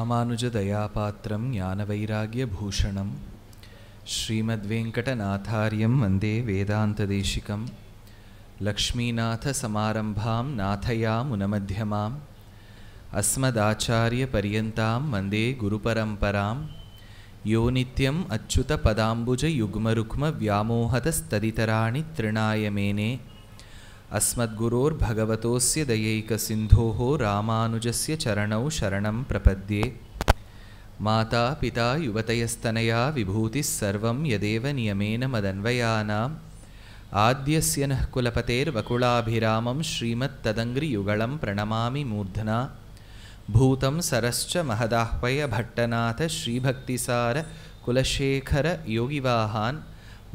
ராமானுஜதயாபாத்திரம் ஞானவைராக்யபூஷணம் ஸ்ரீமத்வேங்கடநாதார்யம் வந்தே வேதாந்ததேசிகம் லக்ஷ்மீநாதசமாரம்பாம் நாதயாமுனமத்யமாம் அஸ்மதாச்சாரியபர்யந்தாம் வந்தே குருபரம்பராம் யோ நித்யம் அச்சுதபதாம்புஜயுக்மருக்மவ்யாமோஹதஸ்ததிதராணி த்ரிணாய மேனே अस्मद्गुरोर्भगवतोस्य दयैकसिन्धोः रामानुजस्य चरणौ शरणं प्रपद्ये माता पिता युवतयस्तनया विभूतिः सर्वं यदेव नियमेन मदन्वयानाम् आद्यस्य नः कुलपतेर्वकुलाभिरामं श्रीमत्तदङ्घ्रियुगलं प्रणमामि मूर्धना भूतं सरश्च महदाह्वय भट्टनाथ श्रीभक्तिसार कुलशेखर योगिवाहान्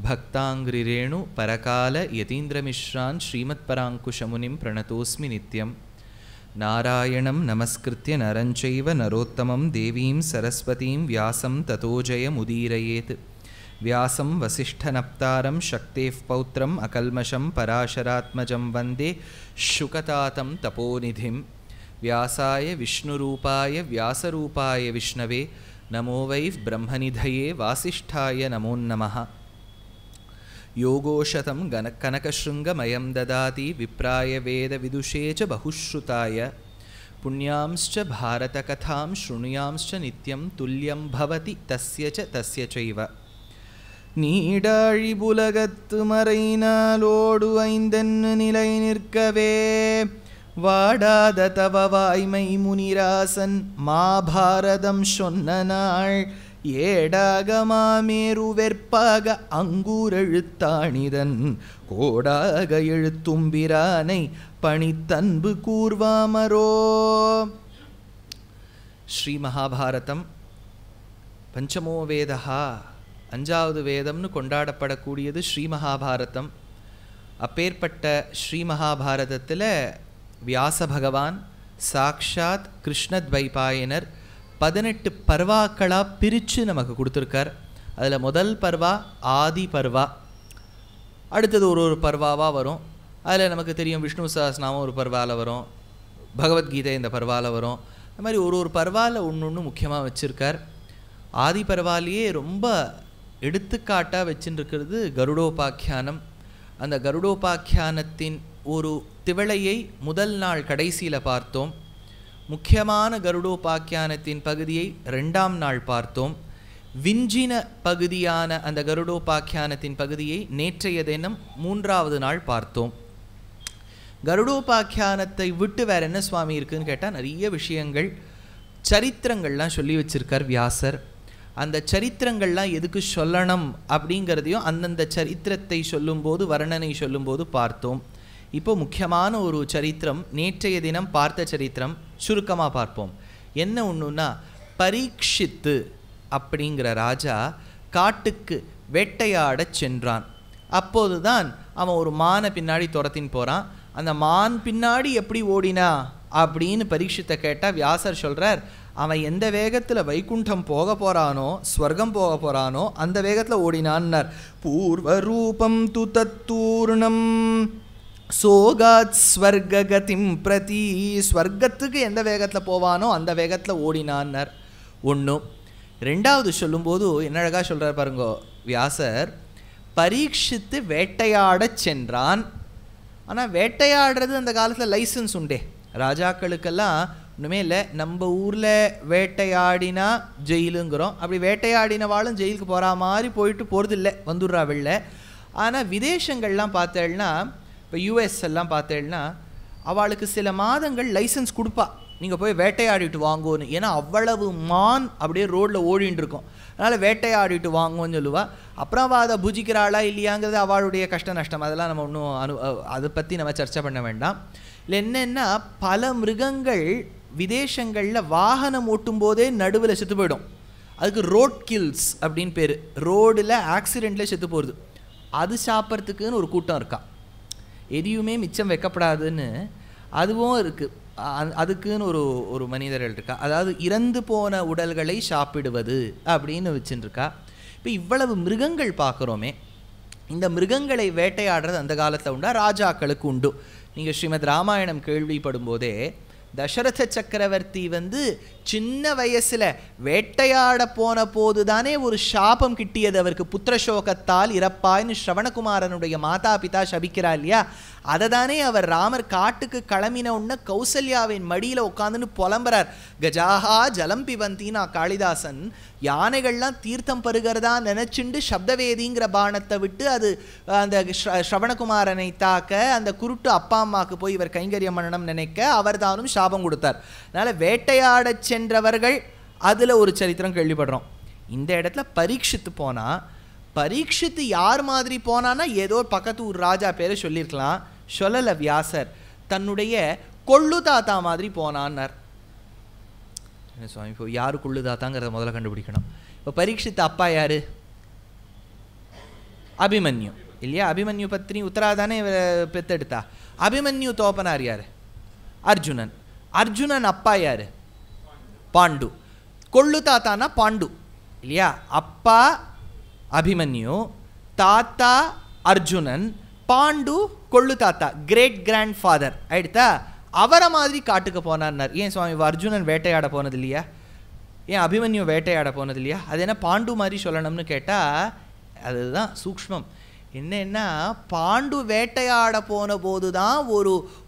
भक्तांग्रिरेणु परकाल यतीन्द्रमिश्रान् श्रीमत्पराङ्कुशमुनिं प्रणतोऽस्मि नित्यं नारायणं नमस्कृत्य नरं चैव नरोत्तमं देवीं सरस्वतीं व्यासं ततो जयमुदीरयेत् व्यासं वसिष्ठनप्तारं शक्तेः पौत्रम् अकल्मषं पराशरात्मजं वन्दे शुकतातं तपोनिधिं व्यासाय विष्णुरूपाय व्यासरूपाय विष्णवे नमो वै ब्रह्मनिधये वासिष्ठाय नमो नमः योगोशतं कनकशृङ्गमयं ददाति विप्राय वेदविदुषे च बहुश्रुताय पुण्यांश्च भारतकथां शृणुयांश्च नित्यं तुल्यं भवति तस्य चैव நீடாழிபுலகத்து மறைநாளோடு ஐந்தென்னு நிலை நிற்கவே வாடாத தவ வாய்மை முனிராசன் மாபாரதம் சொன்ன நாள் ஏடாகமாமேரு வெற்பாக அங்கூரெழுத்தாணிதன் கோடாக எழுத்தும்பிரானை பணித்தன்பு கூர்வாமரோ. ஸ்ரீ மகாபாரதம் பஞ்சமோ வேதா, அஞ்சாவது வேதம்னு கொண்டாடப்படக்கூடியது ஸ்ரீ மகாபாரதம். அப்பேற்பட்ட ஸ்ரீ மகாபாரதத்தில் வியாச பகவான் சாக்ஷாத் கிருஷ்ணத்வைபாயனர் 18 பர்வாக்களாக பிரித்து நமக்கு கொடுத்துருக்கார். அதில் முதல் பர்வா ஆதி பர்வா, அடுத்தது ஒரு பர்வாவாக வரும். அதில் நமக்கு தெரியும் விஷ்ணு சஹஸ்ரநாமம் ஒரு பர்வாவில் வரும், பகவத்கீதை இந்த பர்வாவில் வரும். அது மாதிரி ஒரு பர்வாவில் ஒன்று முக்கியமாக வச்சுருக்கார். ஆதி பர்வாலேயே ரொம்ப எடுத்துக்காட்டாக வச்சுருக்கிறது கருடோபாக்கியானம். அந்த கருடோபாக்கியானத்தின் ஒரு திவளையை முதல் நாள் கடைசியில் பார்த்தோம். முக்கியமான கருடோபாக்கியானத்தின் பகுதியை 2ஆம் நாள் பார்த்தோம். விஞ்சின பகுதியான அந்த கருடோபாக்கியானத்தின் பகுதியை நேற்றைய தினம் 3ஆவது நாள் பார்த்தோம். கருடோபாக்கியானத்தை விட்டு வேறு என்ன சுவாமி இருக்குதுன்னு கேட்டால் நிறைய விஷயங்கள், சரித்திரங்கள்லாம் சொல்லி வச்சுருக்கார் வியாசர். அந்த சரித்திரங்கள்லாம் எதுக்கு சொல்லணும் அப்படிங்கிறதையும் அந்தந்த சரித்திரத்தை சொல்லும்போது வர்ணனை சொல்லும்போது பார்த்தோம். இப்போ முக்கியமான ஒரு சரித்திரம், நேற்றைய தினம் பார்த்த சரித்திரம் சுருக்கமாக பார்ப்போம். என்ன ஒன்றுன்னா, பரீட்சித்து அப்படிங்கிற ராஜா காட்டுக்கு வேட்டையாடச் சென்றான். அப்போது தான் அவன் ஒரு மானை பின்னாடி துரத்தின்னு போகிறான். அந்த மான் பின்னாடி எப்படி ஓடினா அப்படின்னு பரீட்சித்தை கேட்டால் வியாசர் சொல்கிறார், அவன் எந்த வேகத்தில் வைகுண்டம் போக போகிறானோ, ஸ்வர்க்கம் போக போகிறானோ அந்த வேகத்தில் ஓடினான்னார். பூர்வ ரூபம் து தத்தூர்ணம் சோகாத் ஸ்வர்ககதிம் பிரதி, ஸ்வர்க்கத்துக்கு எந்த வேகத்தில் போவானோ அந்த வேகத்தில் ஓடினான்னார். ஒன்று. ரெண்டாவது சொல்லும்போது என்ன அழகாக சொல்கிறார் பாருங்கோ வியாசர், பரீட்சித்து வேட்டையாடச் சென்றான். ஆனால் வேட்டையாடுறது அந்த காலத்தில் லைசன்ஸ் உண்டே, ராஜாக்களுக்கெல்லாம் ஒன்றுமே இல்லை. நம்ம ஊரில் வேட்டையாடினா ஜெயிலுங்கிறோம், அப்படி வேட்டையாடினவாளும் ஜெயிலுக்கு போகிற மாதிரி போயிட்டு போகிறது இல்லை, வந்துடுறா வெளில. ஆனால் விதேசங்கள்லாம் பார்த்தேன்னா, இப்போ யூஎஸ் எல்லாம் பார்த்தேன்னா அவளுக்கு சில மாதங்கள் லைசன்ஸ் கொடுப்பா, நீங்கள் போய் வேட்டையாடிட்டு வாங்கோன்னு. ஏன்னா அவ்வளவு மான் அப்படியே ரோட்டில் ஓடின்னு இருக்கும், அதனால் வேட்டையாடிட்டு வாங்கோன்னு சொல்லுவாள். அப்புறம் அவள் அதை புஜிக்கிறாளா இல்லையாங்கிறது அவளுடைய கஷ்ட நஷ்டம், அதெல்லாம் நம்ம ஒன்றும் அதை பற்றி நம்ம சர்ச்சை பண்ண வேண்டாம். இல்லை என்னென்னா, பல மிருகங்கள் விதேசங்களில் வாகனம் ஓட்டும் போதே நடுவில் செத்து போயிடும். அதுக்கு ரோட் கில்ஸ் அப்படின்னு பேர். ரோடில் ஆக்சிடெண்ட்டில் செத்து போகிறது. அது சாப்பிட்றதுக்குன்னு ஒரு கூட்டம் இருக்கா, எதையுமே மிச்சம் வைக்கப்படாதுன்னு அதுவும் இருக்குது. அதுக்குன்னு ஒரு மனிதர்கள் இருக்கா, அதாவது இறந்து போன உடல்களை சாப்பிடுவது அப்படின்னு வச்சுருக்கா. இப்போ இவ்வளவு மிருகங்கள் பார்க்குறோமே, இந்த மிருகங்களை வேட்டையாடுறது அந்த காலத்தில் உண்டா, ராஜாக்களுக்கு உண்டு. நீங்கள் ஸ்ரீமத் ராமாயணம் கேள்விப்படும் போதே தசரத சக்கரவர்த்தி வந்து சின்ன வயசுல வேட்டையாட போன போது தானே ஒரு சாபம் கிட்டியது அவருக்கு, புத்திரசோகத்தால் இறப்பாய்னு ஸ்ரவணகுமாரனுடைய மாதா பிதா சபிக்கிறா இல்லையா? அதை தானே அவர் ராமர் காட்டுக்கு கிளம்பின உடனே கௌசல்யாவின் மடியில் உட்காந்துன்னு புலம்புறார். கஜாஹா ஜலம் பிவந்தினா காளிதாசன், யானைகள்லாம் தீர்த்தம் பருகிறதா நினைச்சுண்டு சப்தவேதிங்கிற பானத்தை விட்டு அது அந்த ஸ்ரவணகுமாரனை தாக்க, அந்த குருட்டு அப்பா அம்மாவுக்கு போய் இவர் கைங்கரியம் பண்ணணும் நினைக்க அவர் தானும் சாபம் கொடுத்தார். அதனால் வேட்டையாட சென்றவர்கள் அதில் ஒரு சரித்திரம் கேள்விப்படுறோம். இந்த இடத்துல பரீட்சித்து போனால், பரீட்சித்து யார் மாதிரி போனான்னா ஏதோ பக்கத்து ஊர் ராஜா பேரை சொல்லியிருக்கலாம், சொல்லலை வியாசர். தன்னுடைய கொள்ளு தாத்தா மாதிரி போனான்னார். என்ன சுவாமி, இப்போ யாரு கொள்ளு தாத்தாங்கிறத முதல்ல கண்டுபிடிக்கணும். இப்போ பரீட்சித்து அப்பா யாரு? அபிமன்யு இல்லையா? அபிமன்யு பத்னி உத்தராதானே பெத்தெடுத்தா. அபிமன்யு தோப்பனார் யாரு? அர்ஜுனன். அர்ஜுனன் அப்பா யாரு? பாண்டு. கொள்ளு தாத்தானா பாண்டு இல்லையா? அப்பா அபிமன்யு, தாத்தா அர்ஜுனன், பாண்டு கொள்ளு தாத்தா, கிரேட் கிராண்ட் ஃபாதர் ஆயிடுத்தா. அவரை மாதிரி காட்டுக்கு போனார். ஏன் சுவாமி அர்ஜுனன் வேட்டையாட போனது இல்லையா? ஏன் அபிமன்யு வேட்டையாட போனது இல்லையா? அது என்ன பாண்டு மாதிரி சொல்லணும்னு கேட்டால் அதுதான் சூக்ஷ்மம். என்னன்னா பாண்டு வேட்டையாட போன போது தான்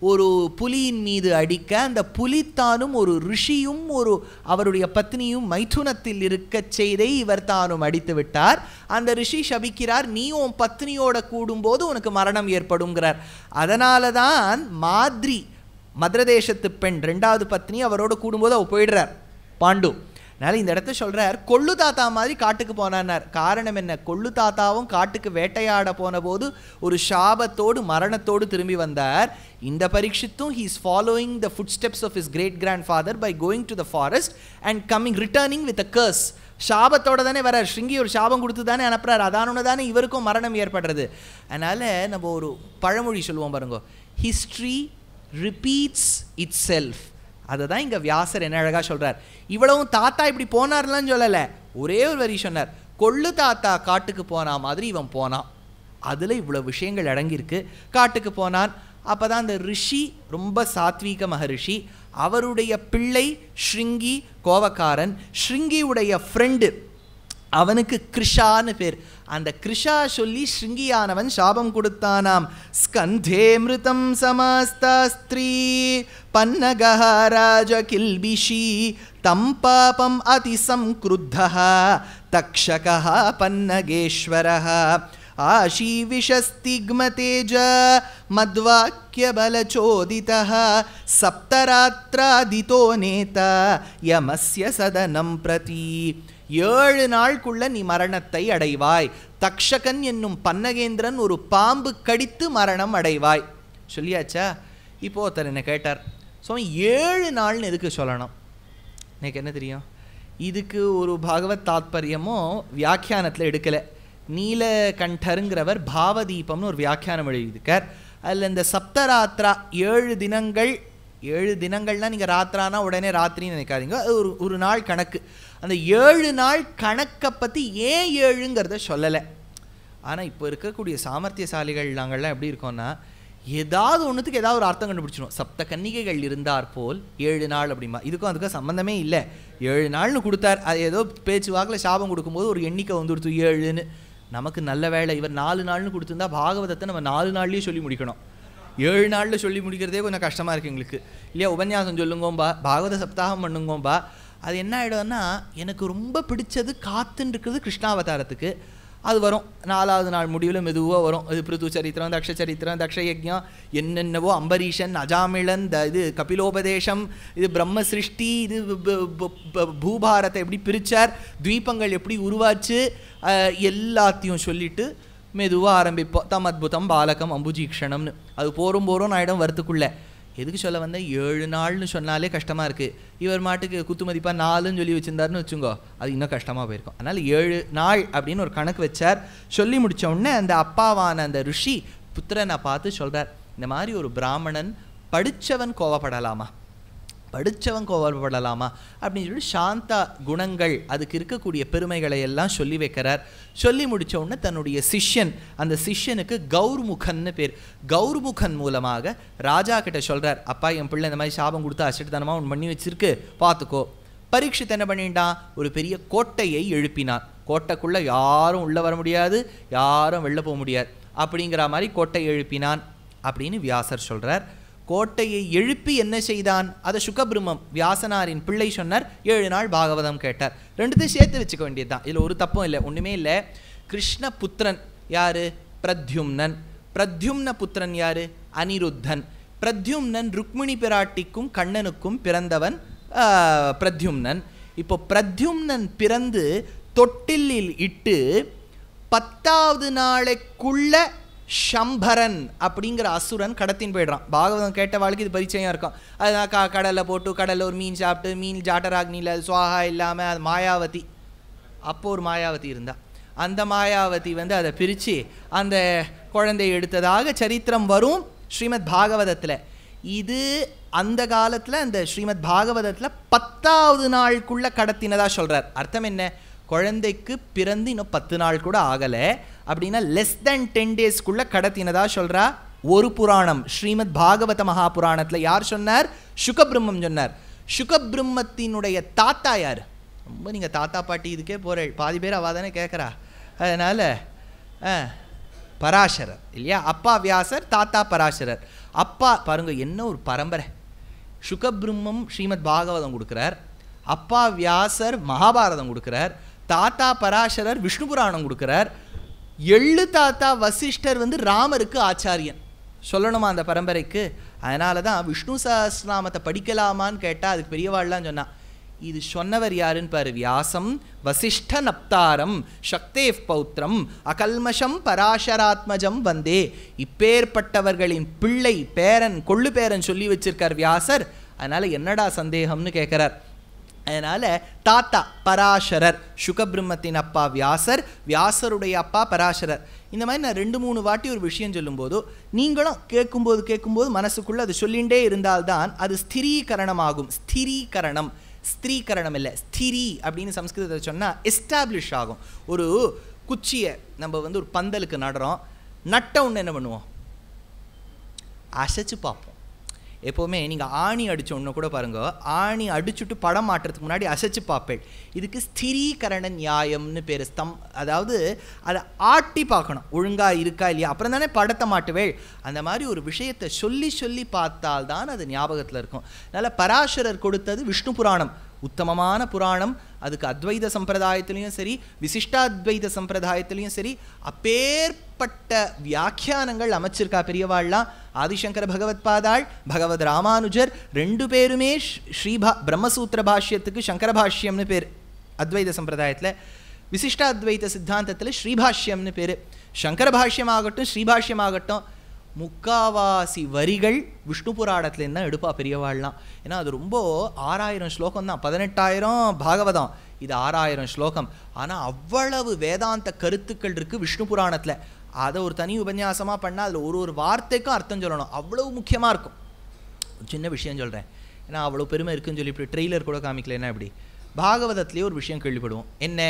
ஒரு புலியின் மீது அடிக்க, அந்த புலித்தானும் ஒரு ரிஷியும் ஒரு அவருடைய பத்னியும் மைதுனத்தில் இருக்க செய்தை இவர் தானும் அடித்து விட்டார். அந்த ரிஷி சபிக்கிறார், நீ உன் பத்னியோட கூடும்போது உனக்கு மரணம் ஏற்படுங்கிறார். அதனால தான் மாதிரி மதுரதேசத்து பெண் ரெண்டாவது பத்னி அவரோட கூடும்போது அவ போயிடுறார் பாண்டு. அதனால் இந்த இடத்த சொல்கிறார், கொள்ளு தாத்தா மாதிரி காட்டுக்கு போனார். காரணம் என்ன? கொள்ளு தாத்தாவும் காட்டுக்கு வேட்டையாட போன போது ஒரு சாபத்தோடு மரணத்தோடு திரும்பி வந்தார். இந்த பரீட்சித்தும் he is following the footsteps of his great grandfather by going to the forest and returning with a curse. சாபத்தோட தானே வரார். ஸ்ருங்கி ஒரு சாபம் கொடுத்து தானே அனுப்புறார். அதானு தானே இவருக்கும் மரணம் ஏற்படுறது. அதனால் நம்ம ஒரு பழமொழி சொல்லுவோம் பாருங்க, ஹிஸ்ட்ரி ரிப்பீட்ஸ் இட் செல்ஃப். அதை தான் இங்கே வியாசர் என்ன அழகாக சொல்கிறார். இவ்வளவும் தாத்தா இப்படி போனார்லாம் சொல்லலை, ஒரே ஒரு வரி சொன்னார், கொள்ளு தாத்தா காட்டுக்கு போனா மாதிரி இவன் போனான். அதில் இவ்வளோ விஷயங்கள் அடங்கியிருக்கு. காட்டுக்கு போனான். அப்போ தான் அந்த ரிஷி ரொம்ப சாத்வீக மகரிஷி, அவருடைய பிள்ளை ஸ்ருங்கி கோவக்காரன், ஸ்ருங்கியுடைய ஃப்ரெண்டு அவனுக்கு கிருஷான்னு பேர். அந்த கிருஷா சொல்லி ஸ்ருங்கியானவன் சாபம் கொடுத்தானாம். ஸ்கந்தே மிருதம் சமாஸ்தாஸ்திரீ பன்னகஹாராஜ கில்பிஷி தம் பாபம் அதிசம்க்ருத்தஹ தக்ஷகஹ பன்னகேஸ்வரஹ ஆஷீவிஷஸ்திக்மதேஜ மத்வாக்யபலச்சோதிதஹ சப்தராத்ராதிதோ நேதா யமஸ்ய சதனம் பிரதி. 7 நாளுக்குள்ள நீ மரணத்தை அடைவாய். தக்ஷகன் என்னும் பன்னகேந்திரன் ஒரு பாம்பு கடித்து மரணம் அடைவாய். சொல்லியாச்சா? இப்போ ஒருத்தர் என்ன கேட்டார், ஸோ 7 நாள்னு எதுக்கு சொல்லணும்? எனக்கு என்ன தெரியும்? இதுக்கு ஒரு பாகவத் தாத்பரியமோ வியாக்கியானத்தில் எடுக்கலை. நீலகண்டருங்கிறவர் பாவதீபம்னு ஒரு வியாக்கியானம் எழுதியிருக்கார். அதில் இந்த சப்தராத்ரா 7 தினங்கள், 7 தினங்கள்னால் நீங்கள் ராத்திரானா உடனே ராத்திரின்னு நினைக்காதீங்க, அது ஒரு நாள் கணக்கு. அந்த 7 நாள் கணக்கை பற்றி ஏன் 7ங்கிறத சொல்லலை. ஆனால் இப்போ இருக்கக்கூடிய சாமர்த்தியசாலிகள் நாங்கள்லாம் எப்படி இருக்கோம்னா, ஏதாவது ஒன்றுத்துக்கு ஏதாவது ஒரு அர்த்தம் கண்டுபிடிச்சிடும். சப்த கன்னிகைகள் இருந்தார் போல் 7 நாள் அப்படிமா. இதுக்கும் அதுக்கும் சம்மந்தமே இல்லை. 7 நாள்னு கொடுத்தார். அது ஏதோ பேச்சு வாக்கில் சாபம் கொடுக்கும்போது ஒரு எண்ணிக்கை வந்துடுத்து 7ன்னு. நமக்கு நல்ல வேலை இவர் 4 நாள்னு கொடுத்துருந்தா பாகவதத்தை நம்ம 4 நாள்லேயே சொல்லி முடிக்கணும். 7 நாளில் சொல்லி முடிக்கிறதே கொஞ்சம் கஷ்டமாக இருக்குது எங்களுக்கு இல்லையா? உபன்யாசம் சொல்லுங்கோம்பா, பாகவத சப்தாகம் பண்ணுங்கோம்பா. அது என்ன ஆகிடும்னா, எனக்கு ரொம்ப பிடிச்சது காத்துன்னு இருக்கிறது கிருஷ்ணாவதாரத்துக்கு. அது வரும் 4வது நாள் முடிவில் மெதுவாக வரும். இது பிருத்து சரித்திரம், தக்ஷ சரித்திரம், தக்ஷ யஜ்ஞம், என்னென்னவோ அம்பரீஷன், அஜாமிளன், இது கபிலோபதேசம், இது பிரம்ம சிருஷ்டி, இது பூபாரத்தை எப்படி பிரித்தார், தீபங்கள் எப்படி உருவாச்சு, எல்லாத்தையும் சொல்லிவிட்டு மெதுவாக ஆரம்பிப்போம். தம் அத்புதம் பாலகம் அம்புஜீக்ஷணம்னு. அது போரும் ஆயிடும் வரத்துக்குள்ளே. எதுக்கு சொல்ல வந்த 7 நாள்னு சொன்னாலே கஷ்டமாக இருக்குது. இவர் மாட்டுக்கு குத்து மதிப்பாக 4ன்னு சொல்லி வச்சுருந்தாருன்னு வச்சுங்கோ, அது இன்னும் கஷ்டமாக போயிருக்கும். அதனால் 7 நாள் அப்படின்னு ஒரு கணக்கு வச்சார். சொல்லி முடித்த உடனே அந்த அப்பாவான அந்த ரிஷி புத்திரனை பார்த்து சொல்கிறார், இந்த மாதிரி ஒரு பிராமணன் படித்தவன் கோவப்படலாமா? படித்தவன் கோவப்படலாமா அப்படின்னு சொல்லி சாந்தா குணங்கள் அதுக்கு இருக்கக்கூடிய பெருமைகளை எல்லாம் சொல்லி வைக்கிறார். சொல்லி முடித்த உடனே தன்னுடைய சிஷ்யன், அந்த சிஷ்யனுக்கு கௌர்முகன்னு பேர், கௌர்முகன் மூலமாக ராஜா கிட்ட சொல்கிறார், அப்பா என் பிள்ளை இந்த மாதிரி சாபம் கொடுத்து அசட்டுத்தனமாக ஒன்று பண்ணி வச்சிருக்கு, பார்த்துக்கோ. பரீட்சித் என்ன பண்ணிட்டான், ஒரு பெரிய கோட்டையை எழுப்பினான். கோட்டைக்குள்ளே யாரும் உள்ளே வர முடியாது, யாரும் வெளில போக முடியாது அப்படிங்கிற மாதிரி கோட்டையை எழுப்பினான் அப்படின்னு வியாசர் சொல்கிறார். கோட்டையை எழுப்பி என்ன செய்தான், அதை சுகபிரம்மம் வியாசனாரின் பிள்ளை சொன்னார். 7 நாள் பாகவதம் கேட்டார். ரெண்டுத்தையும் சேர்த்து வச்சுக்க வேண்டியது தான், இதில் ஒரு தப்பும் இல்லை, ஒன்றுமே இல்லை. கிருஷ்ண புத்திரன் யார், பிரத்யும்னன். பிரத்யும்ன புத்திரன் யார், அனிருத்தன். பிரத்யும்னன் ருக்மிணி பிராட்டிக்கும் கண்ணனுக்கும் பிறந்தவன் பிரத்யும்னன். இப்போ பிரத்யும்னன் பிறந்து தொட்டிலில் இட்டு 10வது நாளைக்குள்ள சம்பரன் அப்படிங்கிற அசுரன் கடத்தின் போயிடுறான். பாகவதம் கேட்ட வாழ்க்கை இது பரிச்சயம் இருக்கும். அதுதான் கடலில் போட்டு கடலில் ஒரு மீன் சாப்பிட்டு மீன் ஜாட்டராக்னியில் அது சுவாகா இல்லாமல் அது மாயாவதி, அப்போ ஒரு மாயாவதி இருந்தா, அந்த மாயாவதி வந்து அதை பிரித்து அந்த குழந்தையை எடுத்ததாக சரித்திரம் வரும் ஸ்ரீமத் பாகவதத்தில். இது அந்த காலத்தில் அந்த ஸ்ரீமத் பாகவதத்தில் 10வது நாளுக்குள்ளே கடத்தினதாக சொல்கிறார். அர்த்தம் என்ன, குழந்தைக்கு பிறந்து இன்னும் 10 நாள் கூட ஆகலை அப்படின்னா லெஸ் தென் 10 டேஸ்க்குள்ளே கடத்தினதாக சொல்கிறா ஒரு புராணம். ஸ்ரீமத் பாகவத மகாபுராணத்தில் யார் சொன்னார், சுகபிரம்மம் சொன்னார். சுகபிரம்மத்தினுடைய தாத்தா யார், ரொம்ப நீங்கள் தாத்தா பாட்டி இதுக்கே போகிற பாதி பேர் அவள் தானே கேட்குறா, அதனால் பராசரர் இல்லையா, அப்பா வியாசர், தாத்தா பராசரர். அப்பா பாருங்க என்ன ஒரு பரம்பரை. சுகபிரம்மம் ஸ்ரீமத் பாகவதம் கொடுக்குறார், அப்பா வியாசர் மகாபாரதம் கொடுக்குறார், தாத்தா பராசரர் விஷ்ணு புராணம் கொடுக்குறார், எள்ளு தாத்தா வசிஷ்டர் வந்து ராமருக்கு ஆச்சாரியன். சொல்லணுமா அந்த பரம்பரைக்கு? அதனால தான் விஷ்ணு சஹஸ்ரநாமத்தை படிக்கலாமான்னு கேட்டால் அதுக்கு பெரியவாள்லாம் சொன்னான். இது சொன்னவர் யாருன்னு பாரு, வியாசம் வசிஷ்ட நப்தாரம் சக்தேவ் பௌத்திரம் அகல்மஷம் பராசராத்மஜம் வந்தே. இப்பேற்பட்டவர்களின் பிள்ளை பேரன் கொள்ளு பேரன் சொல்லி வச்சிருக்கார் வியாசர். அதனால என்னடா சந்தேகம்னு கேட்குறார். அதனால் தாத்தா பராசரர், சுகபிரம்மத்தின் அப்பா வியாசர், வியாசருடைய அப்பா பராசரர். இந்த மாதிரி நான் 2-3 வாட்டி ஒரு விஷயம் சொல்லும்போது நீங்களும் கேட்கும்போது மனசுக்குள்ளே அது சொல்லிகிட்டே இருந்தால்தான் அது ஸ்திரீகரணமாகும். ஸ்திரீகரணம், ஸ்திரீகரணம் இல்லை, ஸ்திரி அப்படின்னு சம்ஸ்கிருதத்தை சொன்னால் எஸ்டாப்ளிஷ் ஆகும். ஒரு குச்சியை நம்ம வந்து ஒரு பந்தலுக்கு நடுறோம், நட்ட ஒன்று என்ன பண்ணுவோம், அசைச்சு பார்ப்போம். எப்போவுமே நீங்கள் ஆணி அடித்த ஒன்று கூட பாருங்க, ஆணி அடிச்சுட்டு படம் மாட்டுறதுக்கு முன்னாடி அசைச்சு பார்ப்பேன். இதுக்கு ஸ்திரீகரண நியாயம்னு பேர். அதாவது அதை ஆட்டி பார்க்கணும் ஒழுங்காக இருக்கா இல்லையா, அப்புறம் தானே படத்தை மாட்டுவேள். அந்த மாதிரி ஒரு விஷயத்தை சொல்லி சொல்லி பார்த்தால்தான் அது ஞாபகத்தில் இருக்கும். அதனால் பராசரர் கொடுத்தது விஷ்ணு புராணம், உத்தமமான புராணம். அதுக்கு அத்வைத சம்பிரதாயத்திலையும் சரி விசிஷ்டாத்வைத சம்பிரதாயத்திலையும் சரி அப்பேற்பட்ட வியாக்கியானங்கள் அமைச்சிருக்கா பெரியவாள்லாம். ஆதிசங்கர பகவத் பாதாள், பகவத் ராமானுஜர் 2 பேருமே பிரம்மசூத்திர பாஷ்யத்துக்கு சங்கர பாஷ்யம்னு பேர் அத்வைத சம்பிரதாயத்தில். விசிஷ்டாத்வைத சித்தாந்தத்தில் ஸ்ரீபாஷ்யம்னு பேர். சங்கர பாஷ்யமாகட்டும் ஸ்ரீபாஷ்யமாகட்டும் முக்காவாசி வரிகள் விஷ்ணு புராணத்துலேருந்து தான் எடுப்பா பெரியவாள்லாம். ஏன்னா அது ரொம்ப 6000 ஸ்லோகம் தான், 18,000 பாகவதம், இது 6000 ஸ்லோகம். ஆனால் அவ்வளவு வேதாந்த கருத்துக்கள் இருக்குது விஷ்ணு புராணத்தில். அதை ஒரு தனி உபன்யாசமாக பண்ணால் அதில் ஒரு வார்த்தைக்கும் அர்த்தம் சொல்லணும், அவ்வளவு முக்கியமாக இருக்கும். சின்ன விஷயம் சொல்கிறேன், ஏன்னா அவ்வளோ பெருமை இருக்குன்னு சொல்லி இப்படி ட்ரெய்லர் கூட காமிக்கலன்னா இப்படி. பாகவதத்துலேயே ஒரு விஷயம் கேள்விப்படுவோம், என்ன,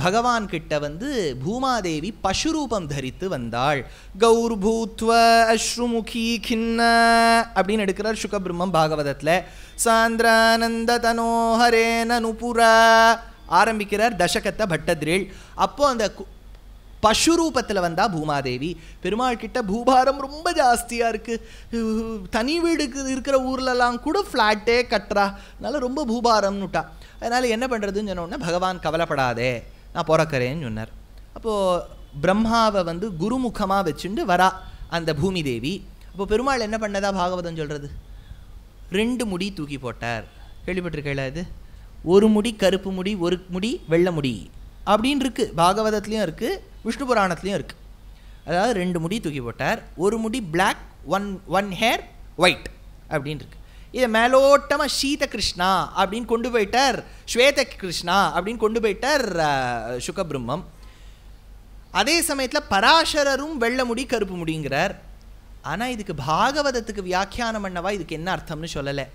பகவான் கிட்ட வந்து பூமாதேவி பசுரூபம் தரித்து வந்தாள். கௌர் பூத்வ அஸ்ருமுகி கிண்ண அப்படின்னு எடுக்கிறார் சுகபிரம்மம் பாகவதத்தில். சாந்திரானந்த தனோஹரே நனுபுரா ஆரம்பிக்கிறார் தசகத்தை பட்டத்ரேள். அப்போ அந்த பசுரூபத்தில் வந்தா பூமாதேவி. பெருமாள் கிட்ட பூபாரம் ரொம்ப ஜாஸ்தியாக இருக்குது, தனி வீடுக்கு இருக்கிற ஊர்லலாம் கூட ஃப்ளாட்டே கட்டுறா, அதனால ரொம்ப பூபாரம்னுட்டா. அதனால் என்ன பண்ணுறதுன்னு சொன்னோடனே பகவான் கவலைப்படாதே நான் பிறக்கிறேன்னு சொன்னார். அப்போது பிரம்மாவை வந்து குருமுகமாக வச்சுட்டு வரா அந்த பூமி தேவி. அப்போ பெருமாள் என்ன பண்ணதா பாகவதம் சொல்கிறது, 2 முடி தூக்கி போட்டார். கேள்விப்பட்டிருக்கேளா இது? ஒரு முடி கருப்பு முடி, ஒரு முடி வெள்ளை முடி அப்படின்னு இருக்குது. பாகவதத்துலேயும் இருக்குது, விஷ்ணு புராணத்துலேயும் இருக்குது. அதாவது 2 முடி தூக்கி போட்டார், ஒரு முடி பிளாக், ஒன் ஹேர் ஒயிட் அப்படின்னு இருக்கு. இதை மேலோட்டமாக சீத கிருஷ்ணா அப்படின்னு கொண்டு போயிட்டார், ஸ்வேத கிருஷ்ணா அப்படின்னு கொண்டு போயிட்டார் சுகபிரம்மம். அதே சமயத்தில் பராசரரும் வெள்ளை முடி கருப்பு முடிங்கிறார். ஆனால் இதுக்கு பாகவதத்துக்கு வியாக்கியானம் பண்ணவா இதுக்கு என்ன அர்த்தம்னு சொல்லலை.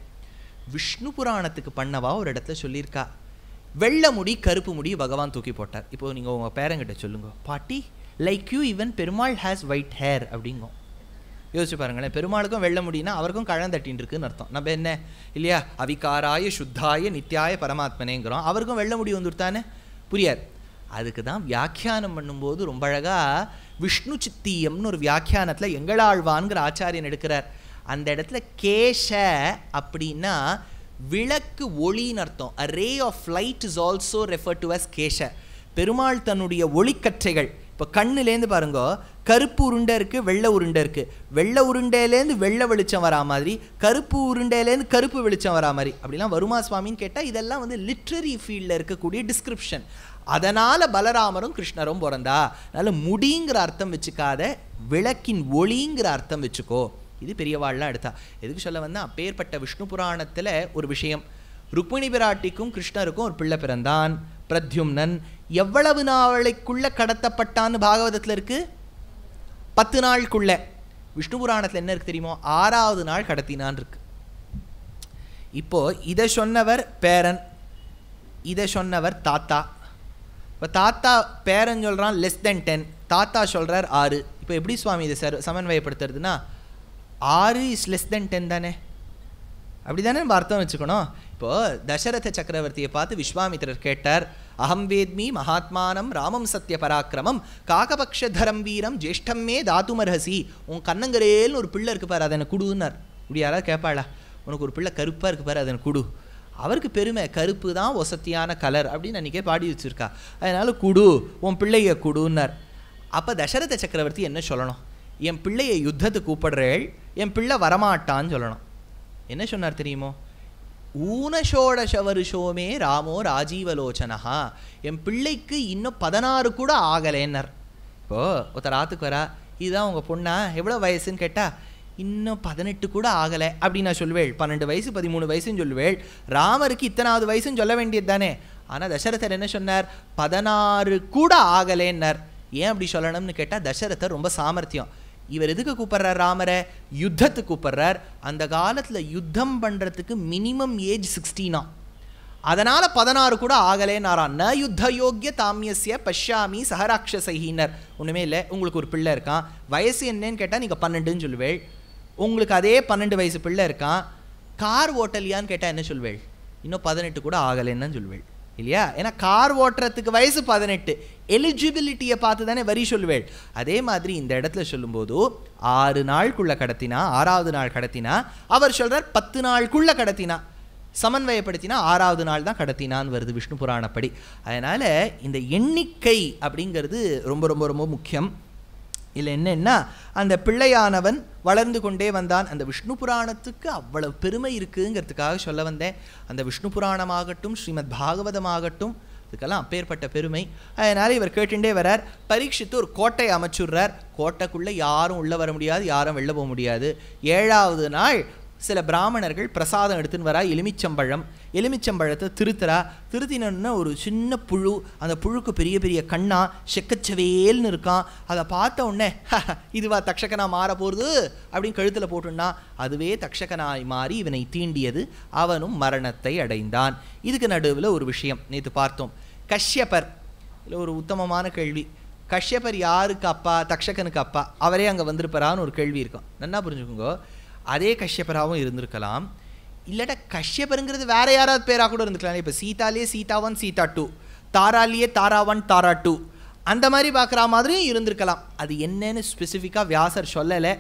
விஷ்ணு புராணத்துக்கு பண்ணவா ஒரு இடத்துல சொல்லியிருக்கா, வெள்ளை முடி கருப்பு முடி பகவான் தூக்கி போட்டார். இப்போ நீங்கள் உங்கள் பேரங்கிட்ட சொல்லுங்க, paati like you even Perumal has white hair அப்படிங்கோ. யோசிச்சு பாருங்களேன், பெருமாளுக்கும் வெள்ளை முடினா அவருக்கும் கழந்தட்டின்னு இருக்குன்னு அர்த்தம். நம்ம என்ன இல்லையா, அவிகாராய சுத்தாய நித்யாய பரமாத்மனேங்கிறோம், அவருக்கும் வெள்ளை முடி வந்துட்டானே, புரியாது. அதுக்கு தான் வியாக்கியானம் பண்ணும்போது ரொம்ப அழகாக விஷ்ணு சித்தியம்னு ஒரு வியாக்கியானத்தில் எங்களாழ்வான்கிற ஆச்சாரியன் எடுக்கிறார். அந்த இடத்துல கேஷ அப்படின்னா விளக்கு ஒளின்னு அர்த்தம். a ray of light is also referred to as கேஷ. Perumal தன்னுடைய ஒளிக்கற்றைகள், இப்போ கண்ணுலேருந்து பாருங்க, கருப்பு உருண்டை இருக்குது, வெள்ளை உருண்டை இருக்குது. வெள்ளை உருண்டையிலேருந்து வெள்ளை வெளிச்சம் வரா மாதிரி, கருப்பு உருண்டையிலேருந்து கருப்பு வெளிச்சம் வரா மாதிரி, அப்படிலாம் வருமா சுவாமின்னு கேட்டால் இதெல்லாம் வந்து லிட்ரரி ஃபீல்டில் இருக்கக்கூடிய டிஸ்கிரிப்ஷன். அதனால் பலராமரும் கிருஷ்ணரும் பிறந்தா. அதனால் முடிங்கிற அர்த்தம் வச்சுக்காத, விளக்கின் ஒளிங்கிற அர்த்தம் வச்சுக்கோ. இது பெரியவாள்லாம் எடுத்தா. எதுக்கு சொல்ல வந்தால், அப்பேற்பட்ட விஷ்ணு புராணத்தில் ஒரு விஷயம், ருக்மிணி பிராட்டிக்கும் கிருஷ்ணருக்கும் ஒரு பிள்ளை பிறந்தான், பிரத்யும்னன். எவ்வளவு நாளைக்குள்ள கடத்தப்பட்டான்னு பாகவதத்தில் இருக்கு, 10 நாளுக்குள்ள. விஷ்ணு புராணத்தில் என்ன இருக்கு தெரியுமோ, 6வது நாள் கடத்தினான் இருக்கு. இப்போ இதை சொன்னவர் பேரன், இதை சொன்னவர் தாத்தா. இப்போ தாத்தா பேரன் சொல்கிறான் லெஸ் தென் 10, தாத்தா சொல்கிறார் 6. இப்போ எப்படி சுவாமி இதை சமன்வயப்படுத்துறதுன்னா, 6 இஸ் லெஸ் தென் 10 தானே, அப்படி தானே நம்ம அர்த்தம் வச்சுக்கணும். இப்போது தசரத சக்கரவர்த்தியை பார்த்து விஸ்வாமித்திரர் கேட்டார், அகம் வேத்மி மகாத்மானம் ராமம் சத்ய பராக்கிரமம் காகபக்ஷதரம் வீரம் ஜேஷ்டமே தாத்துமர்ஹசி. உன் கண்ணங்கரேல்னு ஒரு பிள்ளை இருக்கு பாரு, அதை எனக்கு குடுன்னார். இப்படி யாராவது கேட்பாளா, உனக்கு ஒரு பிள்ளை கருப்பாக இருக்கு பாரு, அதை எனக்கு குடு. அவருக்கு பெருமை, கருப்பு தான் வசத்தியான கலர் அப்படின்னு அன்றைக்கே பாடி வச்சுருக்கா, அதனால் குடு, உன் பிள்ளைய குடுன்னார். அப்போ தசரத சக்கரவர்த்தி என்ன சொல்லணும், என் பிள்ளையை யுத்தத்துக்கு கூப்பிடுறேள், என் பிள்ளை வரமாட்டான்னு சொல்லணும். என்ன சொன்னார் தெரியுமோ, ஊனஷோடச வருஷோமே ராமோ ராஜீவலோச்சனஹா, என் பிள்ளைக்கு இன்னும் 16 கூட ஆகலைன்னர். இப்போது ஒருத்தர் ஆத்துக்கு வரா, இதுதான் உங்கள் பொண்ணா, எவ்வளோ வயசுன்னு கேட்டால் இன்னும் 18 கூட ஆகலை அப்படி நான் சொல்வேள். 12 வயசு 13 வயசுன்னு சொல்லுவேள். ராமருக்கு இத்தனாவது வயசுன்னு சொல்ல வேண்டியது தானே. ஆனால் தசரதர் என்ன சொன்னார், 16 கூட ஆகலைன்னர். ஏன் அப்படி சொல்லணும்னு கேட்டால், தசரதர் ரொம்ப சாமர்த்தியம். இவர் எதுக்கு கூப்பிட்றார் ராமரை, யுத்தத்துக்கு கூப்பிட்றார். அந்த காலத்தில் யுத்தம் பண்ணுறதுக்கு மினிமம் ஏஜ் 16. அதனால் 16 கூட ஆகலேன்னாரான். ந யுத்த யோக்கிய தாமியசிய பஷ்யாமி சஹராட்சசைனர். ஒன்றுமே இல்லை, உங்களுக்கு ஒரு பிள்ளை இருக்கான், வயசு என்னன்னு கேட்டால் நீங்கள் 12ன்னு சொல்லுவேள். உங்களுக்கு அதே 12 வயசு பிள்ளை இருக்கான், கார் ஓட்டலையான்னு கேட்டால் என்ன சொல்வேள், இன்னும் 18 கூட ஆகலைன்னு சொல்லுவேள் இல்லையா. ஏன்னா கார் ஓட்டுறதுக்கு வயசு 18, எலிஜிபிலிட்டியை பார்த்து தானே வரி சொல்லுவேள். அதே மாதிரி இந்த இடத்துல சொல்லும்போது 6 நாளுக்குள்ளே கடத்தினா, 6வது நாள் கடத்தினா, அவர் சொல்கிறார் 10 நாளுக்குள்ளே கடத்தினா, சமன்வயப்படுத்தினா 6வது நாள் தான் கடத்தினான்னு வருது விஷ்ணு புராணப்படி. அதனால் இந்த எண்ணிக்கை அப்படிங்கிறது ரொம்ப ரொம்ப ரொம்ப முக்கியம். இல்லை என்னென்னா, அந்த பிள்ளையானவன் வளர்ந்து கொண்டே வந்தான். அந்த விஷ்ணு புராணத்துக்கு அவ்வளவு பெருமை இருக்குங்கிறதுக்காக சொல்ல வந்தேன். அந்த விஷ்ணு புராணமாகட்டும், ஸ்ரீமத் பாகவதமாகட்டும், இதுக்கெல்லாம் அப்பேற்பட்ட பெருமை. அதனால் இவர் கேட்டுட்டே வரார். பரீட்சித்து ஒரு கோட்டை அமைச்சுடுறார். கோட்டைக்குள்ளே யாரும் உள்ளே வர முடியாது, யாரும் வெளில போக முடியாது. 7வது நாள் சில பிராமணர்கள் பிரசாதம் எடுத்துன்னு வரா, எலுமிச்சம்பழத்தை திருத்தினோன்னா ஒரு சின்ன புழு, அந்த புழுக்கு பெரிய பெரிய கண்ணா செக்கச்சவேல்னு இருக்கான். அதை பார்த்த உடனே இதுவா தக்ஷகனாக மாற போகிறது அப்படின்னு கழுத்தில் போட்டுன்னா, அதுவே தக்ஷகனாய் மாறி இவனை தீண்டியது, அவனும் மரணத்தை அடைந்தான். இதுக்கு நடுவில் ஒரு விஷயம் நேற்று பார்த்தோம். கஷ்யபர், இல்லை ஒரு உத்தமமான கேள்வி. கஷ்யபர் யாருக்கு அப்பா, தக்ஷகனுக்கு அப்பா, அவரே அங்கே வந்திருப்பாரான்னு ஒரு கேள்வி இருக்கும். நல்லா புரிஞ்சுக்கோங்க. அதே கஷ்யபராகவும் இருந்திருக்கலாம், இல்லாட்டா கஷ்யபருங்கிறது வேற யாராவது பேராக கூட இருந்துக்கலாம். இப்போ சீதாலேயே சீதா 1 சீதா 2, தாராலேயே தாரா 1 தாரா 2, அந்த மாதிரி பார்க்குற மாதிரியும் இருந்திருக்கலாம். அது என்னன்னு ஸ்பெசிஃபிக்காக வியாசர் சொல்லலை.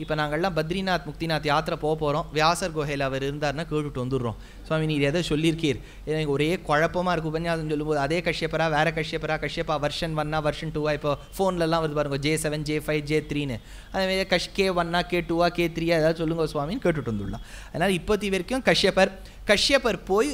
இப்போ நாங்கள்லாம் பத்ரிநாத் முக்திநாத் யாத்திரை போக போகிறோம். வியாசர் குகையில் அவர் இருந்தார்னா கேட்டுட்டு வந்துடுறோம். சுவாமி நீர் எதை சொல்லியிருக்கீர், எனக்கு ஒரே குழப்பமாக இருக்குது உபன்யாசம் சொல்லும்போது. அதே கஷ்யபரா வேறு கஷ்யபரா, கஷ்யப்பா வெர்ஷன் 1 வெர்ஷன் 2 இப்போ ஃபோன்லலாம் வருது பாருங்க, J7 J5 J3ன்னு. அதேமாதிரி K1 K2 K3 ஏதாவது சொல்லுங்க சுவாமின்னு கேட்டுட்டு வந்துடலாம். அதனால் இப்போத்தி வரைக்கும் கஷ்யபர் போய்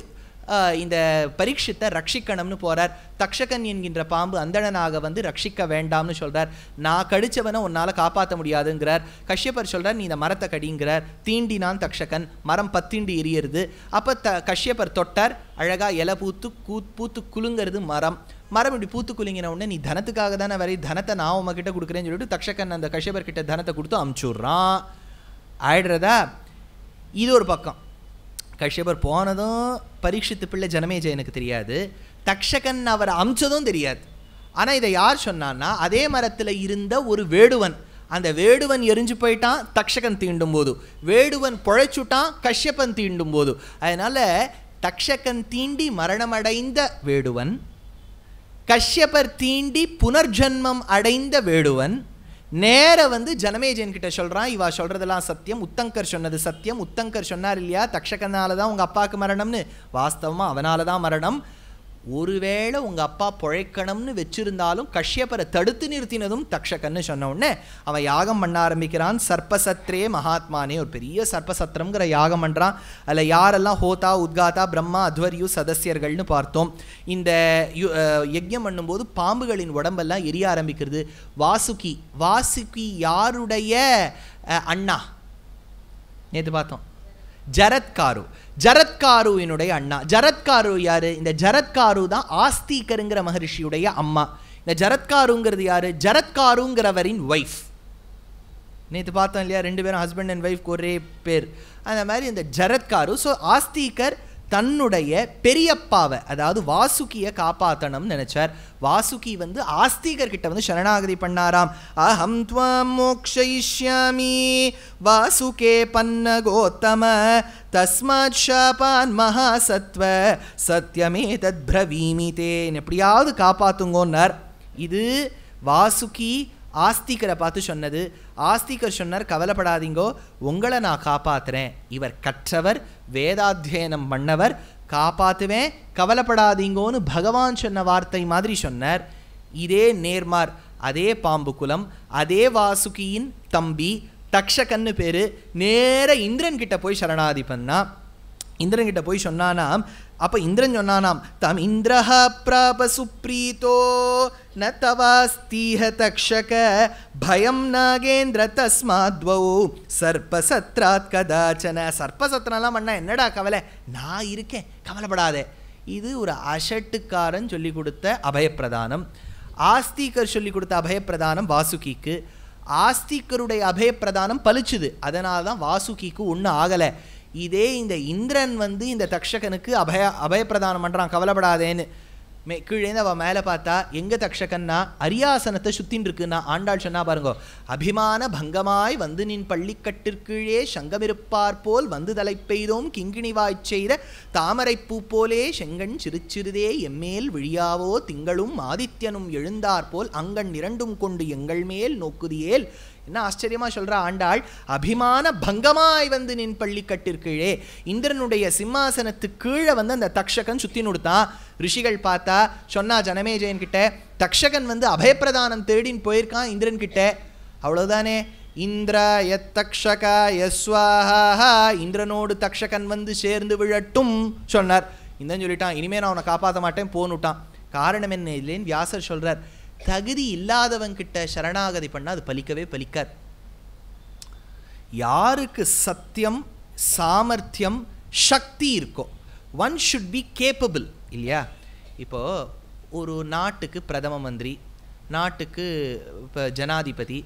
இந்த பரீட்சித்தை ரட்சிக்கணும்னு போகிறார். தக்ஷகன் என்கின்ற பாம்பு அந்தணனாக வந்து ரட்சிக்க வேண்டாம்னு சொல்கிறார். நான் கடிச்சவனை உன்னால் காப்பாற்ற முடியாதுங்கிறார். கஷ்யபர் சொல்கிறார், நீ இந்த மரத்தை கடிங்கிறார். தீண்டினான் தக்ஷகன், மரம் 10 எரியறது. அப்போ கஷ்யபர் தொட்டார், அழகாக இலை பூத்து குலுங்கிறது மரம். இப்படி பூத்து குலுங்கின உடனே, நீ தனத்துக்காக தானே வரை, தனத்தை நான் உங்ககிட்ட கொடுக்குறேன்னு சொல்லிட்டு தக்ஷகன் அந்த கஷ்யபர் கிட்ட தனத்தை கொடுத்து அமுச்சுடுறான். ஆயிடுறதா? இது ஒரு பக்கம். கஷ்யபர் போனதும் பரீட்சித்து பிள்ளை ஜனமேஜயனுக்கு தெரியாது, தக்ஷகன் அவர் அமிச்சதும் தெரியாது. ஆனால் இதை யார் சொன்னான்னா, அதே மரத்தில் இருந்த ஒரு வேடுவன், அந்த வேடுவன் எரிஞ்சு போயிட்டான் தக்ஷகன் தீண்டும் போது, வேடுவன் பொழைச்சுட்டான் கஷ்யப்பன் தீண்டும் போது. அதனால் தக்ஷகன் தீண்டி மரணமடைந்த வேடுவன், கஷ்யபர் தீண்டி புனர்ஜன்மம் அடைந்த வேடுவன் நேர வந்து ஜனமேஜயன் கிட்ட சொல்கிறான், இவா சொல்கிறதெல்லாம் சத்தியம், உத்தங்கர் சொன்னது சத்தியம். உத்தங்கர் சொன்னார் இல்லையா, தக்ஷகனால தான் உங்கள் அப்பாவுக்கு மரணம்னு, வாஸ்தவமாக அவனால தான் மரணம். ஒருவேளை உங்கள் அப்பா பொழைக்கணும்னு வச்சிருந்தாலும் கஷ்யபரை தடுத்து நிறுத்தினதும் தக்ஷகன்னு சொன்ன உடனே அவன் யாகம் பண்ண ஆரம்பிக்கிறான். சர்ப்பசத்ரே மகாத்மானே, ஒரு பெரிய சர்ப்பசத்திரம்ங்கிற யாகம் பண்ணுறான். அதில் யாரெல்லாம் ஹோதா, உத்காதா, பிரம்மா, அத்வர்யு சதஸ்யர்கள்னு பார்த்தோம். இந்த யஜ்யம் பண்ணும்போது பாம்புகளின் உடம்பெல்லாம் எரிய ஆரம்பிக்கிறது. வாசுகி யாருடைய அண்ணா நேற்று பார்த்தோம், ஜரத்காருவினுடைய அண்ணா. ஜரத்காரு யாரு? இந்த ஜரத்காரு தான் ஆஸ்திகருங்கிற மகரிஷியுடைய அம்மா. இந்த ஜரத்காருங்கிறது யாரு? ஜரத்காருங்கிறவரின் ஒய்ஃப். நேற்று பார்த்தோம் இல்லையா, 2 பேரும் ஹஸ்பண்ட் அண்ட் ஒய்ஃப் ஒரே பேர். அந்த மாதிரி இந்த ஜரத்காரு. ஸோ ஆஸ்திகர் தன்னுடைய பெரியப்பாவை, அதாவது வாசுகியை காப்பாற்றணும்னு நினைச்சார். வாசுகி வந்து ஆஸ்திகர் கிட்ட வந்து சரணாகதி பண்ணாராம். அஹம் த்வம் மோக்ஷயிஷ்யாமி வாசுகே பன்ன கோத்தம தஸ்மாத் ஷாபான் மகாசத்வ சத்யமே தத் பிரவீமிதே, எப்படியாவது காப்பாத்துங்கோன்னார். இது வாசுகி ஆஸ்திகரை பார்த்து சொன்னது. ஆஸ்திகர் சொன்னார், கவலைப்படாதீங்கோ, உங்களை நான் காப்பாற்றுறேன், இவர் கற்றவர், வேதாத்தியனம் பண்ணவர், காப்பாற்றுவேன், கவலைப்படாதீங்கோன்னு பகவான் சொன்ன வார்த்தை மாதிரி சொன்னார். இதே நேர்மார், அதே பாம்பு குலம், அதே வாசுகியின் தம்பி தக்ஷகன்னு பேர், நேர இந்திரன் கிட்ட போய் சரணாதி பண்ணா. இந்திரன் கிட்ட போய் சொன்னானாம். அப்போ இந்திரன் சொன்னானாம், தம் இந்திரஹ பிராப சுப்ரீதோ ந தவாஸ்தீஹ தக்ஷக பயம் நாகேந்திர தஸ்மாத்வௌ சர்ப்பசத்ராத் கதாச்சன. சர்ப்பசத்திரம்லாம் பண்ணா என்னடா கவலை, நான் இருக்கேன், கவலைப்படாதே. இது ஒரு அஷட்டுக்காரன் சொல்லி கொடுத்த அபயப்பிரதானம். ஆஸ்திகர் சொல்லி கொடுத்த அபயப்பிரதானம் வாசுகிக்கு. ஆஸ்திகருடைய அபயப்பிரதானம் பலிச்சுது, அதனால தான் வாசுகிக்கு ஒன்றும் ஆகலை. இதே இந்த இந்திரன் வந்து இந்த தக்ஷகனுக்கு அபயப்பிரதானம் பண்ணுறான், கவலைப்படாதேன்னு. கீழேந்து அவள் மேலே பார்த்தா எங்கே தக்ஷகன்னா அரியாசனத்தை சுத்தின்னு இருக்குன்னா. ஆண்டாள் சொன்னா பாருங்கோ, அபிமான பங்கமாய் வந்து நின் பள்ளிக்கட்டிற்கீழே சங்கமிருப்பார் போல் வந்து தலை பெய்தோம் கிங்கிணிவாய்ச் செய்த தாமரை பூ போலே செங்கண் சிறுச்சிறுதே எம்மேல் விழியாவோ திங்களும் ஆதித்யனும் எழுந்தார் போல் அங்கண் இரண்டும் கொண்டு எங்கள் மேல் நோக்குதியேல். என்ன ஆச்சரியமா சொல்றா ஆண்டாள், அபிமான பங்கமாய் வந்து நின் பள்ளிக்கட்டிற்கீழே, இந்திரனுடைய சிம்மாசனத்துக்கு கீழே வந்து அந்த தக்ஷகன் சுத்தி நுடுத்தான். ரிஷிகள் பார்த்தா சொன்னா ஜனமேஜயன் கிட்ட, தக்ஷகன் வந்து அபயப்பிரதானம் தேடின்னு போயிருக்கான் இந்திரன் கிட்ட. அவ்வளவுதானே, இந்திர யத்தக்ஷக யஸ்வாஹா, இந்திரனோடு தக்ஷகன் வந்து சேர்ந்து விழட்டும் சொன்னார். இந்திரன் சொல்லிட்டான், இனிமே நான் அவனை காப்பாற்ற மாட்டேன் போன்னுட்டான். காரணம் என்ன இல்லைன்னு வியாசர் சொல்றார், தகுதி இல்லாதவங்கிட்ட சரணாகதி பண்ணால் அது பலிக்கவே பலிக்காது. யாருக்கு சத்தியம், சாமர்த்தியம், சக்தி இருக்கோ, ஒன் ஷுட் பி கேப்பபிள் இல்லையா. இப்போது ஒரு நாட்டுக்கு பிரதம மந்திரி, நாட்டுக்கு இப்போ ஜனாதிபதி,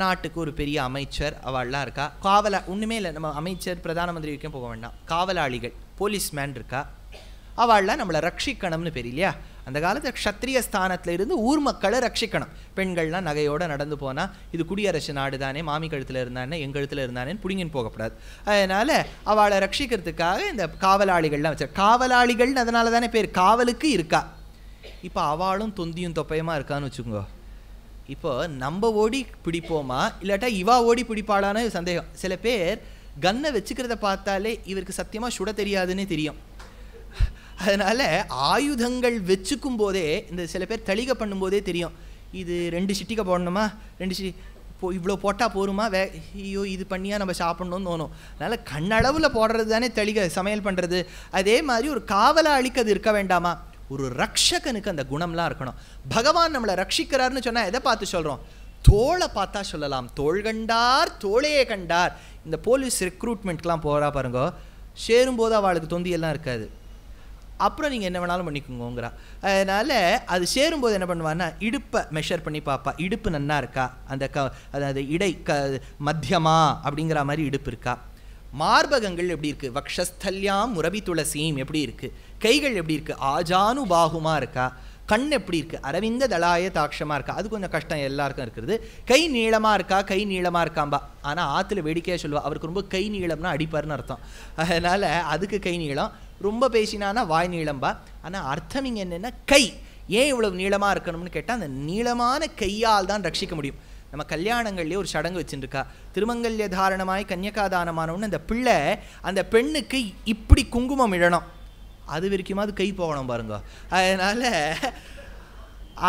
நாட்டுக்கு ஒரு பெரிய அமைச்சர், அவள்லாம் இருக்கா. ஒன்றுமே இல்லை, நம்ம அமைச்சர் பிரதான மந்திரி வரைக்கும் போக வேண்டாம், காவலாளிகள் போலீஸ்மேன் இருக்கா. அவள்லாம் நம்மளை ரட்சிக்கணும்னு பேர் இல்லையா. அந்த காலத்தில் க்ஷத்ரிய ஸ்தானத்தில் இருந்து ஊர் மக்களை ரட்சிக்கணும். பெண்கள்லாம் நகையோடு நடந்து போனால் இது குடியரசு நாடு தானே, மாமி கழுத்தில் இருந்தானே எங்கள் கழுத்தில் இருந்தானேன்னு பிடிங்கின்னு போகக்கூடாது. அதனால் அவளை ரட்சிக்கிறதுக்காக இந்த காவலாளிகள்லாம் வச்சார். காவலாளிகள்னு அதனால தானே பேர், காவலுக்கு இருக்கா. இப்போ அவளும் தொந்தியும் தொப்பையமாக இருக்கான்னு வச்சுக்கோங்க. இப்போ நம்ம ஓடி பிடிப்போமா இல்லாட்டா இவா ஓடி பிடிப்பாளான்னு சந்தேகம். சில பேர் கன்னை வச்சுக்கிறத பார்த்தாலே இவருக்கு சத்தியமாக சுட தெரியாதுன்னே தெரியும். அதனால் ஆயுதங்கள் வச்சுக்கும் போதே இந்த சில பேர் தளிகை பண்ணும்போதே தெரியும், இது 2 சிட்டிகை போடணுமா, 2 இவ்வளோ போட்டால் போருமா, ஐயோ இது பண்ணியா நம்ம சாப்பிட்ணுன்னு தோணும். அதனால் கண்ணளவில் போடுறது தானே தளிகை சமையல் பண்ணுறது. அதே மாதிரி ஒரு காவலாளிக்கு அது இருக்க வேண்டாமா, ஒரு ரக்ஷகனுக்கு அந்த குணம்லாம் இருக்கணும். பகவான் நம்மளை ரட்சிக்கிறார்னு சொன்னால் எதை பார்த்து சொல்கிறோம், தோளை பார்த்தா சொல்லலாம். தோள் கண்டார் தோளையே கண்டார். இந்த போலீஸ் ரெக்ரூட்மெண்ட்க்கெலாம் போகிறா பாருங்க, சேரும்போது அவளுக்கு தொந்தியெல்லாம் இருக்காது, அப்புறம் நீங்கள் என்ன வேணாலும் பண்ணிக்கோங்கிறா. அதனால் அது சேரும்போது என்ன பண்ணுவான்னா இடுப்பை மெஷர் பண்ணி பார்ப்பா, இடுப்பு நன்னா இருக்கா, அந்த அதாவது இடை மத்தியமா அப்படிங்கிற மாதிரி இடுப்பு இருக்கா. மார்பகங்கள் எப்படி இருக்குது, வக்ஷஸ்தல்யாம் முரபி துளசீம் எப்படி இருக்குது, கைகள் எப்படி இருக்குது, ஆஜானு பாகுமா இருக்கா, கண் எப்படி இருக்குது, அரவிந்த தலாய தாட்சமாக இருக்கா, அது கொஞ்சம் கஷ்டம் எல்லாருக்கும் இருக்கிறது. கை நீளமாக இருக்கா, கை நீளமாக இருக்காம்பா. ஆனால் ஆற்றுல வேடிக்கையாக சொல்லுவா, அவருக்கு ரொம்ப கை நீளம்னா அடிப்பார்னு அர்த்தம். அதனால் அதுக்கு கை நீளம், ரொம்ப பேசினானா வாய் நீளம்பா. ஆனால் அர்த்தம் இங்கே என்னென்னா கை ஏன் இவ்வளவு நீளமாக இருக்கணும்னு கேட்டால் அந்த நீளமான கையால் தான் ரட்சிக்க முடியும். நம்ம கல்யாணங்கள்லேயே ஒரு சடங்கு வச்சுருக்கா, திருமங்கல்ய தாரணமாய் கன்னியகாதானமானவன்னு அந்த பிள்ளை அந்த பெண்ணுக்கு இப்படி குங்குமம் இழணும், அது வரைக்குமாவது கை போகணும் பாருங்க. அதனால்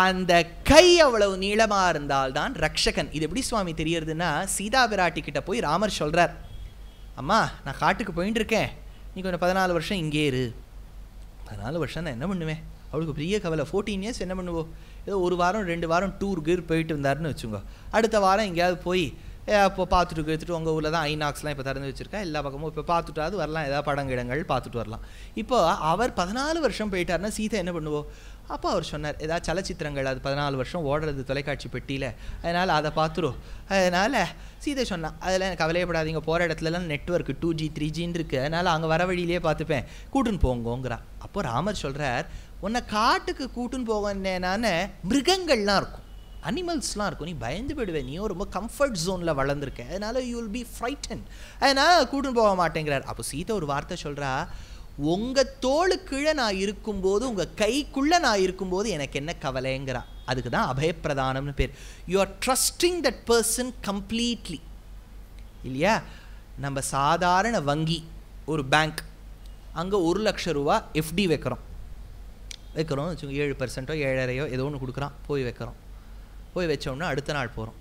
அந்த கை அவ்வளவு நீளமாக இருந்தால்தான் ரக்ஷகன். இது எப்படி சுவாமி தெரியறதுன்னா, சீதா பிராட்டி கிட்ட போய் ராமர் சொல்கிறார், அம்மா நான் காட்டுக்கு போயிட்டு இருக்கேன், நீ கொஞ்சம் 14 வருஷம் இங்கே இரு. 14 வருஷம் நான் என்ன பண்ணுவேன், அவளுக்கு பெரிய கவலை. 14 இயர்ஸ் என்ன பண்ணுவோம், ஏதோ 1 வாரம் 2 வாரம் டூர் கீர் போயிட்டு இருந்தாருன்னு வச்சுக்கோங்க. அடுத்த வாரம் எங்கேயாவது போய் இப்போ பார்த்துட்டு எடுத்துகிட்டு உங்கள் ஊரில் தான் ஐநாக்ஸ்லாம் இப்போ திறந்து வச்சுருக்கா, எல்லா பக்கமும் இப்போ பார்த்துட்டாது வரலாம், ஏதாவது படங்கிடங்கள் பார்த்துட்டு வரலாம். இப்போ அவர் 14 வருஷம் போயிட்டாருன்னா சீதை என்ன பண்ணுவோம். அப்போ அவர் சொன்னார், ஏதாவது சலச்சித்திரங்கள் அது 14 வருஷம் ஓடுறது தொலைக்காட்சி பெட்டியில், அதனால் அதை பார்த்துரும். அதனால் சீதை சொன்னான், அதில் எனக்கு கவலையப்படாதீங்க, போகிற இடத்துலலாம் நெட்வொர்க்கு 2G 3Gன்னு இருக்குது, அதனால் அங்கே வர வழியிலே பார்த்துப்பேன், கூட்டுன்னு போங்கோங்கிறா. அப்போ ராமர் சொல்கிறார், உன்னை காட்டுக்கு கூட்டுன்னு போகனான மிருகங்கள்லாம் இருக்கும், அனிமல்ஸ்லாம் இருக்கும், நீ பயந்து போயிடுவேன், நீயும் ரொம்ப கம்ஃபர்ட் ஜோனில் வளர்ந்துருக்க, அதனால் யூ வில் பி ஃப்ரைட்டன், அதனால் கூட்டுன்னு போக மாட்டேங்கிறார். அப்போ சீதை ஒரு வார்த்தை சொல்கிறா, உங்கள் தோளுக்குள்ளே நான் இருக்கும்போது, உங்கள் கைக்குள்ளே நான் இருக்கும்போது எனக்கு என்ன கவலைங்கிறா. அதுக்கு தான் அபயப்பிரதானம்னு பேர். You are trusting that person completely இல்லையா. நம்ம சாதாரண வங்கி ஒரு பேங்க், அங்கே 1 லட்சம் ரூபா எஃப்டி வைக்கிறோம் வச்சுக்கோங்க, 7% 7.5% ஏதோ ஒன்று கொடுக்குறான், போய் வைக்கிறோம். போய் வச்சோம்னா அடுத்த நாள் போகிறோம்,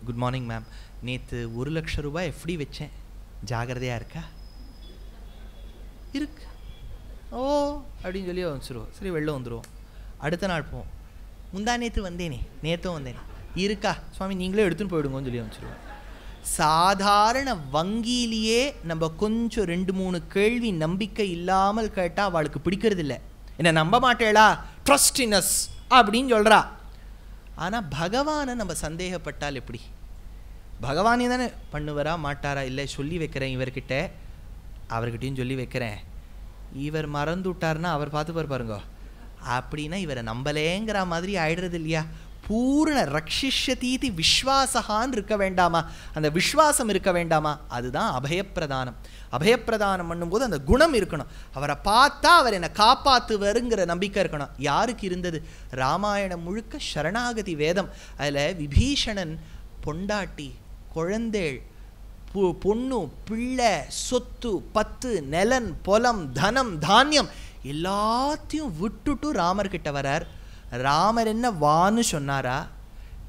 குட் மார்னிங் மேம், நேற்று 1 லட்சம் ரூபாய் எஃப்டி வச்சேன், ஜாகிரதையாக இருக்கா, இருக்கு, ஓ அப்படின்னு சொல்லி வந்துடுவோம். சரி வெளில வந்துடுவோம். அடுத்த நாள் போவோம், முந்தா நேற்று வந்தேனே, நேற்றும் வந்தேனே, இருக்கா சுவாமி நீங்களே எடுத்துன்னு போயிடுங்கன்னு சொல்லி வந்துடுவோம். சாதாரண வங்கியிலேயே நம்ம கொஞ்சம் 2-3 கேள்வி நம்பிக்கை இல்லாமல் கேட்டால் அவளுக்கு பிடிக்கிறது இல்லை. என்ன நம்ப மாட்டேளா, ட்ரஸ்ட் இன் அஸ் அப்படின்னு சொல்கிறா. ஆனால் பகவானை நம்ம சந்தேகப்பட்டால் எப்படி, பகவானே தானே பண்ணுவாரா மாட்டாரா, இல்லை சொல்லி வைக்கிறேன் இவர்கிட்ட, அவர்கிட்டையும் சொல்லி வைக்கிறேன், இவர் மறந்து விட்டார்னா அவர் பார்த்து பாருங்க, அப்படின்னா இவரை நம்பலேங்கிற மாதிரி ஆயிடுறது இல்லையா. பூர்ண ரக்ஷிஷ்யதீதி விஸ்வாசகான்னு இருக்க வேண்டாமா, அந்த விஸ்வாசம் இருக்க வேண்டாமா, அதுதான் அபயப்பிரதானம். அபயப்பிரதானம் பண்ணும்போது அந்த குணம் இருக்கணும், அவரை பார்த்தா அவர் என்னை காப்பாற்றுவருங்கிற நம்பிக்கை இருக்கணும். யாருக்கு இருந்தது, ராமாயணம் முழுக்க சரணாகதி வேதம். அதில் விபீஷணன் பொண்டாட்டி, குழந்தைள், பொண்ணு, பிள்ளை, சொத்து, பத்து, நிலன், பொலம், தனம், தானியம் எல்லாத்தையும் விட்டுட்டு ராமர்கிட்ட வரார். ராமர் என்ன வான்னு சொன்னாரா,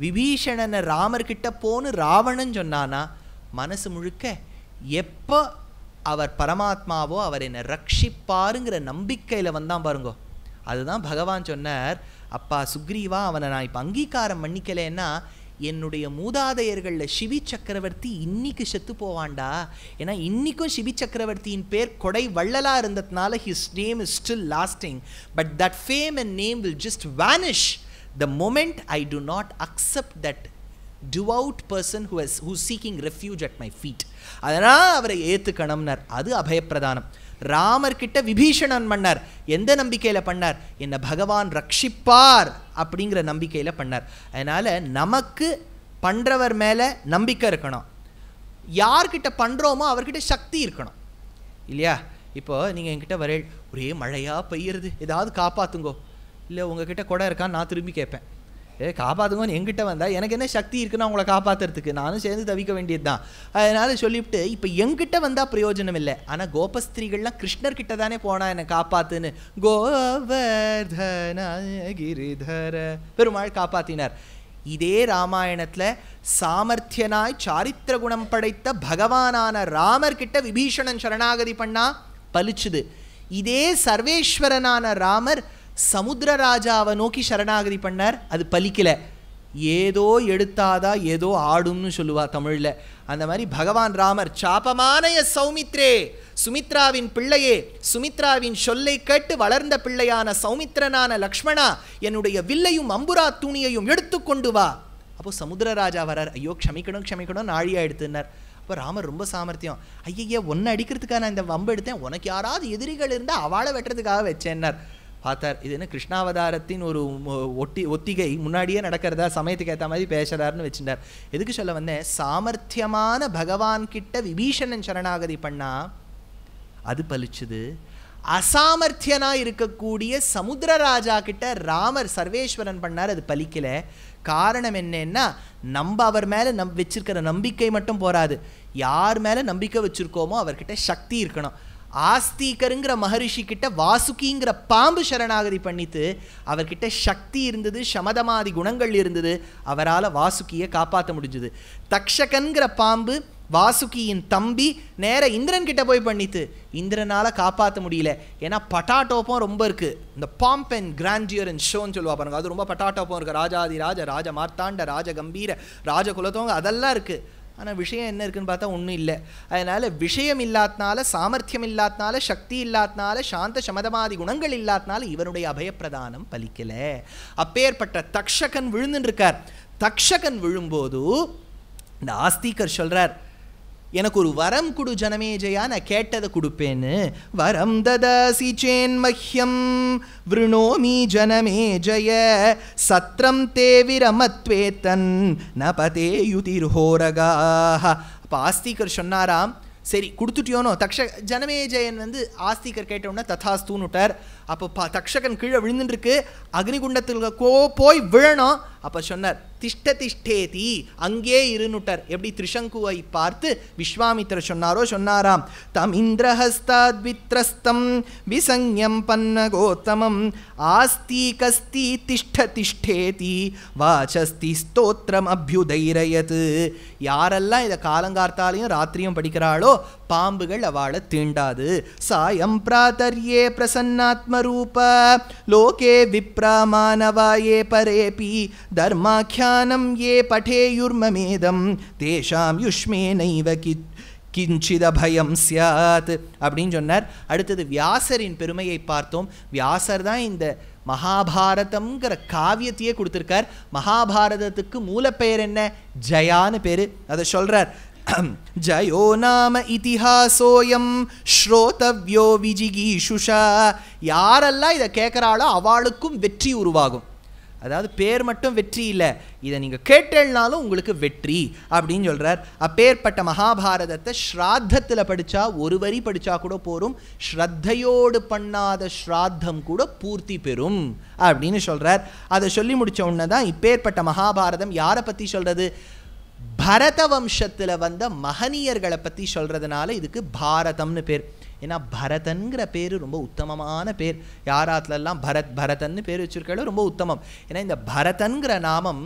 விபீஷணனை ராமர்கிட்ட போன்னு ராவணன் சொன்னானா, மனசு முழுக்க எப்போ அவர் பரமாத்மாவோ அவர் என்னை ரட்சிப்பாருங்கிற நம்பிக்கையில் வந்தான் பாருங்கோ. அதுதான் பகவான் சொன்னார், அப்பா சுக்ரீவா அவனை நான் இப்போ அங்கீகாரம் பண்ணிக்கலைன்னா என்னுடைய மூதாதையர்களில் சிவி சக்கரவர்த்தி இன்னைக்கு செத்து போவான்டா. ஏன்னா இன்னைக்கும் சிவி சக்கரவர்த்தியின் பேர் கொடை வள்ளலா இருந்ததுனால his name is still lasting, but that fame and name will just vanish the moment I do not accept that devout person who's seeking refuge at my feet. அதனால் அவரை ஏற்றுக்கணும்னார். அது அபயப்பிரதானம். ராமர் கிட்ட விபீஷணன் பண்ணார். எந்த நம்பிக்கையில் பண்ணார், என்ன பகவான் ரட்சிப்பார் அப்படிங்கிற நம்பிக்கையில் பண்ணார். அதனால் நமக்கு பண்ணுறவர் மேலே நம்பிக்கை இருக்கணும். யார்கிட்ட பண்ணுறோமோ அவர்கிட்ட சக்தி இருக்கணும் இல்லையா. இப்போ நீங்கள் என்கிட்ட வரேள், ஒரே மழையாக பெய்யுறது, ஏதாவது காப்பாற்றுங்கோ. இல்லை உங்ககிட்ட கொடை இருக்கான்னு நான் திரும்பி கேட்பேன், காப்பாற்றுங்கன்னு என்கிட்ட வந்தால் எனக்கு என்ன சக்தி இருக்குன்னா உங்களை காப்பாற்றுறதுக்கு, நானும் சேர்ந்து தவிக்க வேண்டியது தான். அதனால் சொல்லிவிட்டு இப்போ என்கிட்ட வந்தால் பிரயோஜனம் இல்லை. ஆனால் கோபஸ்திரீகள்லாம் கிருஷ்ணர்கிட்ட தானே போனா என்னை காப்பாற்றுன்னு, கோவர்தன கிரிதர பெருமாள் காப்பாற்றினார். இதே ராமாயணத்தில் சாமர்த்தியனாய் சாரித்திர குணம் படைத்த பகவானான ராமர்கிட்ட விபீஷணன் சரணாகதி பண்ணா பலிச்சுது. இதே சர்வேஸ்வரனான ராமர் சமுத்திரராஜாவை நோக்கி சரணாகதி பண்ணார், அது பலிக்கல. ஏதோ எடுத்தாதான் ஏதோ ஆடும்னு சொல்லுவா தமிழில். அந்த மாதிரி பகவான் ராமர் சாபமானய சௌமித்ரே, சுமித்ராவின் பிள்ளையே, சுமித்ராவின் சொல்லை கேட்டு வளர்ந்த பிள்ளையான சௌமித்ரனான லக்ஷ்மணா, என்னுடைய வில்லையும் அம்புரா துணியையும் எடுத்துக்கொண்டு வா. அப்போ சமுத்திரராஜா வரார், ஐயோ க்ஷமிக்கணும் க்ஷமிக்கணும் நாழியா எடுத்துனார். அப்போ ராமர் ரொம்ப சாமர்த்தியம், ஐயய்யா ஒன்றை அடிக்கிறதுக்காக நான் இந்த வம்பு எடுத்தேன், உனக்கு யாராவது எதிரிகள் இருந்தால் அவளை வெட்டுறதுக்காக வச்சேன்னார். பார்த்தார் இது என்ன கிருஷ்ணாவதாரத்தின் ஒரு ஒத்திகை முன்னாடியே நடக்கிறதா, சமயத்துக்கு ஏற்ற மாதிரி பேசுறாருன்னு வச்சுட்டார். எதுக்கு சொல்ல வந்தேன், சாமர்த்தியமான பகவான் கிட்ட விபீஷணன் சரணாகதி பண்ணா அது பலிச்சுது. அசாமர்த்தியனா இருக்கக்கூடிய சமுத்திரராஜா கிட்ட ராமர் சர்வேஸ்வரன் பண்ணார், அது பலிக்கல. காரணம் என்னன்னா, நம்ம அவர் மேலே வச்சிருக்கிற நம்பிக்கை மட்டும் போராது, யார் மேலே நம்பிக்கை வச்சிருக்கோமோ அவர்கிட்ட சக்தி இருக்கணும். ஆஸ்திகருங்கிற மகரிஷி கிட்ட வாசுகிங்கிற பாம்பு சரணாகதி பண்ணித்து, அவர்கிட்ட சக்தி இருந்தது, சமதமாதி குணங்கள் இருந்தது, அவரால் வாசுகியை காப்பாற்ற முடிஞ்சது. தக்ஷகன்கிற பாம்பு வாசுகியின் தம்பி நேர இந்திரன் கிட்ட போய் பண்ணித்து, இந்திரனால காப்பாற்ற முடியல. ஏன்னா பட்டாட்டோப்பம் ரொம்ப இருக்கு, இந்த பாம்ப் அண்ட் கிராண்டியர் அண்ட் ஷோன்னு சொல்லுவா பாருங்க, அது ரொம்ப பட்டாட்டோப்பம் இருக்கு. ராஜாதி ராஜ, ராஜ மார்த்தாண்ட, ராஜ கம்பீர, ராஜ குலத்தவங்க அதெல்லாம் இருக்கு. ஆனால் விஷயம் என்ன இருக்குன்னு பார்த்தா ஒன்றும் இல்லை. அதனால் விஷயம் இல்லாதனால, சாமர்த்தியம் இல்லாதனால, சக்தி இல்லாதனால, சாந்த சமதமாதி குணங்கள் இல்லாதனால இவனுடைய அபயப்பிரதானம் பலிக்கல. அப்பேற்பட்ட தக்ஷகன் விழுந்துன்னு இருக்கார். தக்ஷகன் விழும்போது இந்த ஆஸ்திகர் சொல்றார், எனக்கு ஒரு வரம் கொடு ஜனமேஜயா, நான் கேட்டதை கொடுப்பேன்னு. வரம் ததாசி சேன் மஹ்யம் விருணோமி ஜனமேஜய சத்ரம் தே விரமத்வேத்தன் நபதே யுதிர்ஹோரகாஹ. அப்போ ஆஸ்திகர் சொன்னாராம், சரி கொடுத்துட்டியோனோ. ஜனமேஜயன் வந்து ஆஸ்திகர் கேட்டவுடனே ததாஸ்தூன்னு விட்டார். அப்போ தக்ஷகன் கீழே விழுந்துருக்கு, அக்னிகுண்டத்தில் போய் விழணும். அப்போ சொன்னார், திஷ்ட திஷ்டேதி, அங்கே இருந்துட்டார். எப்படி திரிசங்குவை பார்த்து விஸ்வாமித்திரர் சொன்னாராம், தம் இந்திரஹஸ்தாத் வித்ரஸ்தம் விசஞ்ஞம் பன்ன கோத்தமம் ஆஸ்திகஸ்தி திஷ்ட திஷ்டேதி வாசஸ்தி ஸ்தோத்திரம் அபியுதைரயத். யாரெல்லாம் இதை காலங்கார்த்தாலையும் ராத்திரியும் படிக்கிறாளோ பாம்புகள் அவளை தீண்டாது. சாயம் பிராதர்யே பிரசன்னாத்மரூப லோகே விப்ரமானவாயே பரேபி தர்மாக்கியானம் ஏ படேயுர்மமேதம் தேஷாம் யுஷ்மே நைவ கிஞ்சித பயம் சியாத் அப்படின்னு சொன்னார். அடுத்தது வியாசரின் பெருமையை பார்த்தோம். வியாசர் தான் இந்த மகாபாரதம்ங்கிற காவியத்தையே கொடுத்துருக்கார். மகாபாரதத்துக்கு மூலப்பெயர் என்ன, ஜயான்னு பேரு. அதை சொல்றார், ஜயோ நாம இதிஹாசோயம் ஸ்ரோதவ்யோ விஜிகீஷுஷா. யாரெல்லாம் இதை கேட்குறாளோ அவளுக்கும் வெற்றி உருவாகும். அதாவது பேர் மட்டும் வெற்றி இல்லை, இதை நீங்கள் கேட்டேனாலும் உங்களுக்கு வெற்றி அப்படின்னு சொல்கிறார். அப்பேற்பட்ட மகாபாரதத்தை ஸ்ராத்தத்தில் படித்தா, ஒரு வரி படித்தா கூட போரும், ஸ்ரத்தையோடு பண்ணாத ஸ்ராத்தம் கூட பூர்த்தி பெறும் அப்படின்னு சொல்கிறார். அதை சொல்லி முடித்த உடனே தான் இப்பேற்பட்ட மகாபாரதம் யாரை பற்றி சொல்கிறது, பரத வம்சத்தில் வந்த மகனியர்களை பற்றி சொல்கிறதுனால இதுக்கு பாரதம்னு பேர். ஏன்னா பரதன்கிற பேர் ரொம்ப உத்தமமான பேர். யாராத்துலலாம் பரதன்னு பேர் வச்சுருக்காலும் ரொம்ப உத்தமம். ஏன்னா இந்த பரதன்கிற நாமம்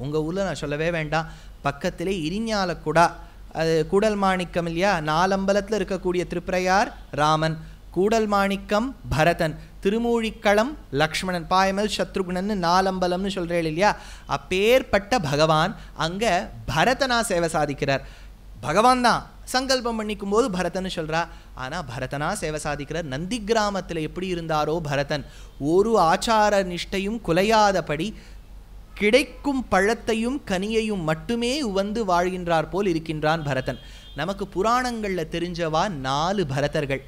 உங்கள் ஊரில் நான் சொல்லவே வேண்டாம், பக்கத்திலே இரிஞாலக்குடா, அது கூடல் மாணிக்கம் இல்லையா, நாலம்பலத்தில் இருக்கக்கூடிய திருப்பிரையார் ராமன், கூடல் மாணிக்கம் பரதன், திருமூழிக்களம் லக்ஷ்மணன், பாயமல் சத்ருகுணன்னு நாலம்பலம்னு சொல்கிறேன் இல்லையா. அப்பேற்பட்ட பகவான் அங்கே பரதனா சேவை சாதிக்கிறார். பகவான் தான் சங்கல்பம் பண்ணிக்கும் போது பரதன்னு சொல்கிறா, ஆனால் பரதனா சேவை சாதிக்கிறார். நந்தி கிராமத்தில் எப்படி இருந்தாரோ பரதன், ஒரு ஆச்சார நிஷ்டையும் குலையாதபடி கிடைக்கும் பழத்தையும் கனியையும் மட்டுமே உவந்து வாழ்கின்றார் போல் இருக்கின்றான் பரதன். நமக்கு புராணங்களில் தெரிஞ்சவா 4 பரதர்கள்.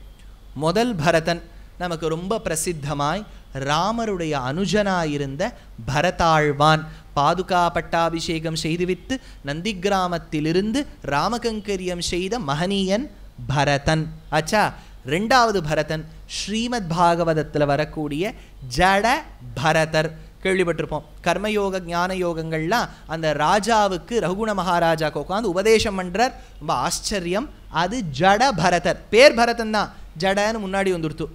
முதல் பரதன் நமக்கு ரொம்ப பிரசித்தமாய் ராமருடைய அனுஜனாயிருந்த பரதாழ்வான். பாதுகா பட்டாபிஷேகம் செய்துவிட்டு நந்தி கிராமத்திலிருந்து ராமகங்கரியம் செய்த மகனியன் பரதன் ஆச்சா. 2வது பரதன் ஸ்ரீமத் பாகவதத்தில் வரக்கூடிய ஜட பரதர் கேள்விப்பட்டிருப்போம். கர்மயோக ஞான யோகங்கள்லாம் அந்த ராஜாவுக்கு ரகுகுண மகாராஜாவுக்கு உட்காந்து உபதேசம் பண்ணுறார். ரொம்ப ஆச்சரியம். அது ஜட பரதர். பேர் பரதன் தான், ஜடன்னு முன்னாடி வந்துடுத்து.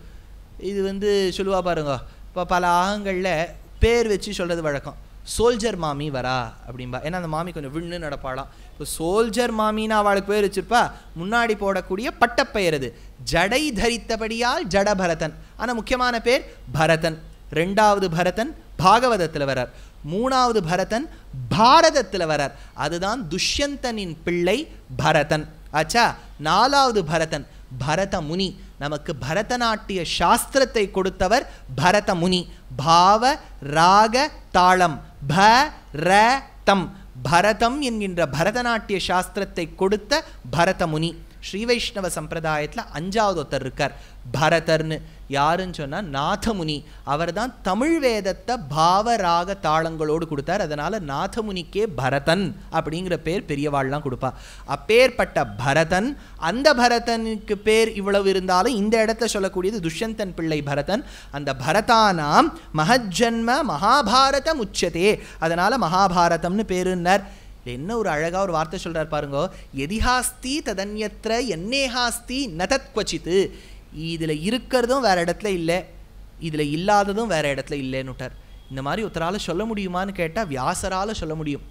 இது சொல்லுவா பாருங்க, இப்போ பல ஆகங்களில் பேர் வச்சு சொல்கிறது வழக்கம். சோல்ஜர் மாமி வரா அப்படின்பா. ஏன்னா அந்த மாமி கொஞ்சம் விண்ணு நடப்பாளாம். இப்போ சோல்ஜர் மாமின்னு அவளுக்கு பேர் வச்சிருப்பா, முன்னாடி போடக்கூடிய பட்டப்பெயர் அது. ஜடை தரித்தபடியால் ஜட பரதன். ஆனால் முக்கியமான பேர் பரதன். 2வது பரதன் பாகவதத்தில் வரார். 3வது பரதன் பாரதத்தில் வரார். அதுதான் துஷ்யந்தனின் பிள்ளை பரதன் ஆச்சா. 4வது பரதன் பரத முனி. நமக்கு பரதநாட்டிய சாஸ்திரத்தை கொடுத்தவர் பரத முனி. பாவ ராக தாளம் ப ர தம் பரதம் என்கின்ற பரதநாட்டிய சாஸ்திரத்தை கொடுத்த பரத முனி. ஸ்ரீ வைஷ்ணவ சம்பிரதாயத்தில் 5வது ஒருத்தர் இருக்கார் பரதர்னு. யாருன்னு சொன்னால் நாதமுனி. அவர் தான் தமிழ் வேதத்தை பாவராக தாளங்களோடு கொடுத்தார். அதனால் நாதமுனிக்கே பரதன் அப்படிங்கிற பேர் பெரியவாள்லாம் கொடுப்பா. அப்பேற்பட்ட பரதன், அந்த பரதனுக்கு பேர் இவ்வளவு இருந்தாலும் இந்த இடத்துல சொல்லக்கூடியது துஷ்யந்தன் பிள்ளை பரதன். அந்த பரதானாம் மகஜன்ம மகாபாரதம் உச்சதே. அதனால் மகாபாரதம்னு பேருன்னார். என்ன ஒரு அழகாக ஒரு வார்த்தை சொல்கிறார் பாருங்க. எதிஹாஸ்தி ததன்யத்ர என்னேஹாஸ்தி நதத்வச்சித்து. இதில் இருக்கிறதும் வேறு இடத்துல இல்லை, இதில் இல்லாததும் வேறு இடத்துல இல்லைன்னுட்டார். இந்த மாதிரி ஒருத்தரால் சொல்ல முடியுமான்னு கேட்டால் வியாசரால் சொல்ல முடியும்.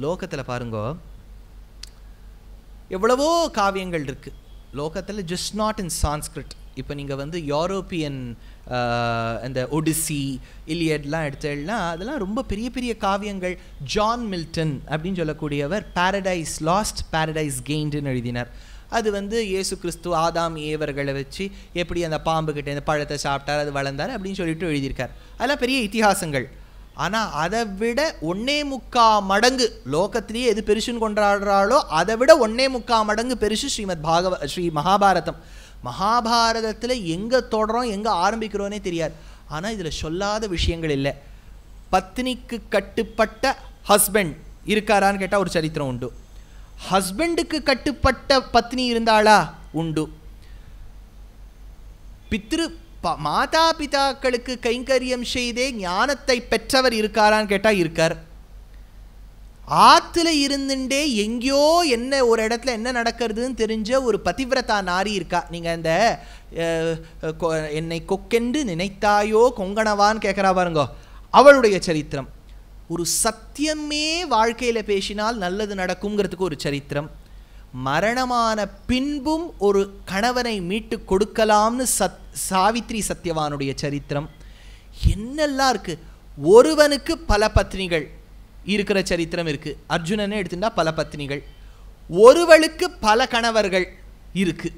லோகத்தில் பாருங்கோ எவ்வளவோ காவியங்கள் இருக்குது லோகத்தில், ஜஸ்ட் நாட் இன் சான்ஸ்கிரிட். இப்போ நீங்கள் வந்து யூரோப்பியன் அந்த ஒடிசி இலியட்லாம் எடுத்தேன்னா அதெல்லாம் ரொம்ப பெரிய பெரிய காவியங்கள். ஜான் மில்டன் அப்படின்னு சொல்லக்கூடியவர் பாரடைஸ் லாஸ்ட் பாரடைஸ் கெயின்டுன்னு எழுதினார். அது வந்து இயேசு கிறிஸ்து ஆதாம் ஏவர்களை வச்சு எப்படி அந்த பாம்புக்கிட்ட இந்த பழத்தை சாப்பிட்டார், அது வளர்ந்தார் அப்படின்னு சொல்லிட்டு எழுதியிருக்கார். அதெல்லாம் பெரிய இத்திஹாசங்கள். ஆனால் அதை விட 1.25 மடங்கு லோகத்திலேயே எது பெருசுன்னு கொண்டாடுறாளோ அதை விட 1.25 மடங்கு பெருசு ஸ்ரீ மகாபாரதம். மகாபாரதத்தில் எங்கே தொடரோம் எங்கே ஆரம்பிக்கிறோன்னே தெரியாது. ஆனால் இதில் சொல்லாத விஷயங்கள் இல்லை. பத்னிக்கு கட்டுப்பட்ட ஹஸ்பண்ட் இருக்காரான்னு கேட்டால் ஒரு சரித்திரம் உண்டு. ஹஸ்பண்டுக்கு கட்டுப்பட்ட பத்னி இருந்தாளா? உண்டு. மாதா பிதாக்களுக்கு கைங்கரியம் செய்தே ஞானத்தை பெற்றவர் இருக்காரான்னு கேட்டால் இருக்கார். ஆற்றுல இருந்துட்டே எங்கேயோ என்ன ஒரு இடத்துல என்ன நடக்கிறதுன்னு தெரிஞ்ச ஒரு பதிவிரதா நாரி இருக்கா. நீங்கள் இந்த என்னை கொக்கென்று நினைத்தாயோ கொங்கணவான்னு கேட்குறா பாருங்கோ, அவளுடைய சரித்திரம். ஒரு சத்தியமே வாழ்க்கையில் பேசினால் நல்லது நடக்குங்கிறதுக்கு ஒரு சரித்திரம். மரணமான பின்பும் ஒரு கணவனை மீட்டு கொடுக்கலாம்னு சாவித்ரி சத்யவானுடைய சரித்திரம். என்னெல்லாம் இருக்கு. ஒருவனுக்கு பல பத்னிகள் இருக்கிற சரித்திரம் இருக்கு. அர்ஜுனனை எடுத்துட்டா பல பத்னிகள். ஒருவளுக்கு பல கணவர்கள் இருக்கு.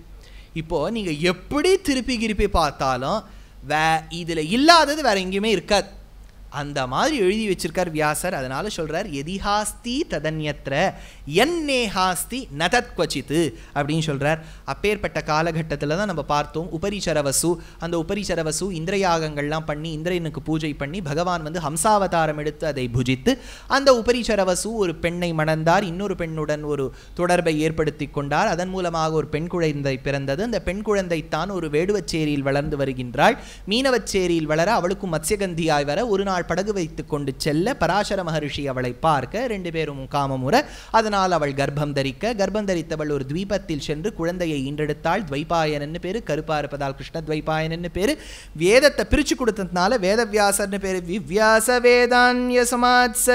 இப்போ நீங்க எப்படி திருப்பி பார்த்தாலும் இதுல இல்லாதது வேற எங்கேயுமே இருக்காது. அந்த மாதிரி எழுதி வச்சிருக்கார் வியாசர். அதனால சொல்றார் எதிஹாஸ்தி ததன்யத்ர என்னேஹாஸ்தி நதத்வச்சித்து அப்படின்னு சொல்றார். அப்பேற்பட்ட காலகட்டத்தில் தான் நம்ம பார்த்தோம் உபரிச்சரவசு. அந்த உபரிச்சரவசு இந்திரயாகங்கள்லாம் பண்ணி இந்திரனுக்கு பூஜை பண்ணி பகவான் வந்து ஹம்சாவதாரம் எடுத்து அதை புஜித்து அந்த உபரிச்சரவசு ஒரு பெண்ணை மணந்தார். இன்னொரு பெண்ணுடன் ஒரு தொடர்பை ஏற்படுத்தி கொண்டார். அதன் மூலமாக ஒரு பெண் குழந்தை பிறந்தது. அந்த பெண் குழந்தைத்தான் ஒரு வேடுவச்சேரியில் வளர்ந்து வருகின்றாள். மீனவச்சேரியில் வளர அவளுக்கும் மத்ஸ்யகந்தியாய் வர ஒரு நாள் படகு வைத்து கொண்டு செல்ல பராசர மகரிஷி அவளை பார்க்க 2 பேரும் காமமுற அதனால் அவள் கர்ப்பம் தரித்தவள் ஒரு துவீபத்தில் சென்று குழந்தையை ஈன்றெடுத்தாள். துவைபாயனன்னு பேரு. கருப்பா இருப்பதால் கிருஷ்ண துவைபாயனன்னு பேரு. வேதத்தை பிரிச்சு கொடுத்ததுனால வேதவியாசர்னு பேரு. விவ்யாச வேதான்ய சமாத்ஸ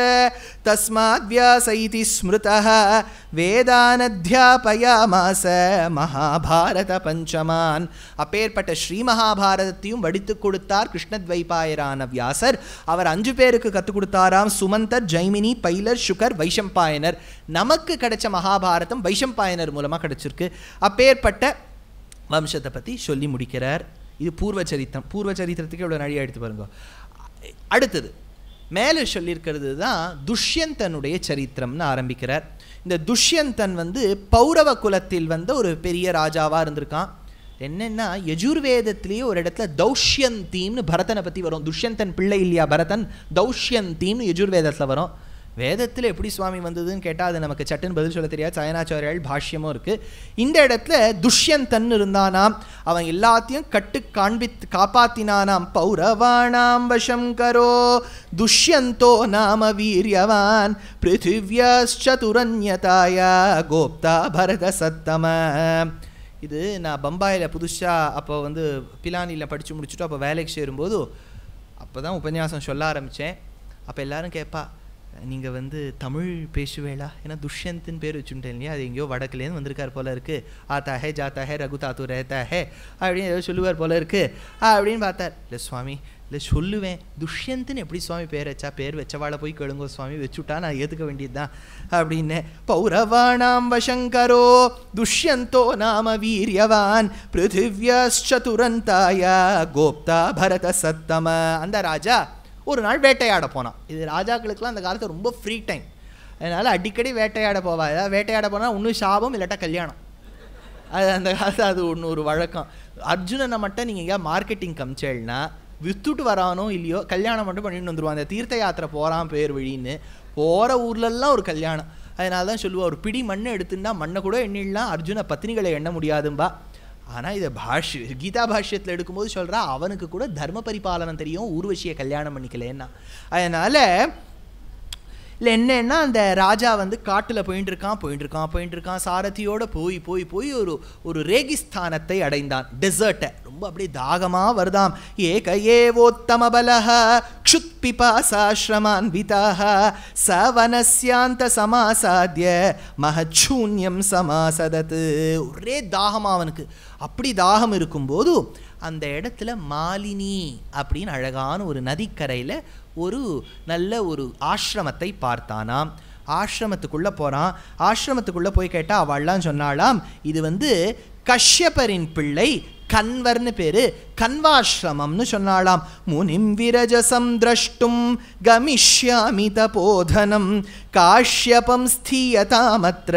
தஸ்மாத் வியாச இதி ஸ்மிருதஹ வேதானத்யாபயாமாஸ மகாபாரத பஞ்சமான். அப்பேற்பட்ட ஸ்ரீ மகாபாரதத்தையும் வடித்து கொடுத்தார் கிருஷ்ணத்வைபாயரான வியாசர். அவர் 5 பேருக்கு கற்றுக் கொடுத்தாராம். சுமந்தர், ஜைமினி, பைலர், சுகர், வைஷம்பாயனர். நமக்கு கிடைச்ச மகாபாரதம் வைஷம்பாயனர் மூலமாக கிடைச்சிருக்கு. அப்பேற்பட்ட வம்சத்தை பற்றி சொல்லி முடிக்கிறார். இது பூர்வ சரித்திரம். பூர்வ சரித்திரத்துக்கு எவ்வளோ நிறைய எடுத்து பாருங்க. அடுத்தது மேலே சொல்லியிருக்கிறது தான் துஷ்யந்தனுடைய சரித்திரம்னு ஆரம்பிக்கிறார். இந்த துஷ்யந்தன் வந்து பௌரவ குலத்தில் வந்த ஒரு பெரிய ராஜாவாக இருந்திருக்கான். என்னென்னா யஜுர்வேதத்திலேயே ஒரு இடத்துல தௌஷ்யந்தீம்னு பரதனை பற்றி வரும். துஷ்யந்தன் பிள்ளை இல்லையா பரதன், தௌஷ்யந்தீம்னு யஜுர்வேதத்தில் வரும். வேதத்தில் எப்படி சுவாமி வந்ததுன்னு கேட்டால் அது நமக்கு சட்டுன்னு பதில் சொல்ல தெரியாது. சயனாச்சாரியால் பாஷ்யமும் இருக்குது. இந்த இடத்துல துஷ்யந்தன் இருந்தானாம். அவன் எல்லாத்தையும் காப்பாத்தினானாம். பௌரவாணாம் வசம் கரோ துஷ்யந்தோ நாம வீரியவான் பிருத்திவ்யாச்சதுரன்யதாயா கோப்தா பரத சத்தம. இது நான் பம்பாயில் புதுசாக அப்போ வந்து பிலானியில் படித்து முடிச்சுட்டு அப்போ வேலைக்கு சேரும்போது அப்போ தான் உபன்யாசம் சொல்ல ஆரம்பித்தேன். அப்போ எல்லோரும் கேட்பா, நீங்கள் வந்து தமிழ் பேசுவேளா? ஏன்னா துஷ்யந்தின் பேர் வச்சுட்டேன் இல்லையா, அது எங்கேயோ வடக்குலேருந்து வந்திருக்கார் போல இருக்குது. ஆத்தா ஹே ஜாத்தா ஹே ரகு தாத்து ரேத்தா ஹே அப்படின்னு ஏதோ சொல்லுவார் போல இருக்குது அப்படின்னு பார்த்தார். இல்லை சுவாமி, இல்லை சொல்லுவேன், துஷ்யந்துன்னு எப்படி சுவாமி பேர் வச்சா? பேர் வச்சவாளை போய் கேளுங்கோ சுவாமி, வச்சுட்டா நான் ஏற்றுக்க வேண்டியது தான் அப்படின்னு. பௌரவாணாம் வசங்கரோ துஷ்யந்தோ நாம வீரியவான் பிருத்திவ்யாச்சதுரந்தாயா கோப்தா பரத சத்தம. அந்த ராஜா ஒரு நாள் வேட்டையாட போனான். இது ராஜாக்களுக்கெல்லாம் அந்த காலத்தில் ரொம்ப ஃப்ரீ டைம். அதனால் அடிக்கடி வேட்டையாட போவா. ஏதாவது வேட்டையாட போனால் இன்னும் சாபம் இல்லாட்டா கல்யாணம். அது அந்த காலத்தில் அது ஒன்று ஒரு வழக்கம். அர்ஜுனனை மட்டும் நீங்கள் எங்கேயா மார்க்கெட்டிங் கமிச்சேல்னா வித்துட்டு வரானோ இல்லையோ கல்யாணம் மட்டும் பண்ணிட்டு வந்துடுவான். அந்த தீர்த்த யாத்திரை போகிறான் பேர் வழின்னு போகிற ஊர்லெல்லாம் ஒரு கல்யாணம். அதனால தான் சொல்லுவாள், ஒரு பிடி மண்ணை எடுத்துன்னா மண்ணை கூட எண்ணிடலாம், அர்ஜுன பத்னிகளை எண்ண முடியாதும்பா. ஆனால் இதை கீதா பாஷ்யத்தில் எடுக்கும்போது சொல்கிறா, அவனுக்கு கூட தர்ம பரிபாலனம் தெரியும், ஊர்வசியை கல்யாணம் பண்ணிக்கலேன்னா. அதனால் இல்லை என்னன்னா, அந்த ராஜா வந்து காட்டில் போயிட்டு இருக்கான் சாரதியோடு போய் ஒரு ரேகிஸ்தானத்தை அடைந்தான், டெசர்ட்டை. ரொம்ப அப்படியே தாகமாக வருதாம். ஏவோத்தம பலஹ க்ஷுத்பிபாசாஸ்ரமான்விதாஹ சவனஸ்யாந்த சமாசாத்ய மஹச்சூன்யம் சமாசதத்து. ஒரே தாகமாக அவனுக்கு. அப்படி தாகம் இருக்கும்போது அந்த இடத்துல மாலினி அப்படின்னு அழகான ஒரு நதிக்கரையில் ஒரு நல்ல ஒரு ஆசிரமத்தை பார்த்தானாம். ஆசிரமத்துக்குள்ளே போகிறான். ஆசிரமத்துக்குள்ளே போய் கேட்டால் அவள்லாம் சொன்னாலாம், இது வந்து கஷ்யபரின் பிள்ளை கன்வர்னு பேரு, கன்வாசிரமம்னு சொன்னாலாம். முனிம் விரஜசம் திரஷ்டும் கமிஷ்யாமி தபோதனம் காஷ்யபம் ஸ்தீயதாமத்ர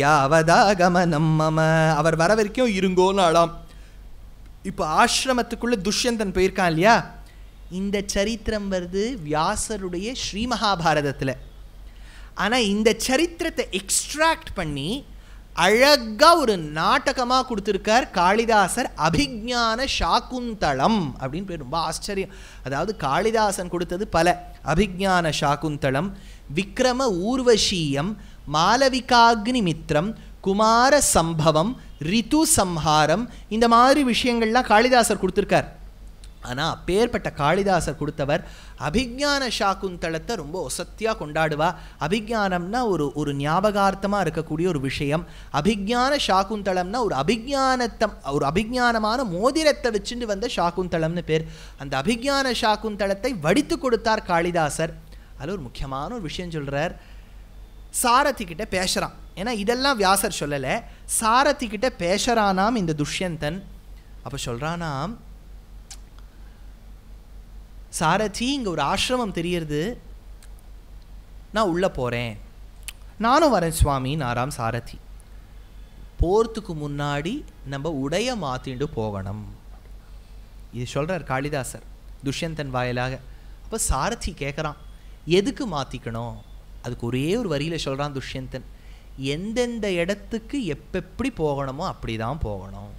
யாவதாகமனம் மம. அவர் வர வரைக்கும் இருங்கோன்னாலாம். இப்போ ஆசிரமத்துக்குள்ளே துஷ்யந்தன் போயிருக்கான் இல்லையா, இந்த சரித்திரம் வருது வியாசருடைய ஸ்ரீ மகாபாரதத்தில். ஆனால் இந்த சரித்திரத்தை எக்ஸ்ட்ராக்ட் பண்ணி அழகாக ஒரு நாடகமாக கொடுத்துருக்கார் காளிதாசர். அபிஜ்ஞான சாகுந்தளம் அப்படின்னு பேர். ரொம்ப ஆச்சரியம். அதாவது காளிதாசன் கொடுத்தது பல. அபிஜ்ஞான சாகுந்தளம், விக்ரம ஊர்வசீயம், மாலவிகாக்னி மித்திரம், குமார சம்பவம், ரித்து சம்ஹாரம், இந்த மாதிரி விஷயங்கள்லாம் காளிதாசர் கொடுத்துருக்கார். ஆனால் அப்பேற்பட்ட காளிதாசர் கொடுத்தவர் அபிஜ்ஞான சாகுந்தளத்தை ரொம்ப ஒசத்தியாக கொண்டாடுவா. அபிஜ்ஞானம்னா ஒரு ஞாபகார்த்தமாக இருக்கக்கூடிய ஒரு விஷயம். அபிஜ்ஞான சாகுந்தளம்னா ஒரு அபிஜ்ஞானமான மோதிரத்தை வச்சுட்டு வந்த சாகுந்தளம்னு பேர். அந்த அபிஜ்ஞான சாகுந்தளத்தை வடித்து கொடுத்தார் காளிதாசர். அதில் ஒரு முக்கியமான ஒரு விஷயம் சொல்கிறார். சாரதிக்கிட்ட பேசுகிறான். ஏன்னா இதெல்லாம் வியாசர் சொல்லலை, சாரதிக்கிட்ட பேசுகிறானாம் இந்த துஷ்யந்தன். அப்போ சொல்கிறானாம், சாரதி இங்கே ஒரு ஆசிரமம் தெரியறது, நான் உள்ளே போகிறேன். நானும் வரேன் சுவாமி நாராம். சாரதி போகிறதுக்கு முன்னாடி நம்ம உடைய மாற்றிண்டு போகணும். இது சொல்கிறார் காளிதாசர் துஷ்யந்தன் வாயிலாக. அப்போ சாரதி கேட்குறான், எதுக்கு மாற்றிக்கணும்? அதுக்கு ஒரே ஒரு வரியில் சொல்கிறான் துஷ்யந்தன், எந்தெந்த இடத்துக்கு எப்படி போகணுமோ அப்படி தான் போகணும்.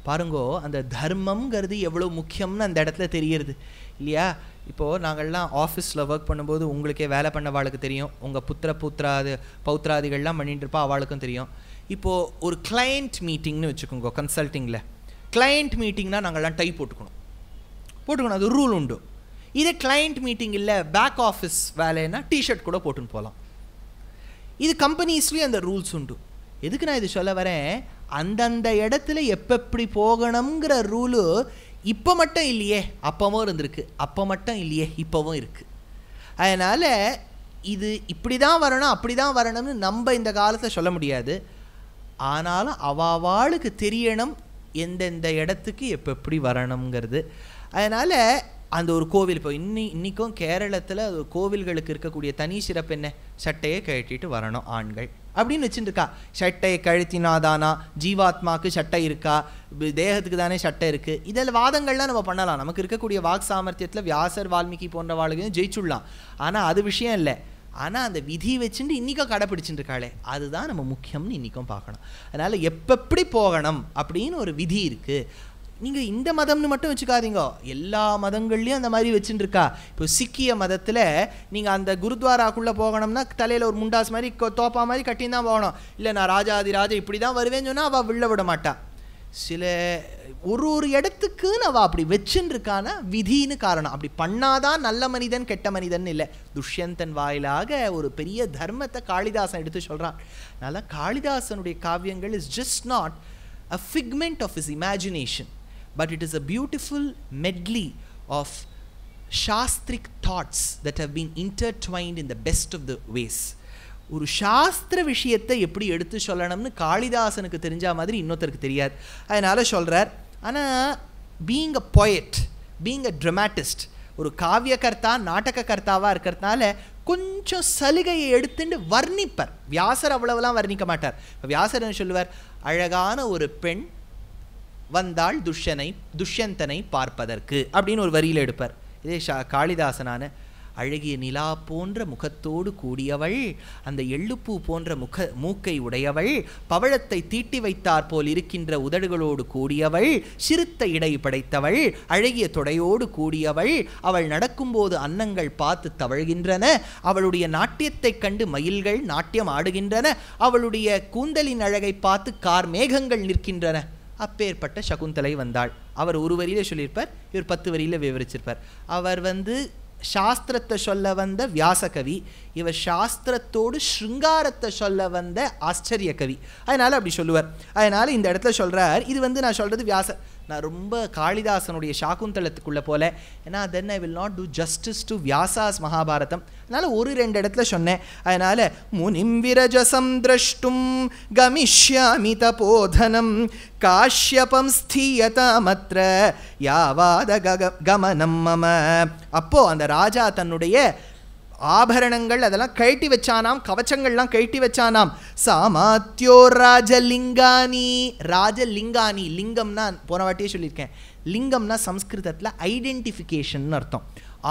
பாருங்கோ, அந்த தர்மம்ங்கிறது எவ்வளோ முக்கியம்னு அந்த இடத்துல தெரியுது இல்லையா? இப்போது நாங்கள்லாம் ஆஃபீஸில் ஒர்க் பண்ணும்போது உங்களுக்கே வேலை பண்ணவாளுக்கு தெரியும், உங்கள் பௌத்ராதிகள்லாம் பண்ணிட்டு இருப்பா, அவளுக்கும் தெரியும். இப்போது ஒரு கிளையண்ட் மீட்டிங்னு வச்சுக்கோங்க, கன்சல்ட்டிங்கில் கிளையண்ட் மீட்டிங்னால் நாங்கள்லாம் டை போட்டுக்கணும், அது ரூல் உண்டு. இதே கிளையண்ட் மீட்டிங் இல்லை, பேக் ஆஃபீஸ் வேலைன்னா டிஷர்ட் கூட போட்டுன்னு போகலாம். இது கம்பெனிஸ்லேயும் அந்த ரூல்ஸ் உண்டு. எதுக்கு நான் இது சொல்ல வரேன், அந்தந்த இடத்துல எப்படி போகணுங்கிற ரூலு இப்போ மட்டும் இல்லையே, அப்பவும் இருந்திருக்கு, அப்போ மட்டும் இல்லையே இப்போவும் இருக்குது. அதனால் இது இப்படி தான் வரணும் அப்படி தான் வரணும்னு நம்ம இந்த காலத்தில் சொல்ல முடியாது. ஆனாலும் அவாளுக்கு தெரியணும் எந்தெந்த இடத்துக்கு எப்படி வரணுங்கிறது. அதனால் அந்த ஒரு கோவில் இப்போ இன்றைக்கும் கேரளத்தில் கோவில்களுக்கு இருக்கக்கூடிய தனி சிறப்பு என்ன, சட்டையை கழட்டிட்டு வரணும் ஆண்கள் அப்படின்னு வச்சுருக்கா. சட்டையை கழட்டினாதானா, ஜீவாத்மாவுக்கு சட்டை இருக்கா, தேகத்துக்கு தானே சட்டை இருக்குது, இதில் வாதங்கள்லாம் நம்ம பண்ணலாம். நமக்கு இருக்கக்கூடிய வாக் சாமர்த்தியத்தில் வியாசர் வால்மீகி போன்ற வாழ்க்கையும் ஜெயிச்சுடலாம். ஆனால் அது விஷயம் இல்லை. ஆனால் அந்த விதி வச்சுட்டு இன்றைக்கும் கடைப்பிடிச்சுட்டு இருக்காளே, அதுதான் நம்ம முக்கியம்னு இன்றைக்கும் பார்க்கணும். அதனால் எப்படி போகணும் அப்படின்னு ஒரு விதி இருக்குது. நீங்கள் இந்த மதம்னு மட்டும் வச்சுக்காதீங்க, எல்லா மதங்கள்லேயும் அந்த மாதிரி வச்சுட்டு இருக்கா. இப்போ சிக்கிய மதத்தில் நீங்கள் அந்த குருத்வாராக்குள்ளே போகணும்னா தலையில் ஒரு முண்டாஸ் மாதிரி தோப்பா மாதிரி கட்டின்னு தான் போகணும். இல்லை நான் ராஜா இப்படி தான் வருவேன்னு சொன்னால் அவள் விழ விட மாட்டா. சில ஒரு இடத்துக்குன்னு அவள் அப்படி வச்சுன்னு இருக்கானா விதின்னு காரணம். அப்படி பண்ணாதான் நல்ல மனிதன் கெட்ட மனிதன் இல்லை. துஷ்யந்தன் வாயிலாக ஒரு பெரிய தர்மத்தை காளிதாசன் எடுத்து சொல்கிறான். அதனால் காளிதாசனுடைய காவியங்கள் is just not a figment of his imagination, but it is a beautiful medley of shastric thoughts that have been intertwined in the best of the ways. ஒரு சாஸ்திர விஷயத்தை எப்படி எடுத்து சொல்லணும்னு காளிதாசனுக்கு தெரிஞ்ச மாதிரி இன்னொருத்தருக்கு தெரியாது. அதனால் சொல்கிறார். ஆனால் being a poet, being a dramatist, ஒரு காவியகர்த்தா நாடககர்த்தாவாக இருக்கிறதுனால கொஞ்சம் சலுகையை எடுத்துட்டு வர்ணிப்பார். வியாசர் அவ்வளவுலாம் வர்ணிக்க மாட்டார். வியாசர் என்ன சொல்லுவார், அழகான ஒரு பெண் வந்தாள் துஷ்யந்தனை பார்ப்பதற்கு அப்படின்னு ஒரு வரியில் எடுப்பார். இதே காளிதாசனான அழகிய நிலா போன்ற முகத்தோடு கூடியவள், அந்த எள்ளுப்பூ போன்ற மூக்கை உடையவள், பவழத்தை தீட்டி வைத்தாற் போல் இருக்கின்ற உதடுகளோடு கூடியவள், சிறுத்த இடை படைத்தவள், அழகிய தொடையோடு கூடியவள், அவள் நடக்கும்போது அன்னங்கள் பார்த்து தவழ்கின்றன, அவளுடைய நாட்டியத்தைக் கண்டு மயில்கள் நாட்டியம் ஆடுகின்றன, அவளுடைய கூந்தலின் அழகை பார்த்து கார் மேகங்கள் நிற்கின்றன. அப்பேற்பட்ட சகுந்தலை வந்தாள். அவர் ஒரு வரியில சொல்லியிருப்பார், இவர் 10 வரியில விவரிச்சிருப்பார். அவர் சாஸ்திரத்தை சொல்ல வந்த வியாசகவி, இவர் சாஸ்திரத்தோடு ஸ்ருங்காரத்தை சொல்ல வந்த ஆச்சரிய கவி. அதனால அப்படி சொல்லுவார். அதனால இந்த இடத்துல சொல்றார், இது நான் சொல்றது வியாச, நான் ரொம்ப காளிதாசனுடைய சாகுந்தலத்துக்குள்ள போல, ஏன்னா then I will not do justice to வியாசாஸ் Mahabharatam. அதனால ஒரு 2 இடத்துல சொன்னேன். அதனால முனிம் விரஜசம் திரஷ்டும் கமிஷ்யாமி தபோதனம் காஷ்யபம் ஸ்தீயதாமத்ர யாவாத கமனம் மம. அப்போ அந்த ராஜா தன்னுடைய ஆபரணங்கள் அதெல்லாம் கழட்டி வச்சானாம், கவச்சங்கள்லாம் கழட்டி வச்சானாம். சாமாத்யோ ராஜலிங்கானி. ராஜலிங்கானி, லிங்கம்னா போன வாட்டியே சொல்லியிருக்கேன், லிங்கம்னா சம்ஸ்கிருதத்தில் ஐடென்டிஃபிகேஷன் அர்த்தம்.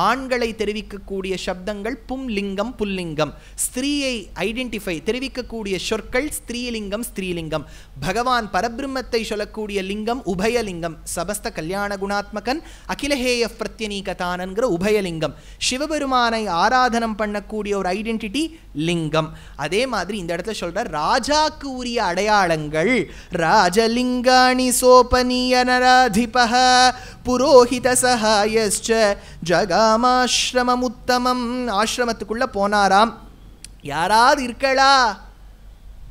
ஆண்களை தெரிவிக்கக்கூடிய சப்தங்கள் பும்லிங்கம் புல்லிங்கம், ஸ்திரீயை ஐடென்டிஃபை தெரிவிக்கக்கூடிய சொற்கள் ஸ்திரீலிங்கம் ஸ்திரீலிங்கம். பகவான் பரபிரம்மத்தை சொல்லக்கூடிய லிங்கம் உபயலிங்கம், சபஸ்த கல்யாண குணாத்மகன் அகிலஹேய பிரத்யநீகதானங்கிற உபயலிங்கம். சிவபெருமானை ஆராதனம் பண்ணக்கூடிய ஒரு ஐடென்டிட்டி லிங்கம். அதே மாதிரி இந்த இடத்துல சொல்ற ராஜாக்கு உரிய அடையாளங்கள் ராஜலிங்காணி சோபனிய நராதிபஹ புரோஹித சஹாயஸ்ச ஜகாமாஸ்ரமம் உத்தமம். ஆசிரமத்துக்குள்ள போனாராம். யாராவது இருக்களா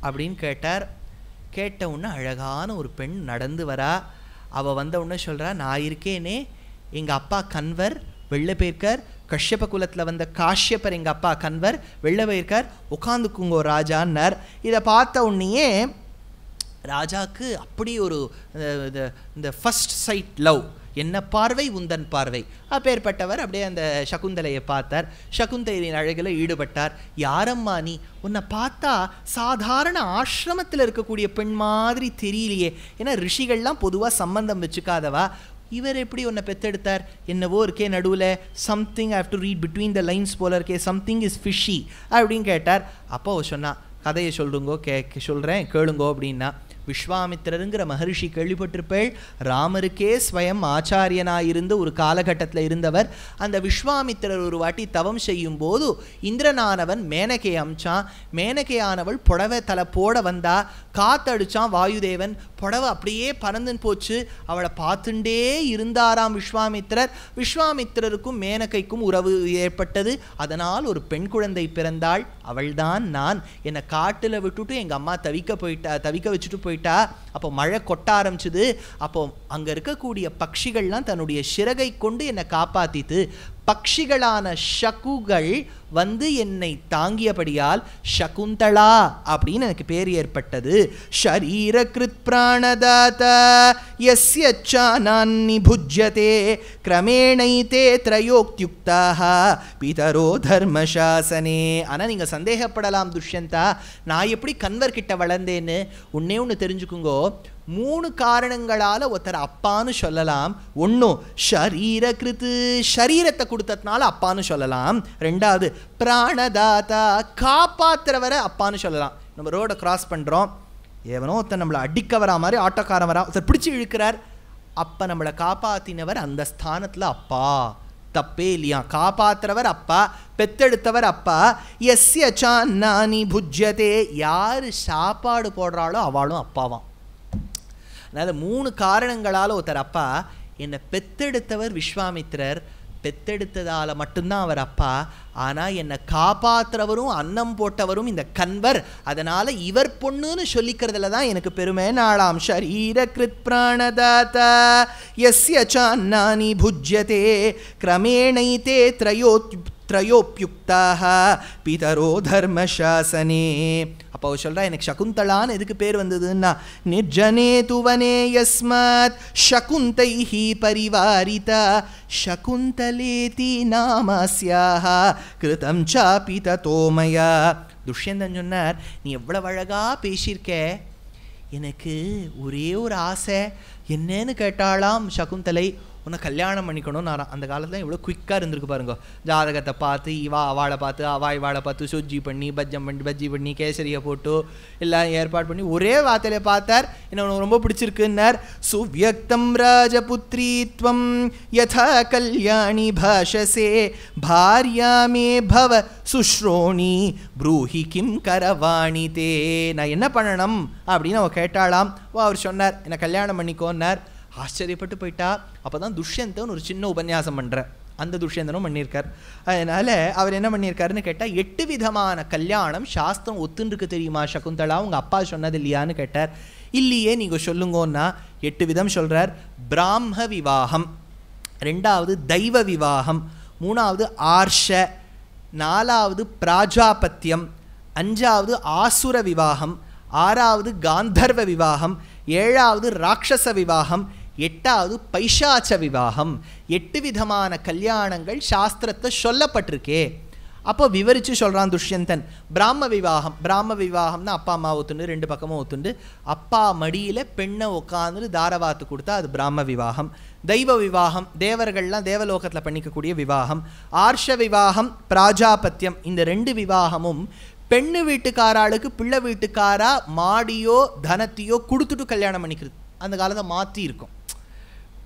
அப்படின்னு கேட்டார். கேட்ட உடனே அழகான ஒரு பெண் நடந்து வரா. அவ வந்த உடனே சொல்றா, நான் இருக்கேனே, எங்க அப்பா கன்வர் வெள்ளை பேர்க்கார், கஷ்யப குலத்தில் வந்த காஷ்யப்பர் எங்க அப்பா கன்வர் வெள்ளை பேர்க்கார், உட்காந்துக்குங்கோ ராஜான்னார். இதை பார்த்த உடனேயே ராஜாக்கு அப்படி ஒரு இந்த ஃபர்ஸ்ட் சைட் லவ், என்ன பார்வை உந்தன் பார்வை. அப்பேற்பட்டவர் அப்படியே அந்த சகுந்தலையை பார்த்தார். சகுந்தலையின் அழகில் ஈடுபட்டார். யாரம்மா நீ? உன்னை பார்த்தா சாதாரண ஆசிரமத்தில் இருக்கக்கூடிய பெண் மாதிரி தெரியலையே. ஏன்னா ரிஷிகள்லாம் பொதுவாக சம்பந்தம் வச்சுக்காதவா. இவர் எப்படி உன்னை பெத்தெடுத்தார்? என்னவோ இருக்கே நடுவில், something I have to read between the lines போல இருக்கே, சம்திங் இஸ் ஃபிஷி அப்படின்னு கேட்டார். அப்போ சொன்னா, கதையை சொல்லுங்கோ, சொல்கிறேன் கேளுங்கோ அப்படின்னா. விஸ்வாமித்திரருங்கிற மகரிஷி கேள்விப்பட்டிருப்பேள். ராமருக்கே ஸ்வயம் ஆச்சாரியனாயிருந்து ஒரு காலகட்டத்தில் இருந்தவர். அந்த விஸ்வாமித்திரர் ஒரு வாட்டி தவம் செய்யும் போது இந்திரனானவன் மேனகை அமிச்சான். மேனகையானவள் புடவை தலை போட வந்தா. காத்தடிச்சான் வாயுதேவன். புடவை அப்படியே பறந்துன்னு போச்சு. அவளை பார்த்துட்டே இருந்தாராம் விஸ்வாமித்திரர். விஸ்வாமித்திரருக்கும் மேனகைக்கும் உறவு ஏற்பட்டது. அதனால் ஒரு பெண் குழந்தை பிறந்தாள். அவள்தான் நான். என்னை காட்டில் விட்டுட்டு எங்கள் அம்மா தவிக்க வச்சுட்டு போயிட்டா. அப்போ மழை கொட்ட ஆரம்பிச்சுது. அப்போ அங்க இருக்கக்கூடிய பட்சிகள்லாம் தன்னுடைய சிறகை கொண்டு என்னை காப்பாத்தித்து. பட்சிகளான ஷகுகள் வந்து என்னை தாங்கியபடியால் சகுந்தளா அப்படின்னு எனக்கு பேர் ஏற்பட்டது. ஷரீர கிருத் பிராணதாத யஸ்ய சானான்னி புஜ்யதே கிரமேணைதே த்ரயோக்த்யுக்தாஹ பிதரோ தர்மசாசனே. ஆனா நீங்க சந்தேகப்படலாம் துஷ்யந்தா, நான் எப்படி கன்வர் கிட்ட வளர்ந்தேன்னு. ஒன்னே ஒன்று தெரிஞ்சுக்குங்கோ, 3 காரணங்களால ஒருத்தர் அப்பான்னு சொல்லலாம். ஒன்றும் ஷரீர கிருத்து, ஷரீரத்தை கொடுத்ததுனால அப்பான்னு சொல்லலாம். 2வது பிராணதாதா, காப்பாத்துறவரை அப்பான்னு சொல்லலாம். நம்ம ரோடை கிராஸ் பண்ணுறோம், எவனோ ஒருத்தர் நம்மளை அடிக்க வரா மாதிரி ஆட்டோக்காரன் வரா, ஒருத்தர் பிடிச்சி இழுக்கிறார். அப்போ நம்மளை காப்பாற்றினவர் அந்த ஸ்தானத்தில் அப்பா. தப்பே இல்லையா? காப்பாத்துறவர் அப்பா, பெத்தெடுத்தவர் அப்பா. எஸ்ய சான்னானி புஜ்யதே, யார் சாப்பாடு போடுறாளோ அவளும் அப்பாவாம். அதனால் 3 காரணங்களால் ஒருத்தர் அப்பா. என்னை பெத்தெடுத்தவர் விஸ்வாமித்திரர், பெத்தெடுத்ததால் மட்டும்தான் அவர் அப்பா. ஆனால் என்னை காப்பாற்றுறவரும் அன்னம் போட்டவரும் இந்த கன்வர். அதனால் இவர் பொண்ணுன்னு சொல்லிக்கிறதுல தான் எனக்கு பெருமை. நாளாம் ஷரீர கிருத் பிராணதாதா யஸ்ய சான்னானி புஜ்யதே கிரமேணைதே த்ரயோப்யுக்தாக பிதரோ தர்மசாசனே. அப்போ அவ சொல்கிறா எனக்கு சகுந்தலான்னு எதுக்கு பேர் வந்ததுன்னா நிர்ஜனே துவனே யஸ்மத் சகுந்தைஹி பரிவாரிதா சகுந்தலேதி நாமஸ்யாஹ கிருதம் சாபி ததோமயா. துஷ்யந்தன் சொன்னார், நீ எவ்வளவு அழகா பேசியிருக்க, எனக்கு ஒரே ஒரு ஆசை, என்னன்னு கேட்டாலாம் சகுந்தலை, உன்னை கல்யாணம் பண்ணிக்கணும்னு. அந்த காலத்தில் எவ்வளோ குயிக்காக இருந்திருக்கு பாருங்க. ஜாதகத்தை பார்த்து இவா அவாளை பார்த்து இவாளை பார்த்து சுஜ்ஜி பண்ணி பஜ்ஜி பண்ணி கேசரியை போட்டு எல்லாம் ஏற்பாடு பண்ணி ஒரே வார்த்தையில பார்த்தார், என்ன உனக்கு ரொம்ப பிடிச்சிருக்குன்னார். சுவ்யக்தம் ராஜபுத்ரீத்வம் யதா கல்யாணி பாஷசே பாரியாமே பவ சுஷ்ரோணி ப்ரூஹி கிம் கரவாணி தே. நான் என்ன பண்ணணும் அப்படின்னு அவ கேட்டாலாம். அவர் சொன்னார், என்னை கல்யாணம் பண்ணிக்கோன்னார். ஆச்சரியப்பட்டு போயிட்டா. அப்போ தான் துஷ்யந்தன் ஒரு சின்ன உபன்யாசம் பண்ணுற, அந்த துஷ்யந்தனும் பண்ணியிருக்கார். அதனால் அவர் என்ன பண்ணியிருக்காருன்னு கேட்டால் 8 விதமான கல்யாணம் சாஸ்திரம் ஒத்துருக்கு தெரியுமா சகுந்தலா, உங்கள் அப்பா சொன்னது இல்லையான்னு கேட்டார். இல்லையே, நீங்கள் சொல்லுங்கன்னா 8 விதம் சொல்கிறார். பிராம விவாகம், 2வது தெய்வ விவாகம், 3வது ஆர்ஷ, 4வது பிராஜாபத்தியம், 5வது ஆசுர விவாகம், 6வது காந்தர்வ விவாகம், 7வது ராட்சச விவாகம், 8வது பைசாச்ச விவாகம். 8 விதமான கல்யாணங்கள் சாஸ்திரத்தை சொல்லப்பட்டிருக்கே. அப்போ விவரித்து சொல்கிறான் துஷ்யந்தன். பிராம விவாகம், பிராம விவாகம்னா அப்பா அம்மா ஒத்துண்டு 2 பக்கமும் ஒத்துண்டு அப்பா மடியில் பெண்ணை உட்காந்து தாரவாத்து கொடுத்தா அது பிராம விவாகம். தெய்வ விவாகம், தேவர்கள்லாம் தேவலோகத்தில் பண்ணிக்கக்கூடிய விவாகம். ஆர்ஷ விவாகம், பிராஜாபத்தியம். இந்த 2 விவாகமும் பெண்ணு வீட்டுக்காராளுக்கு பிள்ளை வீட்டுக்காரா மாடியோ தனத்தையோ கொடுத்துட்டு கல்யாணம் பண்ணிக்கிறது. அந்த காலத்தை மாற்றி இருக்கும்.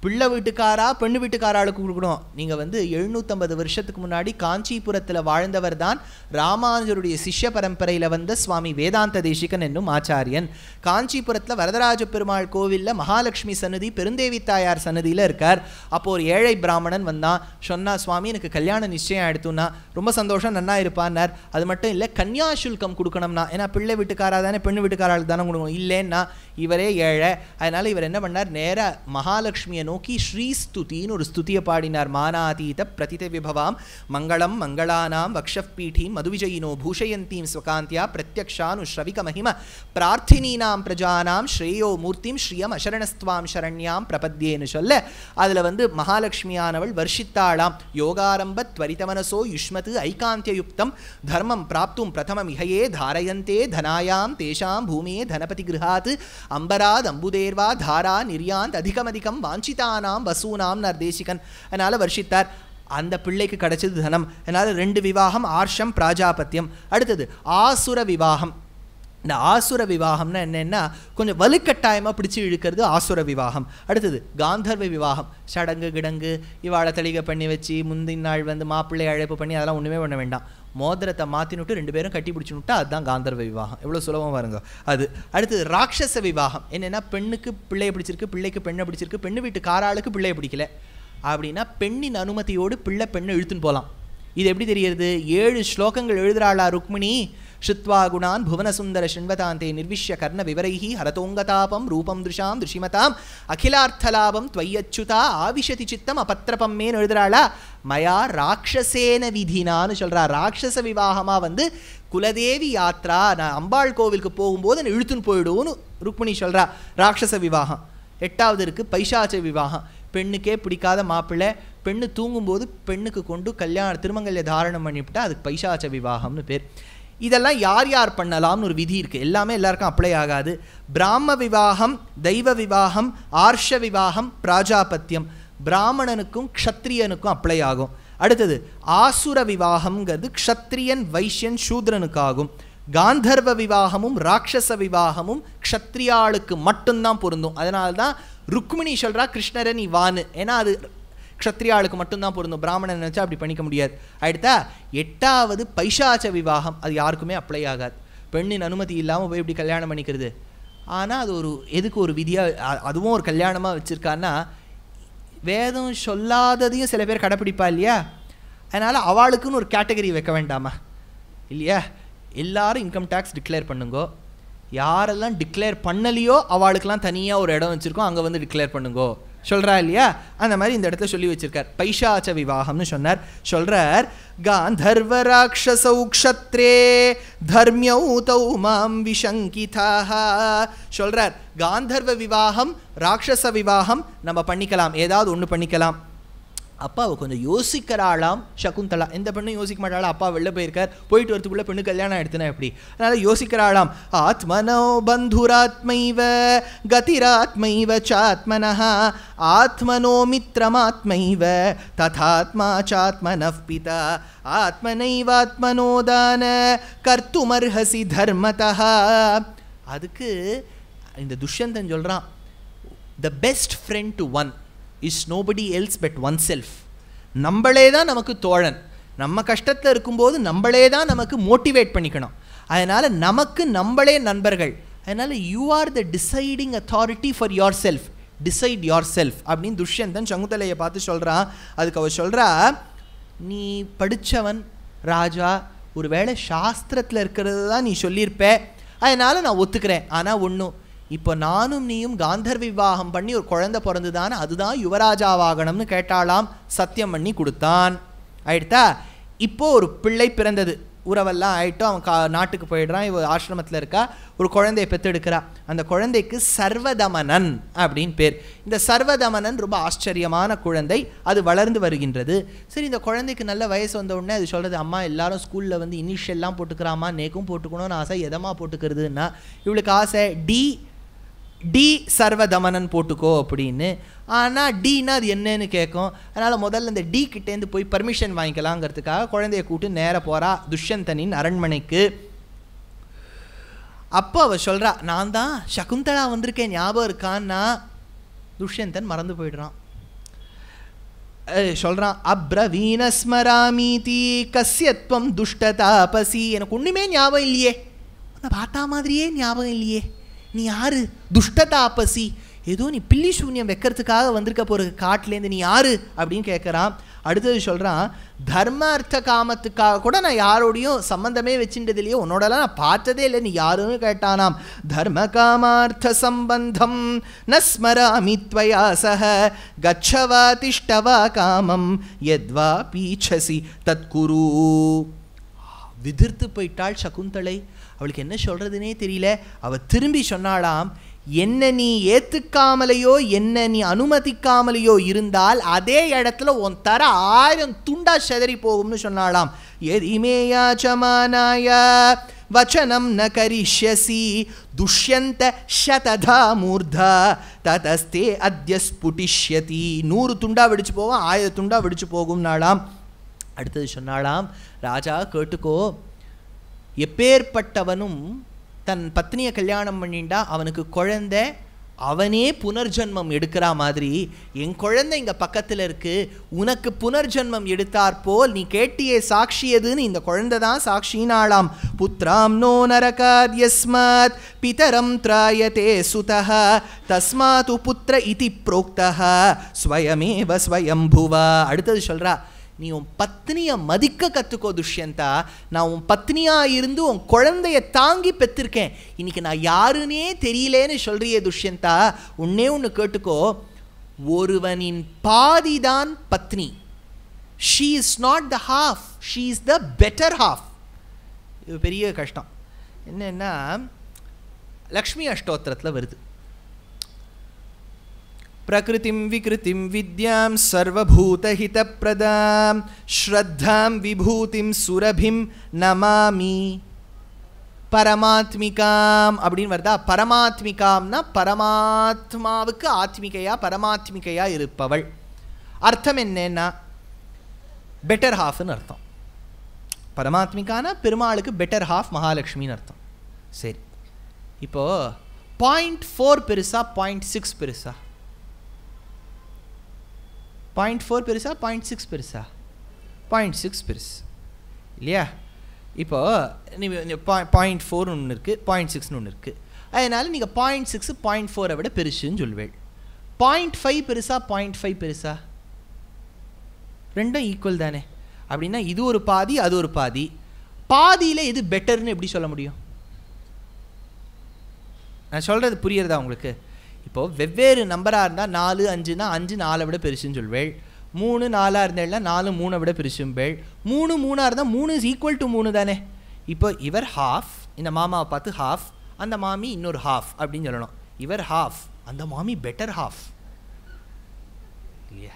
பிள்ளை வீட்டுக்காரா பெண்ணு வீட்டுக்காராளுக்கு கொடுக்கணும். நீங்கள் 750 வருஷத்துக்கு முன்னாடி காஞ்சிபுரத்தில் வாழ்ந்தவர் தான் ராமானுஜருடைய சிஷ்ய பரம்பரையில் வந்த சுவாமி வேதாந்த தேசிகன் என்னும் ஆச்சாரியன். காஞ்சிபுரத்தில் வரதராஜ பெருமாள் கோவிலில் மகாலட்சுமி சன்னதி பெருந்தேவி தாயார் சன்னதியில் இருக்கார். அப்போது ஒரு ஏழை பிராமணன் வந்தான். சொன்னா, சுவாமி எனக்கு கல்யாணம் நிச்சயம் எடுத்துன்னா. ரொம்ப சந்தோஷம், நன்னா இருப்பான்னார். அது மட்டும் இல்லை, கன்னியாசுல்கம் கொடுக்கணும்னா, ஏன்னா பிள்ளை வீட்டுக்காரா தானே பெண்ணு வீட்டுக்காராளுக்கு தானே கொடுக்கணும். இல்லைன்னா இவரே ஏழை. அதனால் இவர் என்ன பண்ணார், நேராக மகாலட்சுமியை நோக்கி ஸ்ரீஸ்துதின்னு ஒரு ஸ்துதியை பாடினார். மானாதீத பிரதித விபவாம் மங்களம் மங்களானாம் வக்ஷப்பீடீம் மதுவிஜயினோ பூஷயந்தீம் ஸ்வகாந்தியா பிரத்யக்ஷானு ஸ்ரவிக மகிம பிரார்த்தினீனாம் பிரஜானாம் ஸ்ரேயோ மூர்த்திம் ஸ்ரீயம் அசரணஸ்துவாம் சரண்யாம் பிரபத்யேன்னு சொல்ல அதில் மகாலட்சுமியானவள் வர்ஷித்தாளாம். யோகாரம்ப துவரிதமனசோ யுஷ்மத் ஐகாந்தியயுக்தம் தர்மம் பிராப்தும் பிரதம மிகையே தாரயந்தே தனாயாம் தேஷாம் பூமியே தனபதி கிருஹாத் அம்பராத் அம்புதேர்வா தாரா நிர்யாந்த் அதிகமதிகம் வாஞ்சிதானாம் வசூனாம் நர்தேசிகன். அதனால் வர்ஷித்தார். அந்த பிள்ளைக்கு கிடைச்சது தனம். அதனால் 2 விவாகம், ஆர்ஷம் பிராஜாபத்தியம். அடுத்தது ஆசுர விவாகம். இந்த ஆசுர விவாகம்னா என்னென்னா கொஞ்சம் வலுக்கட்டாயமாக பிடிச்சி இழுக்கிறது ஆசுர விவாகம். அடுத்தது காந்தர்வ விவாகம். சடங்கு கிடங்கு இவாளை தளிகை பண்ணி வச்சு முந்தின நாள் மாப்பிள்ளை அழைப்பு பண்ணி அதெல்லாம் ஒன்றுமே பண்ண வேண்டாம். மோதிரத்தை மாற்றினுட்டு 2 பேரும் கட்டி பிடிச்சுனுட்டா அதுதான் காந்தர்வ விவாகம். எவ்வளோ சுலபமாக வருங்க அது. அடுத்தது ராட்சச விவாகம். என்னென்னா பெண்ணுக்கு பிள்ளையை பிடிச்சிருக்கு, பிள்ளைக்கு பெண்ணை பிடிச்சிருக்கு, பெண்ணு வீட்டு காராளுக்கு பிள்ளையை பிடிக்கல அப்படின்னா பெண்ணின் அனுமதியோடு பெண்ணை இழுத்துன்னு போகலாம். இது எப்படி தெரியுது? 7 ஸ்லோகங்கள் எழுதுறாளா ருக்மிணி. ஷுத்வா குணான் புவனசுந்தர ஷண்வதாந்தே நிர்விஷ்ய கர்ண விவரைஹி ஹரதோங்கதாபம் ரூபம் திருஷாம் திருஷிமதாம் அகிலார்த்தலாபம் துவையச்சுதா ஆவிஷதி சித்தம் அபத்திரபம்மேன்னு எழுதுறாளா. மயா ராட்சசேன விதினான்னு சொல்கிறா. ராட்சச விவாகமாக குலதேவி யாத்ரா, நான் அம்பாள் கோவிலுக்கு போகும்போது நான் இழுத்துன்னு போயிடுவோன்னு ருக்மிணி சொல்கிறா. ராட்சச விவாகம். 8வது இருக்குது பைசாச்ச விவாகம். பெண்ணுக்கே பிடிக்காத மாப்பிள்ளை பெண்ணு தூங்கும்போது பெண்ணுக்கு கொண்டு திருமங்கல்ய தாரணம் பண்ணிவிட்டா அதுக்கு பைசாச்ச விவாகம்னு பேர். இதெல்லாம் யார் யார் பண்ணலாம்னு ஒரு விதி இருக்குது. எல்லாமே எல்லாருக்கும் அப்ளை ஆகாது. பிராம விவாகம், தெய்வ விவாகம், ஆர்ஷ விவாகம், பிராஜாபத்தியம் பிராமணனுக்கும் க்ஷத்ரியனுக்கும் அப்ளை ஆகும். அடுத்தது ஆசுர விவாகம்ங்கிறது க்ஷத்ரியன் வைஷ்யன் சூத்ரனுக்காகும். காந்தர்வ விவாகமும் ராட்சச விவாகமும் க்ஷத்ரியாளுக்கு மட்டும்தான் பொருந்தும். அதனால்தான் ருக்மிணி சொல்கிறா கிருஷ்ணரை நீ வானு. ஏன்னா அது க்ஷத்ரியாளுக்கு மட்டும்தான் பொருந்தும். பிராமணன் நினச்சா அப்படி பண்ணிக்க முடியாது. அடுத்தா 8வது பைசாச்ச விவாகம். அது யாருக்குமே அப்ளை ஆகாது. பெண்ணின் அனுமதி இல்லாமல் போய் இப்படி கல்யாணம் பண்ணிக்கிறது. ஆனால் அது எதுக்கு ஒரு விதியாக அதுவும் ஒரு கல்யாணமாக வச்சுருக்கான்னா வேதம் சொல்லாததையும் சில பேர் கடைப்பிடிப்பா இல்லையா. அதனால் அவளுக்குன்னு ஒரு கேட்டகரி வைக்க வேண்டாமா இல்லையா. எல்லாரும் இன்கம் டேக்ஸ் டிக்ளேர் பண்ணுங்கோ. யாரெல்லாம் டிக்ளேர் பண்ணலையோ அவளுக்கெல்லாம் தனியாக ஒரு இடம் வச்சுருக்கோம், அங்கே டிக்ளேர் பண்ணுங்கோ சொல்றா இல்லையா, அந்த மாதிரி இந்த இடத்துல சொல்லி வச்சிருக்கார். பைசாச்ச விவாகம்னு சொன்னார். சொல்றார், காந்தர்வ ராட்சசௌ க்ஷத்ரே தர்மியௌ தௌ மாம் விஷங்கிதாக. சொல்றார், காந்தர்வ விவாகம் ராட்சச விவாகம் நம்ம பண்ணிக்கலாம், ஏதாவது ஒன்று பண்ணிக்கலாம். அப்பா அவள் கொஞ்சம் யோசிக்கிறாளாம் சகுந்தலா. எந்த பெண்ணும் யோசிக்க மாட்டாளா, அப்பா வெளில போயிருக்கார், போயிட்டு வரத்துக்குள்ள பெண்ணு கல்யாணம் எடுத்துனா எப்படி, அதனால யோசிக்கிறாளாம். ஆத்மனோ பந்துராத்மைவ கதிராத்மைவ சாத்மனஹ ஆத்மனோ மித்ரமாத்மைவ ததாத்மா சாத்மனஃ பிதா ஆத்மனைவாத்மனோ தான கர்த்துமர்ஹசி தர்மதஹ. அதுக்கு இந்த துஷ்யந்தன் சொல்றான், the best friend to one is nobody else but oneself. நம்மளே தான் நமக்கு தோழன். நம்ம கஷ்டத்தில் இருக்கும்போது நம்மளே தான் நமக்கு மோட்டிவேட் பண்ணிக்கணும். அதனால் நமக்கு நம்மளே நண்பர்கள். அதனால் you are the deciding authority for your self, decide your self அப்படின்னு துஷ்யந்தன் சகுந்தலையை பார்த்து சொல்கிறான். அதுக்கு அவள் சொல்கிறா, நீ படித்தவன் ராஜா, ஒரு வேளை சாஸ்திரத்தில் இருக்கிறது தான் நீ சொல்லியிருப்ப, அதனால் நான் ஒத்துக்கிறேன். ஆனால் ஒன்றும், இப்போ நானும் நீயும் காந்தர்வ விவாகம் பண்ணி ஒரு குழந்தை பிறந்துதானே, அதுதான் யுவராஜாவாகணும்னு கேட்டாலாம். சத்தியம் பண்ணி கொடுத்தான். ஆயிடுத்தா, இப்போ ஒரு பிள்ளை பிறந்தது, உறவெல்லாம் ஆயிட்டோம், அவன் நாட்டுக்கு போயிடுறான், இவ ஆசிரமத்தில் இருக்கா, ஒரு குழந்தையை பெற்றெடுக்கிறா. அந்த குழந்தைக்கு சர்வதமனன் அப்படின்னு பேர். இந்த சர்வதமனன் ரொம்ப ஆச்சரியமான குழந்தை, அது வளர்ந்து வருகின்றது. சரி, இந்த குழந்தைக்கு நல்ல வயசு வந்த உடனே அது சொல்கிறது, அம்மா எல்லாரும் ஸ்கூலில் வந்து இனிஷியல்லாம் போட்டுக்கிறாமா, நேக்கும் போட்டுக்கணும்னு ஆசை, எதமா போட்டுக்கிறதுன்னா இவளுக்கு ஆசை டி சர்வதமனன் போட்டுக்கோ அப்படின்னு. ஆனால் டீனா அது என்னன்னு கேட்கும். அதனால் முதல்ல இந்த டி கிட்டேருந்து போய் பர்மிஷன் வாங்கிக்கலாங்கிறதுக்காக குழந்தைய கூட்டு நேர போகிறா துஷ்யந்தனின் அரண்மனைக்கு. அப்போ அவள் சொல்கிறா, நான் தான் சகுந்தலா வந்திருக்கேன், ஞாபகம் இருக்கான்னா. துஷ்யந்தன் மறந்து போயிடுறான். சொல்கிறான், அப்ரவீனஸ்மராமீதி கஸ்யத்வம் துஷ்டதாபசி. எனக்கு ஒன்றுமே ஞாபகம் இல்லையே, உன்னை பார்த்தா மாதிரியே ஞாபகம் இல்லையே, நீ யாரு துஷ்டதாபசி, ஏதோ நீ பில்லி சூன்யம் வைக்கிறதுக்காக வந்திருக்க போகிற காட்டிலேருந்து, நீ யாரு அப்படின்னு கேட்குறான். அடுத்தது சொல்கிறான், தர்ம அர்த்த காமத்துக்காக கூட நான் யாரோடையும் சம்பந்தமே வச்சுட்டது இல்லையோ, உன்னோடலாம் நான் பார்த்ததே இல்லை, நீ யாருன்னு கேட்டானாம். தர்ம காமார்த்த சம்பந்தம் நஸ்மராமி த்வயா சஹ கச்சவா திஷ்டவா காமம் யத்வா பீச்சசி தத்குரு. விதிர்த்து போயிட்டாள் சகுந்தலை. அவளுக்கு என்ன சொல்கிறதுனே தெரியல. அவள் திரும்பி சொன்னாலாம், என்ன நீ ஏற்றுக்காமலையோ என்ன நீ அனுமதிக்காமலையோ இருந்தால் அதே இடத்துல உன் தர 1000 துண்டா செதறி போகும்னு சொன்னாலாம். எதிமேயாச்சமானாய வச்சனம் ந கரிஷ்யசி துஷ்யந்த சததா மூர்தா ததஸ்தே அத்ய ஸ்புட்டிஷ்யதி. 100 துண்டா வெடிச்சு போகும், 1000 துண்டா வெடிச்சு போகும்னாலாம். அடுத்தது சொன்னாலாம், ராஜா கேட்டுக்கோ, எப்பேற்பட்டவனும் தன் பத்னியை கல்யாணம் பண்ணிண்டா அவனுக்கு குழந்தை அவனே புனர்ஜன்மம் எடுக்கிற மாதிரி என் குழந்தை இங்கே பக்கத்தில் இருக்குது, உனக்கு புனர்ஜன்மம் எடுத்தார் போல் நீ கேட்டியே சாட்சி எதுன்னு இந்த குழந்தை தான் சாட்சினாலாம். புத்ராம் நோ நரகாத் யஸ்மாத் பிதரம் த்ராயதே சுதஹ தஸ்மாது புத்திர இதி ப்ரோக்தஹ ஸ்வயமேவ ஸ்வயம்புவா. அடுத்தது சொல்கிறா, நீ உன் பத்னியை மதிக்க கற்றுக்கோ துஷ்யந்தா. நான் உன் பத்னியாக இருந்து உன் குழந்தைய தாங்கி பெற்றிருக்கேன், இன்னைக்கு நான் யாருன்னே தெரியலேன்னு சொல்கிறியே துஷ்யந்தா. உன்னே ஒன்று கேட்டுக்கோ, ஒருவனின் பாதிதான் பத்னி. She is not the half, she is the better half. இது பெரிய கஷ்டம். என்னன்னா லக்ஷ்மி அஷ்டோத்திரத்தில் வருது, பிரகிருதிம் விக்ருதிம் வித்யாம் சர்வபூதஹிதப்ரதாம் ஸ்ரத்தாம் விபூதிம் சுரபிம் நமாமி பரமாத்மிகாம் அப்படின்னு வருதா. பரமாத்மிகாம்னா பரமாத்மாவுக்கு ஆத்மிகையா பரமாத்மிகையா இருப்பவள். அர்த்தம் என்னன்னா பெட்டர் ஹாஃப்னு அர்த்தம். பரமாத்மிகானா பெருமாளுக்கு பெட்டர் ஹாஃப் மகாலட்சுமின்னு அர்த்தம். சரி, இப்போது 0.4 பெருசா 0.6 பெருசா? 0.4 பெருசா 0.6 பெருசா? 0.6 பெருசு இல்லையா? இப்போது நீ 0.4 ஒன்று இருக்குது, 0.6 ஒன்று இருக்குது. அதனால் நீங்கள் 0.6 0.4 விட பெருசுன்னு சொல்லுவேள். 0.5 பெருசா 0.5 பெருசா? ரெண்டும் ஈக்குவல் தானே. அப்படின்னா இது ஒரு பாதி அது ஒரு பாதி. பாதியில் எது பெட்டர்னு எப்படி சொல்ல முடியும்? நான் சொல்கிறது புரியுறதா உங்களுக்கு? இப்போது வெவ்வேறு நம்பராக இருந்தால் 4 5னா 5 4 விட பெருசுன்னு சொல்வேள். 3 4 இருந்தேன்னா 4 3 விட பெருசும்பேள். 3 3 இருந்தால் 3 இஸ் ஈக்குவல் டு 3 தானே. இப்போ இவர் ஹாஃப், இந்த மாமாவை பார்த்து ஹாஃப், அந்த மாமி இன்னொரு ஹாஃப் அப்படின்னு சொல்லணும். இவர் ஹாஃப், அந்த மாமி பெட்டர் ஹாஃப் இல்லையா.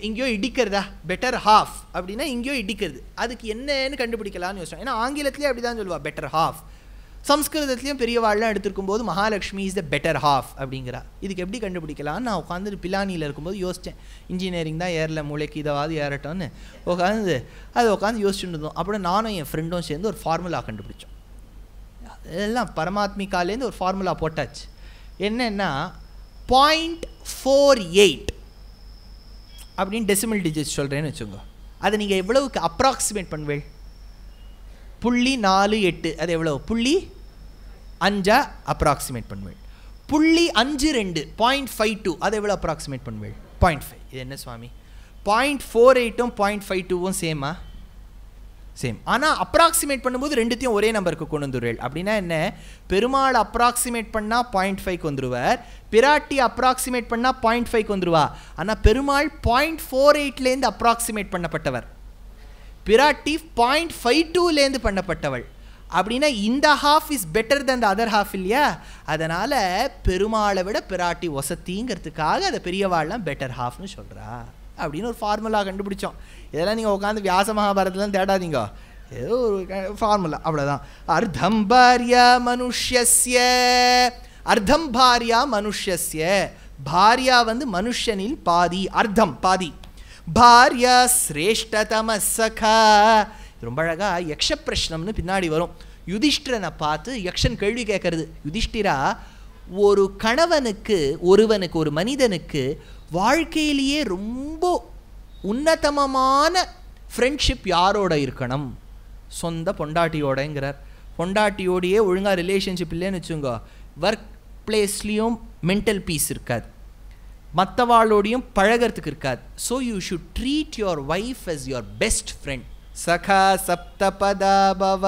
இங்கேயோ இடிக்கிறதா, பெட்டர் ஹாஃப் அப்படின்னா இங்கேயோ இடிக்கிறது. அதுக்கு என்னன்னு கண்டுபிடிக்கலான்னு யோசிச்சோம். ஏன்னா ஆங்கிலத்திலேயே அப்படி தான் சொல்லுவா, பெட்டர் ஹாஃப். சம்ஸ்கிருதத்துலேயும் பெரியவாள்லாம் எடுத்துருக்கும் போது Mahalakshmi is the better half அப்படிங்கிறா. இதுக்கு எப்படி கண்டுபிடிக்கலான்னு நான் உட்காந்து பிலானியில் இருக்கும்போது யோசித்தேன். இன்ஜினியரிங் தான் ஏறல, மூளைக்கு இதாவது ஏறட்டோன்னு உட்காந்து யோசிச்சுட்டு இருந்தோம். அப்புறம் நானும் என் ஃப்ரெண்டும் சேர்ந்து ஒரு ஃபார்முலா கண்டுபிடிச்சோம். இதெல்லாம் பரமாத்மிகாலேருந்து ஒரு ஃபார்முலா போட்டாச்சு. என்னன்னா 0.48 அப்படின்னு டெசிமல் டிஜிட்ஸ் சொல்கிறேன்னு வச்சுக்கோங்க. அதை நீங்கள் எவ்வளவுக்கு அப்ராக்சிமேட் பண்ணுவேள்? 0.48 அது எவ்வளோ? 0.5 அப்ராக்சிமேட் பண்ணுவேள். 0.52 0.52 அது எவ்வளோ அப்ராக்சிமேட் பண்ணுவேள்? 0.5. இது என்ன சுவாமி 0.48ம் 0.52ம் சேமா? சேம். ஆனால் அப்ராக்சிமேட் பண்ணும்போது ரெண்டுத்தையும் ஒரே நம்பருக்கு கொண்டு வந்துடுவேள். அப்படின்னா என்ன? பெருமாள் அப்ராக்சிமேட் பண்ணால் 0.5க்கு வந்துடுவார், பிராட்டி அப்ராக்சிமேட் பண்ணால் 0.5க்கு வந்துடுவா. ஆனால் பெருமாள் 0.48லேருந்து அப்ராக்சிமேட் பண்ணப்பட்டவர், பிராட்டி 0.52லேருந்து பண்ணப்பட்டவள். அப்படின்னா இந்த half is better then the other half இல்லையா. அதனால் பெருமாளை விட பிராட்டி வசதிங்கிறதுக்காக அதை பெரியவாள்லாம் பெட்டர் ஹாஃப்னு சொல்கிறா அப்படின்னு ஒரு ஃபார்முலா கண்டுபிடிச்சோம். இதெல்லாம் நீங்கள் உட்காந்து வியாச மகாபாரதெல்லாம் தேடாதீங்க, ஏதோ ஒரு ஃபார்முலா அவ்வளோதான். அர்த்தம் பாரியா மனுஷ்யஸ்ய, அர்த்தம் பாரியா மனுஷ்யஸ்ய, பாரியா வந்து மனுஷனில் பாதி, அர்த்தம் பாதி. பாரியா சிரேஷ்டதம சகா. ரொம்ப அழகா யக்ஷ பிரஷ்னம்னு பின்னாடி வரும். யுதிஷ்டிரனை பார்த்து யக்ஷன் கேள்வி கேட்கறது, யுதிஷ்டிரா ஒரு கணவனுக்கு ஒரு மனிதனுக்கு வாழ்க்கையிலேயே ரொம்ப உன்னதமான ஃப்ரெண்ட்ஷிப் யாரோட இருக்கணும்? சொந்த பொண்டாட்டியோடங்கிறார். பொண்டாட்டியோடையே ஒழுங்காக ரிலேஷன்ஷிப் இல்லைன்னு வச்சுங்க, ஒர்க் பிளேஸ்லேயும் மென்டல் பீஸ் இருக்காது, மற்றவாளோடையும் பழகிறதுக்கு இருக்காது. So you should treat your wife as your best friend. சகா சப்தபதா பவ.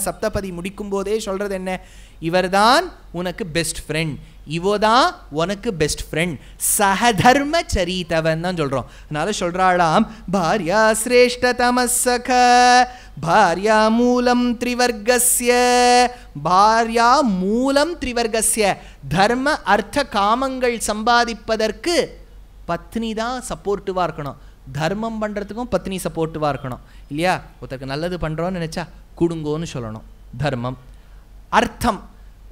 சப்தபதி முடிக்கும் போதே சொல்கிறது என்ன? இவர் தான் உனக்கு பெஸ்ட் ஃப்ரெண்ட், இவோதான் உனக்கு பெஸ்ட் ஃப்ரெண்ட், சகதர்ம சரித்தவன் தான் சொல்கிறோம். அதனால சொல்கிறாளாம், பாரியா சிரேஷ்டதம சக, பாரியா மூலம் திரிவர்கஸ்ய, பாரியா மூலம் திரிவர்கஸ்ய. தர்ம அர்த்த காமங்கள் சம்பாதிப்பதற்கு பத்னி தான் சப்போர்ட்டிவாக இருக்கணும், தர்மம் பண்ணுறதுக்கும் பத்னி சப்போர்ட்டிவாக இருக்கணும் இல்லையா. ஒருத்தருக்கு நல்லது பண்ணுறோன்னு நினச்சா குடுங்கோன்னு சொல்லணும், தர்மம். அர்த்தம்,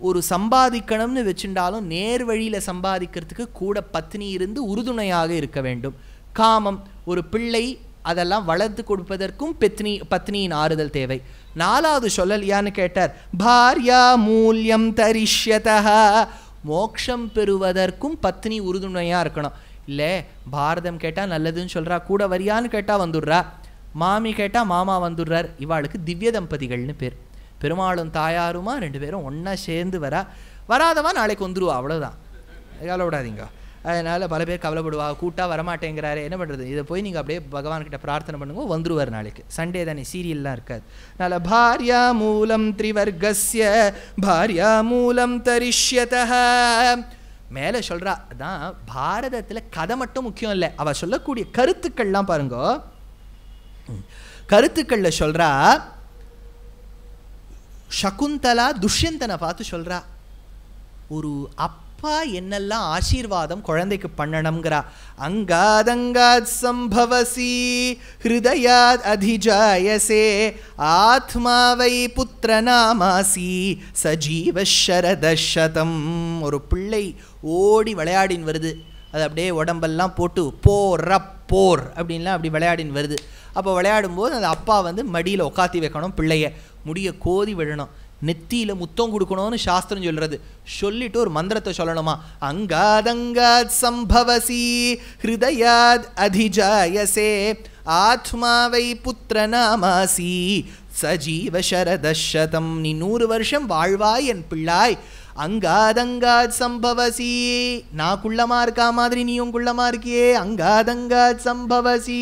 ஒரு சம்பாதிக்கணும்னு வச்சுட்டாலும் நேர் வழியில் சம்பாதிக்கிறதுக்கு கூட பத்னி இருந்து உறுதுணையாக இருக்க வேண்டும். காமம், ஒரு பிள்ளை அதெல்லாம் வளர்த்து கொடுப்பதற்கும் பத்னியின் ஆறுதல் தேவை. 4வது சொல்லலையான்னு கேட்டார். பாரியா மூல்யம் தரிஷ்யதா, மோட்சம் பெறுவதற்கும் பத்னி உறுதுணையாக இருக்கணும். இல்லை பாரதம் கேட்டால் நல்லதுன்னு சொல்கிறா, கூட வரியான்னு கேட்டால் வந்துடுறா, மாமி கேட்டால் மாமா வந்துடுறார். இவாளுக்கு திவ்ய தம்பதிகள்னு பேர். பெருமாளும் தாயாருமா 2 பேரும் ஒன்றா சேர்ந்து வராதவா நாளைக்கு வந்துடுவா, அவ்வளோதான், கவலைப்படாதீங்க. அதனால் பல பேர் கவலைப்படுவா, கூட்டாக வரமாட்டேங்கிறாரு, என்ன பண்ணுறது? இதை போய் நீங்கள் அப்படியே பகவான்கிட்ட பிரார்த்தனை பண்ணுங்க, வந்துடுவார் நாளைக்கு. சண்டே தானே, சீரியல்லாம் இருக்காது. அதனால் பாரியா மூலம் திரிவர்கஸ்ய பாரியா மூலம் தரிஷ்யதः. மேலே சொல்கிறா, அதான் பாரதத்தில் கதை மட்டும் முக்கியம் இல்லை, அவள் சொல்லக்கூடிய கருத்துக்கள்லாம் பாருங்க. கருத்துக்களில் சொல்கிறா, சகுந்தலா துஷ்யந்தனை பார்த்து சொல்கிறா, ஒரு அப்பா என்னெல்லாம் ஆசீர்வாதம் குழந்தைக்கு பண்ணணுங்கிறா. அங்காதங்காத் சம்பவசி ஹிருதயாத் அதிஜாயசே ஆத்மாவை புத்திரநாமாசி சஜீவ சரதசதம். ஒரு பிள்ளை ஓடி விளையாடின்னு வருது, அது அப்படியே உடம்பெல்லாம் போட்டு போர் அப்படின்லாம் அப்படி விளையாடின்னு வருது. அப்போ விளையாடும்போது அந்த அப்பா வந்து மடியில் உட்காத்தி வைக்கணும், பிள்ளைய முடிய கோதி விழணும், நெத்தியில் முத்தம் கொடுக்கணும்னு சாஸ்திரம் சொல்கிறது. சொல்லிட்டு ஒரு மந்திரத்தை சொல்லணுமா, அங்காதங்காத் சம்பவசி ஹிருதயாத் அதிஜாயசே ஆத்மாவை புத்திரநாமாசி சஜீவ சரதசதம். நீ 100 வருஷம் வாழ்வாய் என் பிள்ளாய். அங்காதங்காத் சம்பவசி, நான் குள்ளமா இருக்கா மாதிரி நீயும் குள்ளமா இருக்கியே, அங்காதங்காத் சம்பவசி.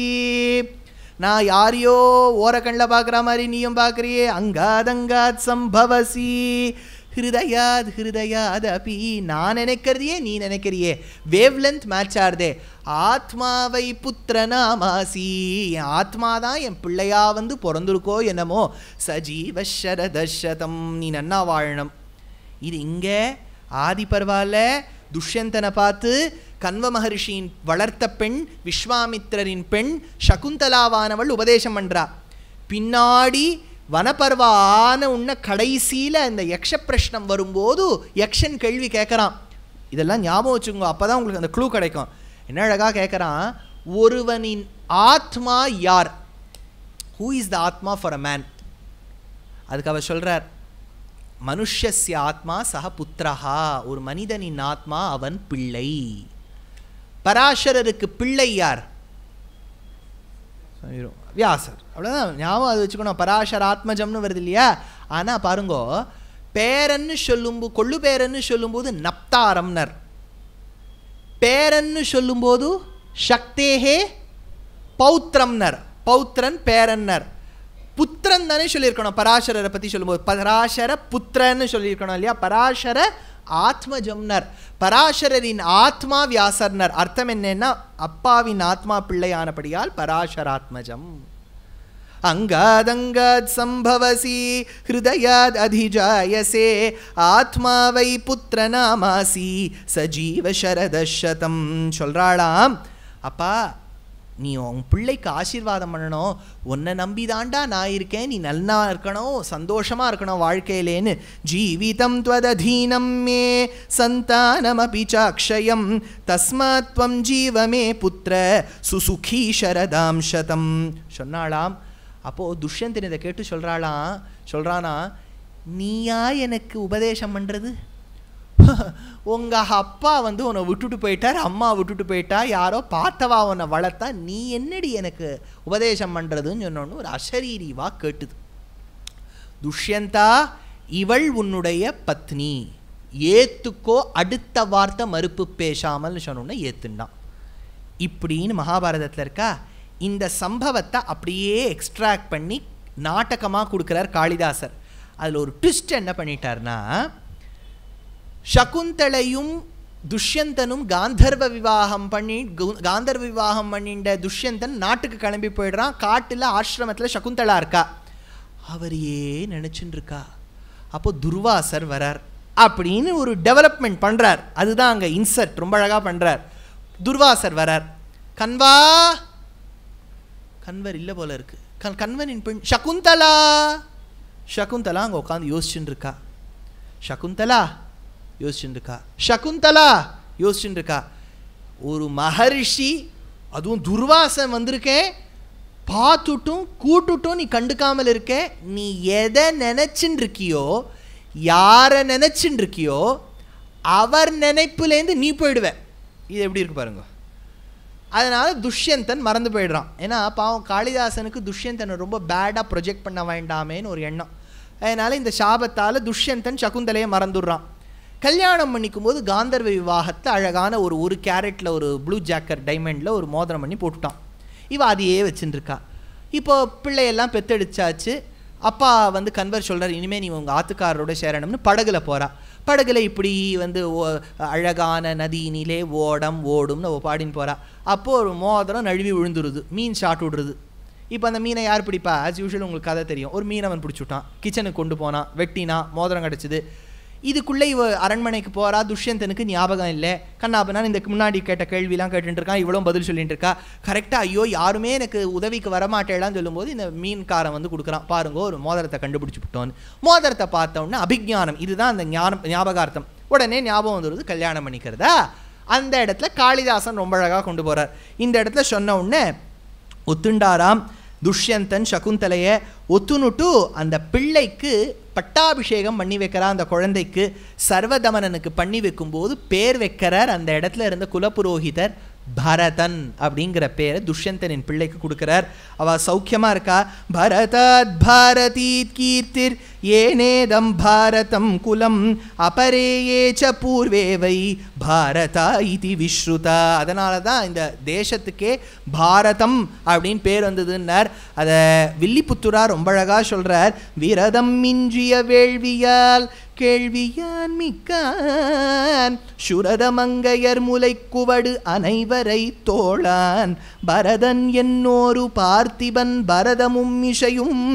நான் யாரையோ ஓர கண்ணில் பார்க்குற மாதிரி நீயும் பார்க்குறியே, அங்காதங்காத் சம்பவசி ஹிருதயாத் ஹிருதயாத் அப்பி, நான் நினைக்கிறதையே நீ நினைக்கிறியே, வேவ் லென்த் மேட்ச் ஆறுதே. ஆத்மாவை புத்திரனாமாசி, என் ஆத்மா தான் என் பிள்ளையா வந்து பிறந்திருக்கோ என்னமோ. சஜீவ சரதசதம், நீ நன்னா வாழணும். இது இங்கே ஆதி பர்வால துஷ்யந்தனை பார்த்து கன்வ மகர்ஷியின் வளர்த்த பெண், விஸ்வாமித்திரரின் பெண் சகுந்தலாவானவள் உபதேசம் பண்றா. பின்னாடி வனப்பர்வா ஆன உன்ன கடைசியில் இந்த யக்ஷ பிரஷ்னம் வரும்போது யக்ஷன் கேள்வி கேட்குறான். இதெல்லாம் ஞாபகம் வச்சுக்கோங்க, அப்போ தான் உங்களுக்கு அந்த க்ளூ கிடைக்கும். என்ன அழகாக கேட்குறான், ஒருவனின் ஆத்மா யார்? ஹூ இஸ் த ஆத்மா ஃபார் அ மேன்? அதுக்கு அவர் சொல்கிறார், மனுஷ்யஸ்ய ஆத்மா சக புத்திரஹா, ஒரு மனிதனின் ஆத்மா அவன் பிள்ளை. பராசரருக்கு பிள்ளை யார்? வியாசர். அவ்வளோதான், ஞாபகம் அது வச்சுக்கணும். பராசர ஆத்மஜம்னு வருது இல்லையா? ஆனால் பாருங்கோ, பேரன்னு சொல்லும்போது, கொள்ளு பேரன்னு சொல்லும்போது நப்தாரம்னர், பேரன்னு சொல்லும்போது சக்தேஹே பௌத்திரம்னர், பௌத்திரன் பேரன்னர். புத்திரன் தானே சொல்லியிருக்கணும் பராசரரை பற்றி சொல்லும்போது, பராசர புத்திரன்னு சொல்லியிருக்கணும் இல்லையா? பராசர ஆத்மஜம்னர், பராசரரின் ஆத்மா வியாசர்னர். அர்த்தம் என்னன்னா, அப்பாவின் ஆத்மா பிள்ளையானபடியால் பராசராத்மஜம். அங்காதங்காத் சம்பவசி ஹிருதயாத் அதிஜாயசே, ஆத்மா வை புத்திரநாமாசி சஜீவ சரதசதம். சொல்றாளாம், அப்பா நீ உன் பிள்ளைக்கு ஆசீர்வாதம் பண்ணணும், உன்னை நம்பி தாண்டா நான் இருக்கேன், நீ நல்லா இருக்கணும், சந்தோஷமாக இருக்கணும் வாழ்க்கையிலேன்னு. ஜீவிதம் த்வததீனம் மே சந்தானமபி சாக்ஷயம், தஸ்மாத் த்வம் ஜீவமே புத்திர சுசுகி சரதாம் சதம். சொன்னாளாம். அப்போது துஷ்யந்தன் இதை கேட்டு சொல்கிறானா, நீயா எனக்கு உபதேசம் பண்ணுறது? உங்கள் அப்பா வந்து உன்னை விட்டுட்டு போயிட்டார், அம்மா விட்டுட்டு போயிட்டா, யாரோ பார்த்தவா உன்னை வளர்த்தா, நீ என்னடி எனக்கு உபதேசம் பண்ணுறதுன்னு சொன்னோன்னு ஒரு அசரீரிவா கேட்டுது. துஷ்யந்தா, இவள் உன்னுடைய பத்னி, ஏத்துக்கோ, அடுத்த வார்த்தை மறுப்பு பேசாமல் சொன்னோன்னு ஏத்துண்டான். இப்படின்னு மகாபாரதத்தில் இருக்கா. இந்த சம்பவத்தை அப்படியே எக்ஸ்ட்ராக்ட் பண்ணி நாடகமாக கொடுக்குறார் காளிதாசர். அதில் ஒரு ட்விஸ்ட் என்ன பண்ணிட்டார்னா, சகுந்தளையும் துஷ்யந்தனும் காந்தர்வ விவாகம் பண்ணிட்ட துஷ்யந்தன் நாட்டுக்கு கிளம்பி போயிடுறான். காட்டில் ஆசிரமத்தில் சகுந்தளா இருக்கா, அவரையே நினச்சின்னு இருக்கா. அப்போ துர்வாசர் வரார் அப்படின்னு ஒரு டெவலப்மெண்ட் பண்ணுறார். அதுதான் அங்கே இன்சர்ட் ரொம்ப அழகாக பண்ணுறார். துர்வாசர் வரார். கன்வா, கன்வர் இல்லை போல இருக்கு, கன்வனின் பெண் சகுந்தலா. சகுந்தலா அங்கே உட்காந்து யோசிச்சுட்டு இருக்கா. சகுந்தலா யோசிச்சுட்டு இருக்கா. சகுந்தலா யோசிச்சுட்டு இருக்கா. ஒரு மகர்ஷி, அதுவும் துர்வாசன் வந்திருக்கேன், பார்த்துட்டும் கூட்டுட்டும் நீ கண்டுக்காமல் இருக்க. நீ எதை நினைச்சுட்டு இருக்கியோ, யாரை நினைச்சுட்டு இருக்கியோ, அவர் நினைப்புலேருந்து நீ போயிடுவ. இது எப்படி இருக்கு பாருங்க. அதனால துஷ்யந்தன் மறந்து போயிடுறான். ஏன்னா பாவம் காளிதாசனுக்கு துஷ்யந்தனை ரொம்ப பேடாக ப்ரொஜெக்ட் பண்ண வேண்டாமேன்னு ஒரு எண்ணம். அதனால இந்த சாபத்தால் துஷ்யந்தன் சகுந்தலையை மறந்துடுறான். கல்யாணம் பண்ணிக்கும் போது காந்தர்வ விவாகத்தை அழகான ஒரு கேரட்டில் ஒரு ப்ளூ ஜாக்கர் டைமண்டில் ஒரு மோதிரம் பண்ணி போட்டுட்டான். இவ அதையே வச்சுட்டு இருக்கா. இப்போ பிள்ளையெல்லாம் பெத்தெடுச்சாச்சு. அப்பா வந்து கன்வர் சொல்கிறார், இனிமேல் நீ உங்கள் ஆத்துக்காரரோட சேரணும்னு படகுல போகிறா. படகுல இப்படி வந்து அழகான நதியினிலே ஓடம் ஓடும்னு பாடின்னு போகிறா. அப்போது ஒரு மோதிரம் நழுவி விழுந்துருது, மீன் ஷாட் விடுறது. இப்போ அந்த மீனை யார் பிடிப்பா? ஆஸ் யூஷுவல் உங்களுக்கு கதை தெரியும். ஒரு மீனவன் பிடிச்சுட்டான், கிச்சனுக்கு கொண்டு போனான், வெட்டினா, மோதிரம் கிடச்சிது. இதுக்குள்ளே இவ அரண்மனைக்கு போகிறா. துஷ்யந்தனுக்கு ஞாபகம் இல்லை. கண்ணாபனா இந்த முன்னாடி கேட்ட கேள்வியெலாம் கேட்டுட்டு இருக்கான், இவ்வளோ பதில் சொல்லிட்டு இருக்கா. கரெக்டாக ஐயோ யாருமே எனக்கு உதவிக்கு வரமாட்டேலான்னு சொல்லும்போது இந்த மீன்காரன் வந்து கொடுக்குறான். பாருங்க, ஒரு மோதிரத்தை கண்டுபிடிச்சி விட்டோன்னு. மோதிரத்தை பார்த்தோன்னே அபிஜானம், இதுதான் அந்த ஞாபகார்த்தம். உடனே ஞாபகம் வந்துடுது, கல்யாணம் பண்ணிக்கிறதா. அந்த இடத்துல காளிதாசன் ரொம்ப அழகாக கொண்டு போகிறார். இந்த இடத்துல சொன்ன உடனே ஒத்துண்டாராம் துஷ்யந்தன் சகுந்தலையை. ஒத்துனுட்டு அந்த பிள்ளைக்கு பட்டாபிஷேகம் பண்ணி வைக்கிறார். அந்த குழந்தைக்கு சர்வதமனனுக்கு பண்ணி வைக்கும்போது பேர் வைக்கிறார். அந்த இடத்துல இருந்த குலபுரோகிதர் பரதன் அப்படிங்கிற பேரை துஷ்யந்தனின் பிள்ளைக்கு கொடுக்கிறார். அவ சௌக்கியமா இருக்கா. பரதாத் பாரதீத் கீர்த்திர் ஏனேதம் பாரதம் குலம் அபரேயேச்ச பூர்வே வை பாரதா இதி விஸ்ருதா. அதனால தான் இந்த தேசத்துக்கே பாரதம் அப்படின்னு பேர் வந்ததுன்னார். அதை வில்லிபுத்தூரா ரொம்ப அழகா சொல்றார். விரதம் மிஞ்சிய வேள்வியால் கேள்வியான் மிக்கான் சுரதமங்கையர் முலைக்குவடு அனைவரை தோளான் பரதன் என்னோரு பார்த்திபன் பரதமும் இசையும்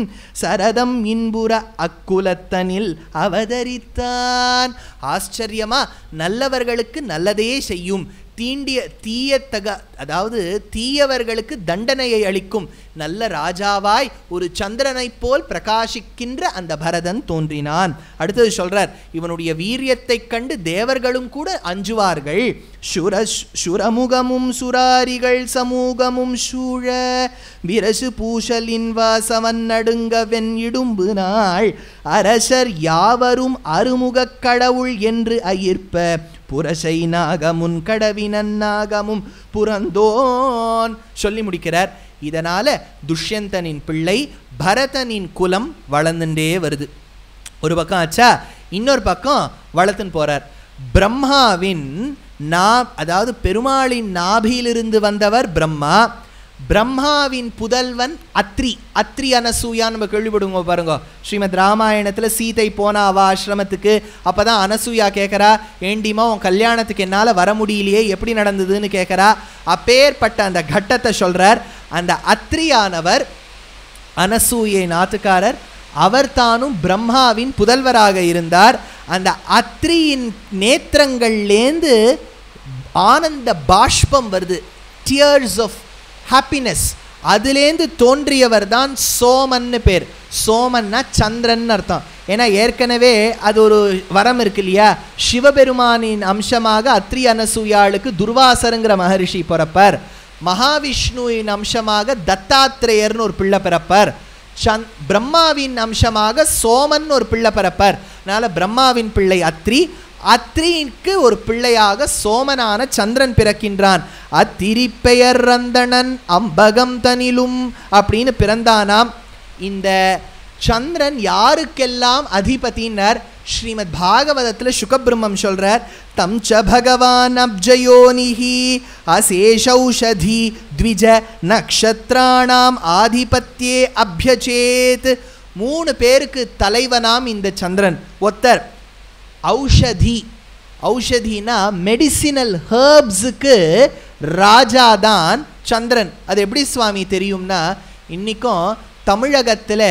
சரதம் இன்புற அக்குலத்தனில் அவதரித்தான். ஆச்சரியமா நல்லவர்களுக்கு நல்லதே செய்யும், அதாவது தீயவர்களுக்கு தண்டனையை அளிக்கும் நல்ல ராஜாவாய் ஒரு சந்திரனை போல் பிரகாசிக்கின்ற அந்த பரதன் தோன்றினான். அடுத்தது சொல்றார், இவனுடைய வீரியத்தை கண்டு தேவர்களும் கூட அஞ்சுவார்கள். சுரமுகமும் சுராரிகள் சமூகமும் சூழ விரசு பூஷலின் வாசவன் நடுங்க வெண் இடும்பு நாள் அரசர் யாவரும் அருமுக கடவுள் என்று அயிர்ப்ப புரசை நாகமுன் கடவினன் நாகமும் புறந்தோன் சொல்லி முடிக்கிறார். இதனால துஷ்யந்தனின் பிள்ளை பரதனின் குலம் வளர்ந்துட்டே வருது. ஒரு பக்கம் ஆச்சா, இன்னொரு பக்கம் வளர்த்துன்னு போறார். பிரம்மாவின் அதாவது பெருமாளின் நாபியிலிருந்து வந்தவர் பிரம்மா. பிரம்மாவின் புதல்வன் அத்ரி. அத்ரி அனசூயான்னு நம்ம கேள்விப்படுங்க பாருங்க. ஸ்ரீமத் ராமாயணத்தில் சீதை போனா அவ ஆசிரமத்துக்கு, அப்போதான் அனசூயா கேட்குறா, ஏண்டிமா உன் கல்யாணத்துக்கு என்னால் வர முடியலையே, எப்படி நடந்ததுன்னு கேட்குறா. அப்பேற்பட்ட அந்த கட்டத்தை சொல்கிறார். அந்த அத்ரியானவர் அனசூயை நாத்துக்காரர், அவர் தானும் பிரம்மாவின் புதல்வராக இருந்தார். அந்த அத்ரியின் நேத்திரங்கள்லேருந்து ஆனந்த பாஷ்பம் வருது, டியர்ஸ் ஆஃப் ஹாப்பினஸ். அதுலேருந்து தோன்றியவர் தான் சோமன்னு பேர். சோமன்னா சந்திரன் அர்த்தம். ஏன்னா ஏற்கனவே அது ஒரு வரம் இருக்கு இல்லையா, சிவபெருமானின் அம்சமாக அத்ரி அனசூயாளுக்கு துர்வாசருங்கிற மகரிஷி பிறப்பார். மகாவிஷ்ணுவின் அம்சமாக தத்தாத்திரேயர்னு ஒரு பிள்ளை பிறப்பார். பிரம்மாவின் அம்சமாக சோமன் ஒரு பிள்ளை பிறப்பார். அதனால பிரம்மாவின் பிள்ளை அத்ரி, அத்ரிக்கு ஒரு பிள்ளையாக சோமனான சந்திரன் பிறக்கின்றான். அத்திரி பெயர் ரந்தனன் அம்பகம் தனிலும் அப்படின்னு பிறந்தானாம். இந்த சந்திரன் யாருக்கெல்லாம் அதிபதினார்? ஸ்ரீமத் பாகவதத்தில் சுகபிரம்மம் சொல்றார், தம்ச பகவான் அப்ஜயோனிஹி அசேஷௌஷதி த்விஜ நக்ஷத்ராணாம் ஆதிபத்யே அப்யசேத். 3 பேருக்கு தலைவனாம் இந்த சந்திரன். ஒருத்தர் ஔஷதி, ஔஷதினா மெடிசினல் ஹர்ப்ஸுக்கு ராஜாதான் சந்திரன். அது எப்படி சுவாமி தெரியும்னா, இன்றைக்கும் தமிழகத்தில்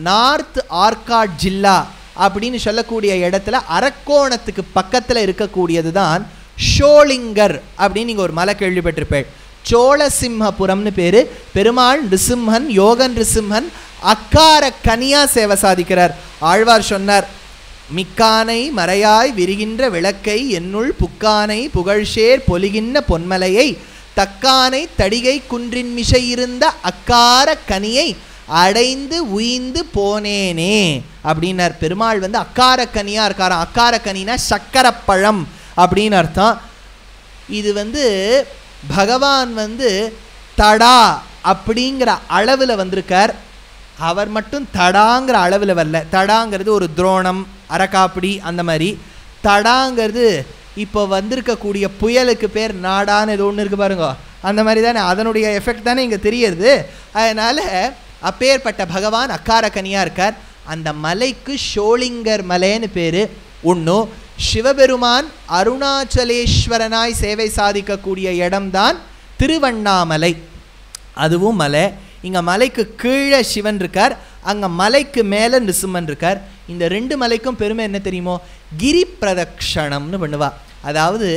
நார்த் ஆர்காட் ஜில்லா அப்படின்னு சொல்லக்கூடிய இடத்துல அரக்கோணத்துக்கு பக்கத்தில் இருக்கக்கூடியது தான் ஷோலிங்கர் அப்படின்னு நீங்கள் ஒரு மலை கேள்விப்பட்டிருப்பேன். சோழசிம்மபுரம்னு பேர். பெருமாள் நிருசிம்மன், யோகன் நிருசிம்மன் அக்கார கனியா சேவை சாதிக்கிறார். ஆழ்வார் சொன்னார், மிக்கானை மறையாய் விரிகின்ற விளக்கை என்னுள் புக்கானை புகழ்ஷேர் பொலிகின்ற பொன்மலையை தக்கானை தடிகை குன்றின் மிசை இருந்த அக்கார கனியை அடைந்து உயிந்து போனேனே அப்படின்னார். பெருமாள் அக்கார கனியா இருக்காராம். அக்கார கனினா சக்கரப்பழம் அப்படின்னு அர்த்தம். இது பகவான் தடா அப்படிங்கிற அளவில் வந்திருக்கார். அவர் மட்டும் தடாங்கிற அளவில் வரல. தடாங்கிறது ஒரு துரோணம், அரக்காப்பிடி அந்த மாதிரி. தடாங்கிறது இப்போ வந்திருக்கக்கூடிய புயலுக்கு பேர் நாடான்னு ஏதோ ஒன்று இருக்குது பாருங்க, அந்த மாதிரி தானே, அதனுடைய எஃபெக்ட் தானே இங்கே தெரியுது. அதனால் அப்பேற்பட்ட பகவான் அக்கார கனியாக இருக்கார். அந்த மலைக்கு ஷோலிங்கர் மலைன்னு பேர். ஒன்றும் சிவபெருமான் அருணாச்சலேஸ்வரனாய் சேவை சாதிக்கக்கூடிய இடம்தான் திருவண்ணாமலை, அதுவும் மலை. இங்கே மலைக்கு கீழே சிவன் இருக்கார், அங்கே மலைக்கு மேலே நிருசிம்மன் இருக்கார். இந்த 2 மலைக்கும் பெருமை என்ன தெரியுமோ? கிரி பிரதக்ஷணம்னு பண்ணுவா. அதாவது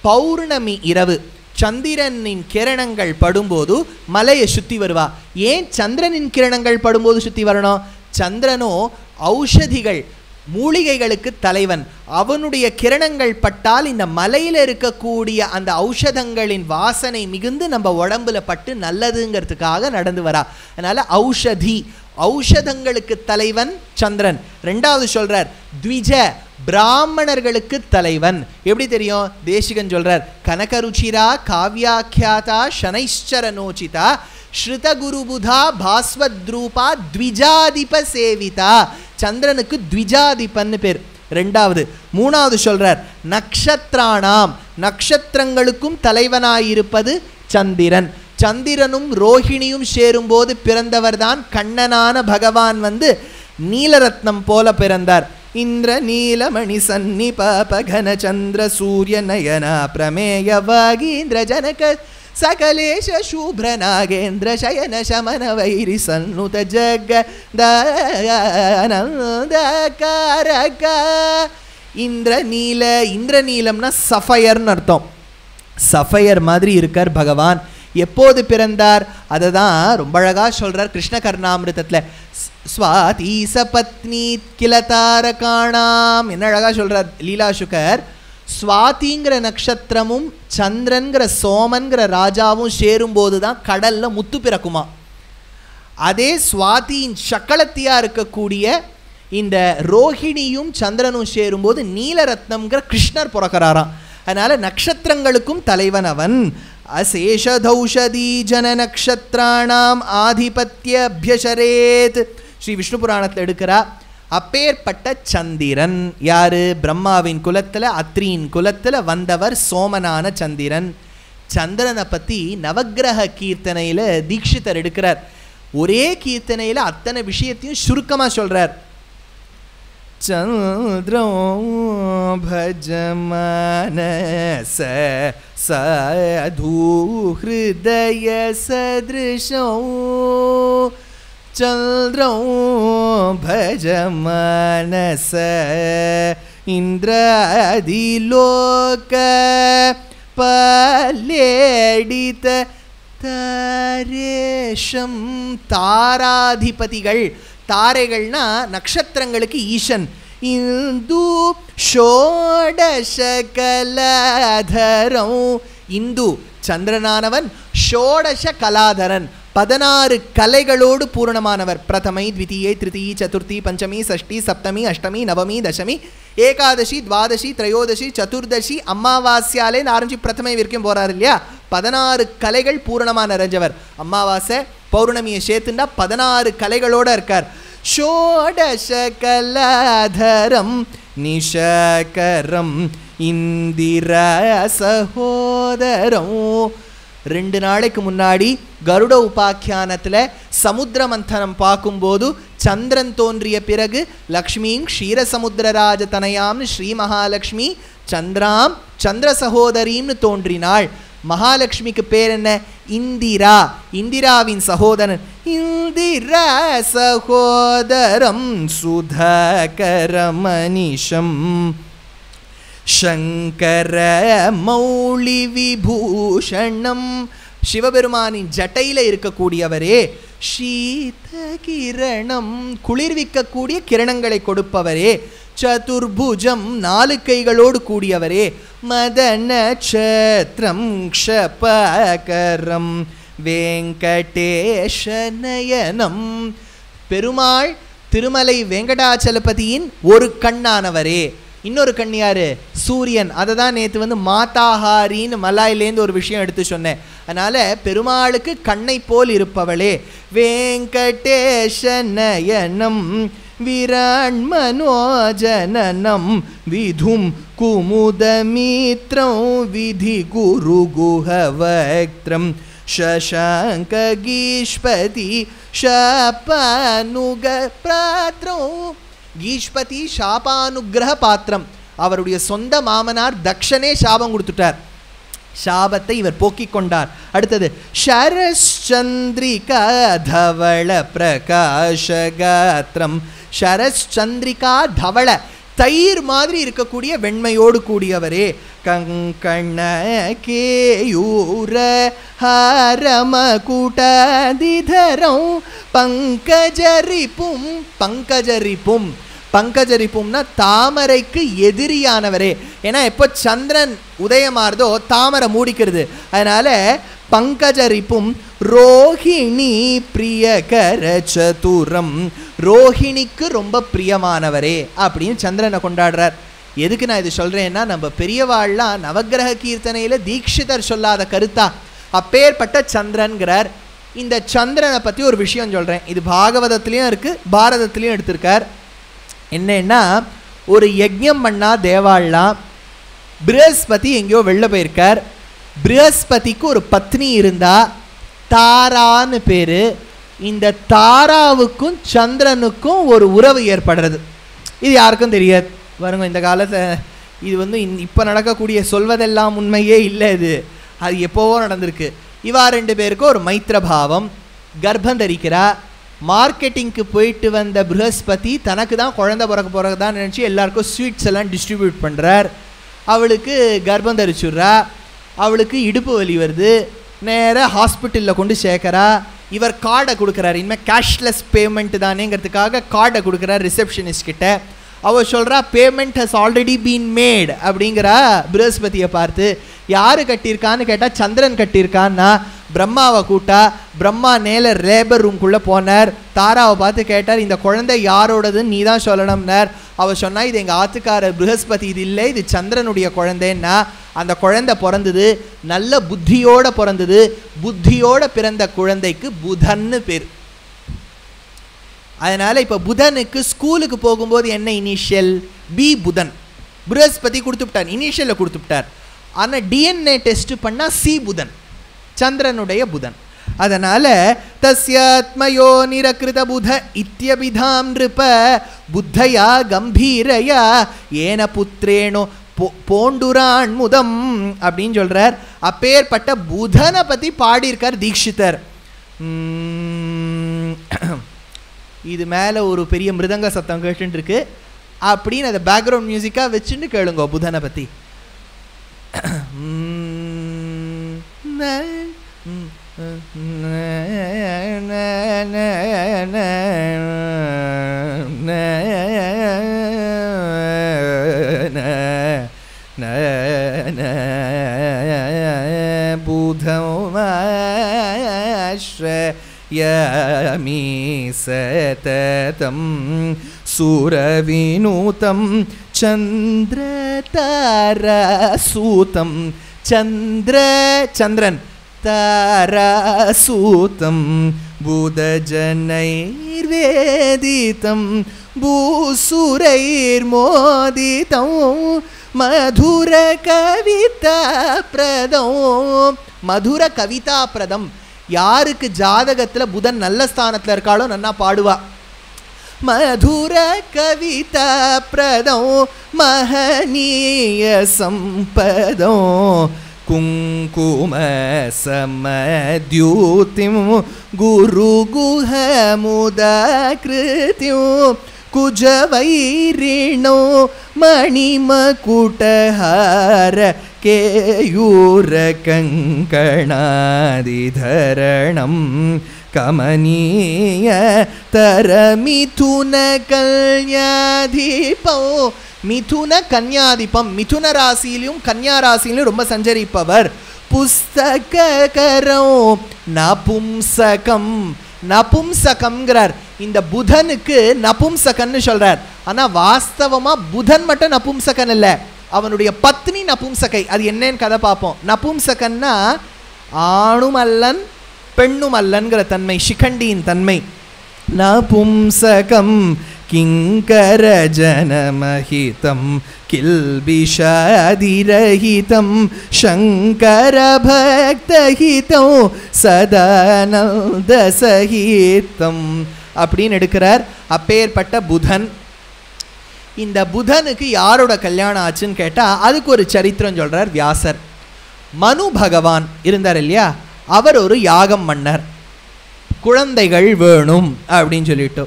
பௌர்ணமி இரவு சந்திரனின் கிரணங்கள் படும்போது மலையை சுற்றி வருவா. ஏன் சந்திரனின் கிரணங்கள் படும்போது சுற்றி வரணும்? சந்திரனோ ஔஷதிகள் மூலிகைகளுக்கு தலைவன். அவனுடைய கிரணங்கள் பட்டால் இந்த மலையில் இருக்கக்கூடிய அந்த ஔஷதங்களின் வாசனை மிகுந்து நம்ம உடம்புல பட்டு நல்லதுங்கிறதுக்காக நடந்து வரா. அதனால ஔஷதி, ஔஷதங்களுக்கு தலைவன் சந்திரன். 2வது சொல்றார் த்விஜ, பிராமணர்களுக்கு தலைவன். எப்படி தெரியும்? தேசிகன் சொல்றார், கனகருச்சிரா காவ்யாக்கியாதா சனைஷ்சரனோச்சிதா ஸ்ருதகுருபுதா பாஸ்வத்ரூபா த்விஜாதிப சேவிதா. சந்திரனுக்கு த்விஜாதிபன்னு பேர். 2வது. 3வது சொல்றார் நக்ஷத்ராணாம், நக்ஷத்திரங்களுக்கும் தலைவனாயிருப்பது சந்திரன். சந்திரனும் ரோஹிணியும் சேரும்போது பிறந்தவர் தான் கண்ணனான பகவான் நீலரத்னம் போல பிறந்தார். ಇಂದ್ರ ನೀಲಮಣಿ ಸನ್ನಿಪಾಪ ಘನ ಚಂದ್ರ ಸೂರ್ಯ ನಯನ ಪ್ರಮೇಯವಾಗಿ ಇಂದ್ರ ಜನಕ ಸಕಲೇಶ ಶುಭ್ರ ನಾಗೇಂದ್ರ ಶಯನ ಶಮನ ವೈರಿ ಸನ್ನುತ ஜகதானந்தகாரக. இந்திரநீல, இந்திரநீலம்னா சஃபயர்னு அர்த்தம். சஃபயர் மாதிரி இருக்கார் பகவான். எப்போது பிறந்தார் அதை தான் ரொம்ப அழகாக சொல்கிறார் கிருஷ்ண கர்ணாமிருதத்தில். ஸ்வாதி சபத்னி கிலதாரகாணாம் என்ன அழகாக சொல்கிறார் லீலாசுகர். ஸ்வாதிங்கிற நட்சத்திரமும் சந்திரன்கிற சோமன்கிற ராஜாவும் சேரும்போது தான் கடலில் முத்து பிறக்குமா. அதே சுவாதியின் சக்களத்தியாக இருக்கக்கூடிய இந்த ரோஹிணியும் சந்திரனும் சேரும்போது நீலரத்னம்ங்கிற கிருஷ்ணர் பிறக்கிறாராம். அதனால் நட்சத்திரங்களுக்கும் தலைவன் அவன். அசேஷதௌஷதி ஜன நக்ஷத்ராணாம் ஆதிபத்திய அபியசரேத் ஸ்ரீ விஷ்ணு புராணத்தில் எடுக்கிறா. அப்பேற்பட்ட சந்திரன் யாரு? பிரம்மாவின் குலத்தில் அத்ரியின் குலத்தில் வந்தவர் சோமனான சந்திரன். சந்திரனை பற்றி நவக்கிரக கீர்த்தனையில் தீட்சிதர் எடுக்கிறார். ஒரே கீர்த்தனையில் அத்தனை விஷயத்தையும் சுருக்கமாக சொல்கிறார். சந்திரம் பஜமானச சாது ஹிருதய சத்ருஷம் சந்திரம் பஜமானச இந்திராதிலோக பல்லேடித தாரேஷம். தாராதிபதிகள், தாரைகள்னா நட்சத்திரங்களுக்கு ஈசன். இந்து ஷோடசகலாதரம். இந்து சந்திரனானவன் ஷோடச கலாதரன், 16 கலைகளோடு பூரணமானவர். பிரதமை த்விதீயை திருத்தீயை சதுர்த்தி பஞ்சமி சஷ்டி சப்தமி அஷ்டமி நவமி தசமி ஏகாதசி துவாதசி திரையோதசி சதுர்தசி அமாவாஸ்யாலே ஆரம்பிச்சு பிரதமை வரைக்கும் போறாரு இல்லையா. 16 கலைகள் பூரணமாக நிறைஞ்சவர். அமாவாசை பௌர்ணமியை சேர்த்துண்டா 16 கலைகளோடு இருக்கார். ஷோடச கலாதரம் நிஷகரம் இந்திரா சகோதரம். 2 நாளைக்கு முன்னாடி கருட உபாக்கியானத்தில் சமுத்திர மந்தனம் பார்க்கும்போது சந்திரன் தோன்றிய பிறகு லக்ஷ்மியும் க்ஷீரசமுத்திரராஜ தனயாம்னு ஸ்ரீ மகாலட்சுமி சந்திராம் சந்திர சகோதரின்னு தோன்றினாள். மகாலட்சுமிக்கு பேர் என்ன? இந்திரா, இந்திராவின் சகோதரன். இந்திரா சகோதரம் சுதாகரமனிஷம் சங்கர மௌளி விபூஷணம். சிவபெருமானின் ஜட்டையில் இருக்கக்கூடியவரே. சீதகிரணம் குளிர்விக்கக்கூடிய கிரணங்களை கொடுப்பவரே. சதுர்புஜம் 4 கைகளோடு கூடியவரே. மதநட்சத்திரம் க்ஷபகரம் வெங்கடேஷநயனம். பெருமாள் திருமலை வெங்கடாச்சலபதியின் ஒரு கண்ணானவரே. இன்னொரு கண் யாரு? சூரியன். அதை தான் நேற்று மாதாஹாரின்னு மலாயிலேருந்து ஒரு விஷயம் எடுத்து சொன்னேன். அதனால் பெருமாளுக்கு கண்ணை போல் இருப்பவளே. வெங்கடேஷநயனம் விராண் மனோஜனனம் விதும் குமுதமித்ரம் விதி குரு குஹவக்திரம் சசாங்க கீஷ்பதி ஷாபானுக பிராத்ரம். கீஷ்பதி சாபானுகிரக பாத்திரம். அவருடைய சொந்த மாமனார் தக்ஷனே சாபம் கொடுத்துட்டார். சாபத்தை இவர் போக்கிக் கொண்டார். அடுத்தது ஷரஸ்சந்திரிகா தவள பிரகாஷகாத்திரம். ஷரஸ்சந்திரிகா தவள தயிர் மாதிரி இருக்கக்கூடிய வெண்மையோடு கூடியவரே. கங்கண கேயூர ஹரமகுடதிதரம் பங்கஜரிப்பும். பங்கஜரிப்பும், பங்கஜரிப்பும்னா தாமரைக்கு எதிரியானவரே. ஏன்னா எப்போ சந்திரன் உதயமாறுதோ தாமரை மூடிக்கிறது. அதனால பங்கஜரிப்பும் ரோஹிணி பிரியகர சதுரம். ரோஹிணிக்கு ரொம்ப பிரியமானவரே அப்படின்னு சந்திரனை கொண்டாடுறார். எதுக்கு நான் இது சொல்கிறேன்னா, நம்ம பெரியவாள்லாம் நவக்கிரக கீர்த்தனையில் தீட்சிதர் சொல்லாத கருத்தா அப்பேற்பட்ட சந்திரன்கிறார். இந்த சந்திரனை பற்றி ஒரு விஷயம் சொல்கிறேன். இது பாகவதத்துலேயும் இருக்குது, பாரதத்துலேயும் எடுத்திருக்கார். என்னன்னா, ஒரு யஜ்ஞம் பண்ணா தேவாள்லாம் ப்ரஹஸ்பதி எங்கேயோ வெளில போயிருக்கார். ப்ரஹஸ்பதிக்கு ஒரு பத்னி இருந்தா, தாரான்னு பேர். இந்த தாராவுக்கும் சந்திரனுக்கும் ஒரு உறவு ஏற்படுறது. இது யாருக்கும் தெரியாது. பாருங்க, இந்த காலத்தை இது வந்து இப்போ நடக்கக்கூடிய சொல்வதெல்லாம் உண்மையே இல்லை, அது எப்போவோ நடந்திருக்கு. இவா 2 பேருக்கும் ஒரு மைத்திரபாவம். கர்ப்பம் தரிக்கிறா. மார்க்கெட்டிங்க்கு போயிட்டு வந்த ப்ரஹஸ்பதி தனக்கு தான் குழந்தை பிறக்க போகிறதான் நினச்சி எல்லாருக்கும் ஸ்வீட்ஸ் எல்லாம் டிஸ்ட்ரிபியூட் பண்ணுறார். அவளுக்கு கர்ப்பம் தரிச்சுட்றா. அவளுக்கு இடுப்பு வலி வருது. நேராக ஹாஸ்பிட்டலில் கொண்டு சேர்க்குறா. இவர் கார்டை கொடுக்குறாரு. இனிமேல் கேஷ்லெஸ் பேமெண்ட் தானேங்கிறதுக்காக கார்டை கொடுக்குறார் ரிசப்ஷனிஸ்ட் கிட்ட. அவள் சொல்கிறா, payment has already been made அப்படிங்கிறா ப்ரஹஸ்பதியை பார்த்து. யார் கட்டியிருக்கான்னு கேட்டால் சந்திரன் கட்டியிருக்கான்னா. பிரம்மாவை கூட்டா. பிரம்மா நேர லேபர் ரூம்குள்ளே போனார். தாராவை பார்த்து கேட்டார், இந்த குழந்தை யாரோடதுன்னு நீ தான் சொல்லணும்னார். அவள் சொன்னா, இது எங்கள் ஆத்துக்காரர் ப்ரஹஸ்பதி, இது இல்லை, இது சந்திரனுடைய குழந்தைன்னா. அந்த குழந்தை பிறந்தது, நல்ல புத்தியோடு பிறந்தது. புத்தியோடு பிறந்த குழந்தைக்கு புதன்னு பேர். அதனால் இப்போ புதனுக்கு ஸ்கூலுக்கு போகும்போது என்ன இனிஷியல்? பி புதன். ப்ரஹஸ்பதி கொடுத்துவிட்டார், இனிஷியலில் கொடுத்துவிட்டார். ஆனால் டிஎன்ஏ டெஸ்ட் பண்ணால் சி புதன், சந்திரனுடைய புதன். அதனால் தஸ்யாத்மயோ நிரகிருத புத இத்யபிதாம் நிருப புத்தயா கம்பீரயா ஏன புத்திரேனோ போண்டுரான் முதம் அப்படின்னு சொல்கிறார். அப்பேற்பட்ட புதனை பற்றி பாடியிருக்கார் தீக்ஷிதர். இது மேலே ஒரு பெரிய மிருதங்க சத்தம் கேட்டுன்னு இருக்கு அப்படின்னு அதை பேக்ரவுண்ட் மியூசிக்காக வச்சுன்னு கேளுங்க புதனை பற்றி. யமி சததம் சூரவிநூதம் சந்திரதாரசூதம் சந்திரன் தாரசூதம் புதஜனைர்வேதிதம் பூசுரைர்மோதிதம் மதுர கவிதா பிரதம். மதுர கவிதா பிரதம். யாருக்கு ஜாதகத்தில் புதன் நல்ல ஸ்தானத்தில் இருக்காளோ நன்னா பாடுவா. மதுர கவிதா பிரதம் மகனீய சம்பதம் குங்கும சமத்யூதிம் குரு குஹமுதாக்ருத்யும் குஜவைரிணோ மணிமகுடஹார கேயூர கங்கணாதிதரணம் கமனீய தரமிதுன கல்யாதிபோ. மிதுன கன்யாதிபம். மிதுன ராசியிலும் கன்யா ராசியிலும் ரொம்ப சஞ்சரிப்பவர். புஸ்தகரம் நபும்சகம். நபும்சகம்ங்கிறார். இந்த புதனுக்கு நபும்சகன்னு சொல்றார். ஆனால் வாஸ்தவமாக புதன் மட்டும் நபும்சகன் இல்லை, அவனுடைய பத்னி நபும்சகை. அது என்னன்னு கதை பார்ப்போம். நபும்சகன்னா ஆணும் அல்லன் பெண்ணும் அல்லன்கிற தன்மை, சிகண்டியின் தன்மை. நபும்சகம் கிங்கர ஜனமஹிதம் கில்பிஷாதிரஹிதம் சங்கர பக்தஹிதம் சதானந்த சஹிதம் அப்படின்னு எடுக்கிறார். அப்பேற்பட்ட புதன். இந்த புதனுக்கு யாரோட கல்யாணம் ஆச்சுன்னு கேட்டால் அதுக்கு ஒரு சரித்திரம் சொல்கிறார் வியாசர். மனு பகவான் இருந்தார் இல்லையா, அவர் ஒரு யாகம் மன்னர். குழந்தைகள் வேணும் அப்படின்னு சொல்லிட்டு